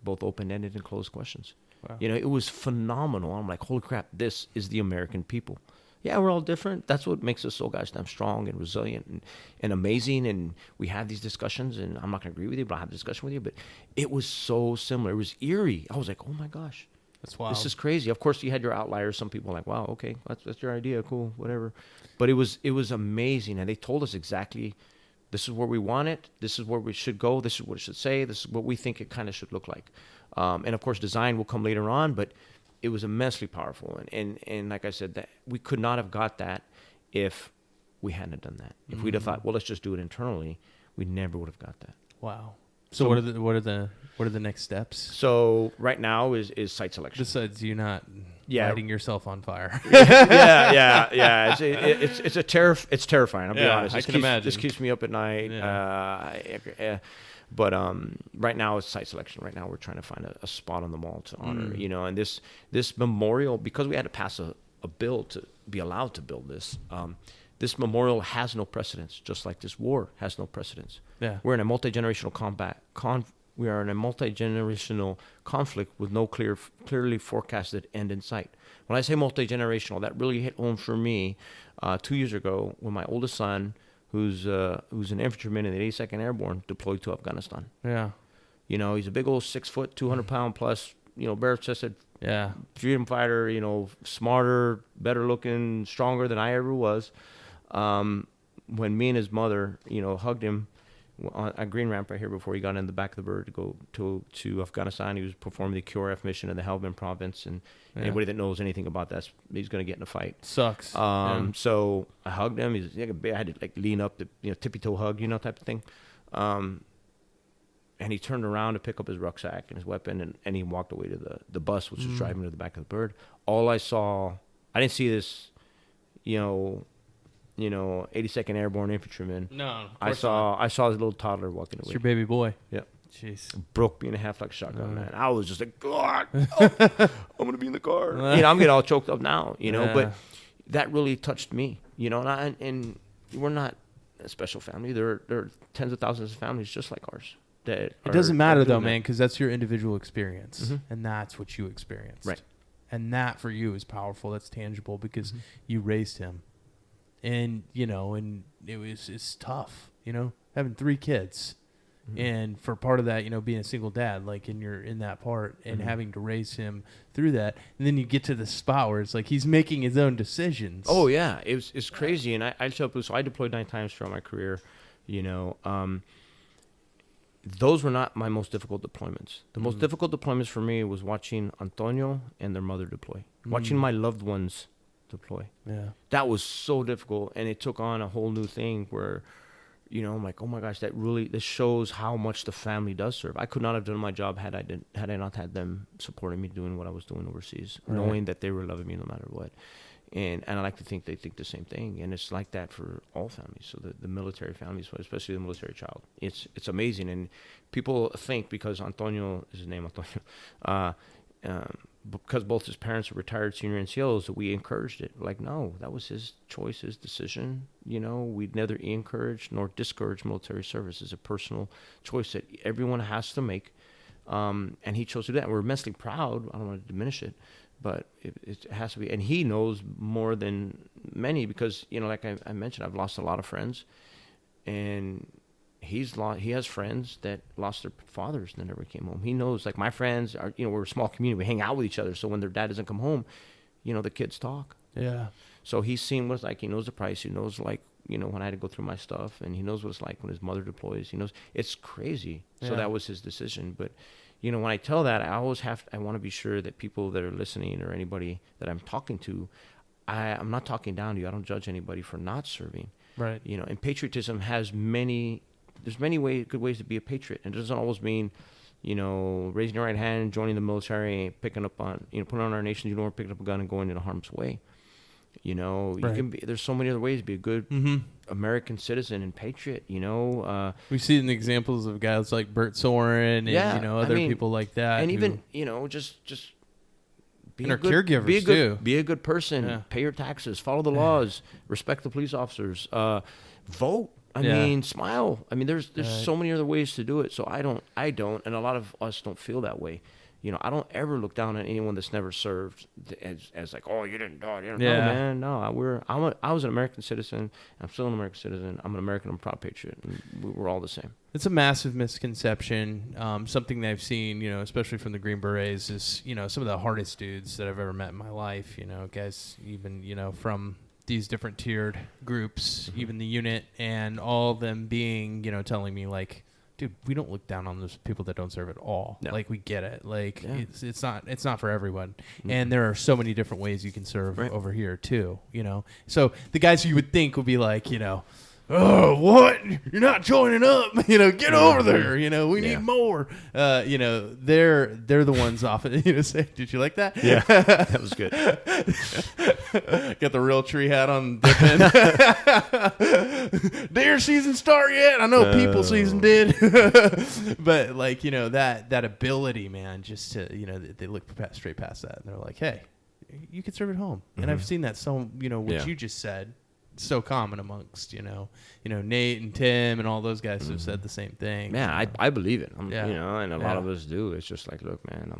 both open-ended and closed questions. Wow. It was phenomenal. I'm like, holy crap, this is the American people. Yeah, we're all different. That's what makes us so goddamn strong and resilient and amazing. And we have these discussions, and I'm not going to agree with you, but I'll have a discussion with you. But it was so similar. It was eerie. I was like, oh my gosh. That's wild. This is crazy. Of course, you had your outliers. Some people were like, wow, okay, that's your idea. Cool, whatever. But it was amazing. And they told us exactly This is where we want it. This is where we should go. This is what it should say. This is what we think it kind of should look like. And of course, design will come later on, but it was immensely powerful. And like I said, that we could not have got that if we hadn't done that. If we'd have thought, well, let's just do it internally, we never would have got that. Wow. So what are the next steps? So right now is site selection. Besides you not lighting yourself on fire. yeah. It's terrifying. I'll be honest. I can imagine. This keeps me up at night. Yeah. But right now it's site selection. Right now we're trying to find a spot on the mall to honor, and this memorial, because we had to pass a bill to be allowed to build this. This memorial has no precedence, just like this war has no precedence. Yeah. We're in a multi-generational we are in a multi-generational conflict with no clearly forecasted end in sight. When I say multi-generational, that really hit home for me 2 years ago when my oldest son, who's an infantryman in the 82nd Airborne, deployed to Afghanistan. Yeah. He's a big old 6 foot, 200 pound plus, bare-chested freedom fighter, smarter, better looking, stronger than I ever was. When me and his mother, hugged him on Green Ramp right here before he got in the back of the bird to go to Afghanistan. He was performing the QRF mission in the Helmand province, and anybody that knows anything about that, he's going to get in a fight. Sucks. So I hugged him. I had to lean up, tippy toe hug, type of thing. And he turned around to pick up his rucksack and his weapon, and he walked away to the bus, which was driving to the back of the bird. All I saw, I didn't see this, 82nd Airborne infantryman. No, I saw this little toddler walking away. It's your baby boy. Yep. Jeez. Broke me in half like a shotgun, man. I was just like, God, I'm gonna be in the car. I'm getting all choked up now, But that really touched me, and we're not a special family. There are tens of thousands of families just like ours. It doesn't matter though, man, because that's your individual experience, and that's what you experienced. Right. And that for you is powerful. That's tangible because you raised him, and and it's tough, having 3 kids, and for part of that, being a single dad, like you're in that part and having to raise him through that, and then you get to the spot where it's like he's making his own decisions. Oh yeah, it's crazy, and I deployed 9 times throughout my career, Those were not my most difficult deployments. The most difficult deployments for me was watching Antonio and their mother deploy. Watching my loved ones deploy. Yeah. That was so difficult, and it took on a whole new thing where, I'm like, oh my gosh, this shows how much the family does serve. I could not have done my job had I not had them supporting me doing what I was doing overseas, knowing that they were loving me no matter what. And I like to think they think the same thing, and it's like that for all families. So the military families, especially the military child, it's amazing. And people think because Antonio is his name, Antonio, because both his parents are retired senior NCOs, that we encouraged it. Like, no, that was his choice, his decision. We'd neither encourage nor discourage military service. It's a personal choice that everyone has to make, and he chose to do that. We're immensely proud. I don't want to diminish it. But it has to be, and he knows more than many because like I mentioned, I've lost a lot of friends, and he has friends that lost their fathers and never came home. He knows, like my friends are, we're a small community, we hang out with each other. So when their dad doesn't come home, the kids talk. Yeah. So he's seen what it's like. He knows the price. He knows when I had to go through my stuff, and he knows what it's like when his mother deploys. He knows it's crazy. Yeah. So that was his decision, but. When I tell that, I want to be sure that people that are listening or anybody that I'm talking to, I'm not talking down to you. I don't judge anybody for not serving. Right. And patriotism has there's many good ways to be a patriot. And it doesn't always mean, raising your right hand, joining the military, picking up on, putting on our nation's uniform, picking up a gun and going into harm's way. You can be, there's so many other ways to be a good American citizen and patriot, we see it in the examples of guys like Bert Soren and, other people like that. And even, just be and our caregivers be a good person, pay your taxes, follow the laws, respect the police officers, vote. I mean, smile. I mean, there's so many other ways to do it. So I don't, and a lot of us don't feel that way. I don't ever look down on anyone that's never served as like, oh, you didn't die. No, man. No, I was an American citizen. I'm still an American citizen. I'm an American. I'm a proud patriot. And we're all the same. It's a massive misconception. Something that I've seen, especially from the Green Berets, is some of the hardest dudes that I've ever met in my life. Guys, even from these different tiered groups, even the unit, and all of them being, telling me like, dude, we don't look down on those people that don't serve at all. No. Like, we get it. Like, it's not for everyone. And there are so many different ways you can serve over here too, So the guys you would think would be like, oh, what? You're not joining up. Get over there. We need more. They're the ones often, say, did you like that? Yeah, that was good. Got the real tree hat on. Deer season start yet? I know people season did. But that ability, man, just to, they look straight past that and they're like, hey, you can serve at home. And I've seen that what you just said, so common amongst Nate and Tim and all those guys have said the same thing. Man, I believe it. And a lot of us do. It's just like, look, man,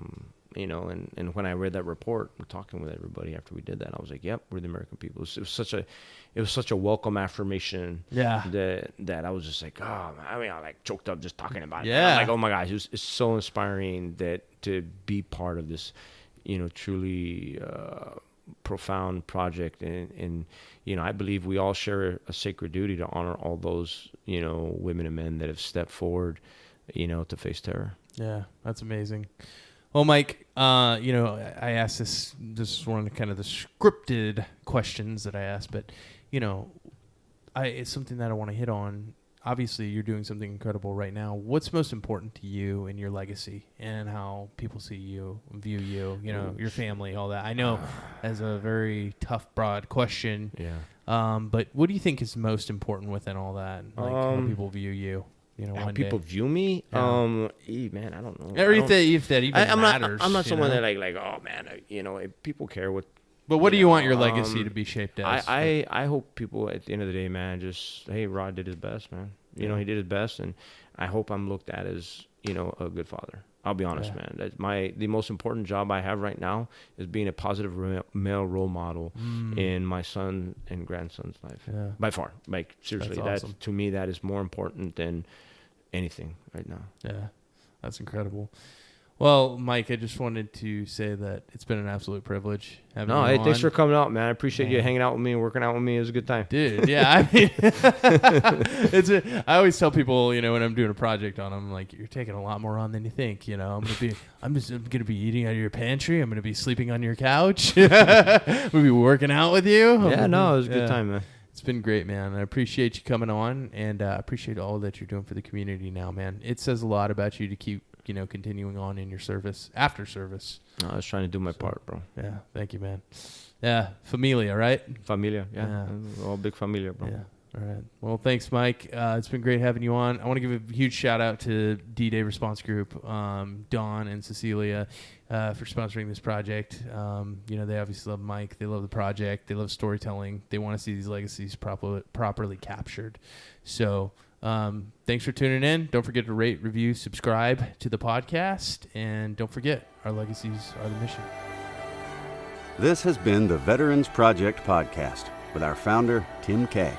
and when I read that report, talking with everybody after we did that, I was like, yep, we're the American people. It was such a welcome affirmation. Yeah. That I was just like, oh, I like choked up just talking about it. Yeah. I'm like, oh my gosh, it's so inspiring that to be part of this, truly profound project, and I believe we all share a sacred duty to honor all those women and men that have stepped forward to face terror. Yeah, that's amazing. Well, Mike, I asked this is one of kind of the scripted questions that I asked, but it's something that I want to hit on. Obviously, you're doing something incredible right now. What's most important to you and your legacy and how people see you, view you, your family, all that? I know as a very tough, broad question. Yeah. But what do you think is most important within all that? Like how people view you, how people view me? Yeah. Man, I don't know. If that even matters. I'm not someone that like, oh man, people care what. But what do you want your legacy to be shaped as? I hope people at the end of the day, man, just, hey, Rod did his best, man. He did his best, and I hope I'm looked at as, a good father. I'll be honest, man. That's the most important job I have right now is being a positive male role model in my son and grandson's life. Yeah. By far. Like, seriously, that's awesome. To me, that is more important than anything right now. Yeah, that's incredible. Well, Mike, I just wanted to say that it's been an absolute privilege having you on. Thanks for coming out, man. I appreciate you hanging out with me and working out with me. It was a good time. Dude, yeah. I always tell people, when I'm doing a project on them, like, you're taking a lot more on than you think. I'm just gonna be eating out of your pantry. I'm gonna be sleeping on your couch. I'm gonna be working out with you. Yeah, no, it was a good time, man. It's been great, man. I appreciate you coming on, and I appreciate all that you're doing for the community now, man. It says a lot about you to keep continuing on in your service after service. I was trying to do my part, bro. Yeah, thank you, man. Yeah, familia, right? Familia, yeah. All big familia, bro. Yeah. All right. Well, thanks, Mike. It's been great having you on. I want to give a huge shout out to D-Day Response Group, Dawn and Cecilia, for sponsoring this project. They obviously love Mike. They love the project. They love storytelling. They want to see these legacies properly captured. So thanks for tuning in. Don't forget to rate, review, subscribe to the podcast, and don't forget, our legacies are the mission. This has been the Veterans Project Podcast with our founder, Tim Kay.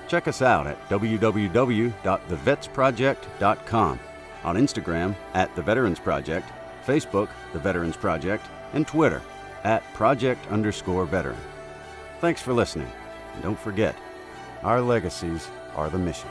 Check us out at www.thevetsproject.com, on Instagram @The Veterans Project, Facebook, The Veterans Project, and Twitter @Project_Veteran. Thanks for listening, and don't forget, our legacies are the mission.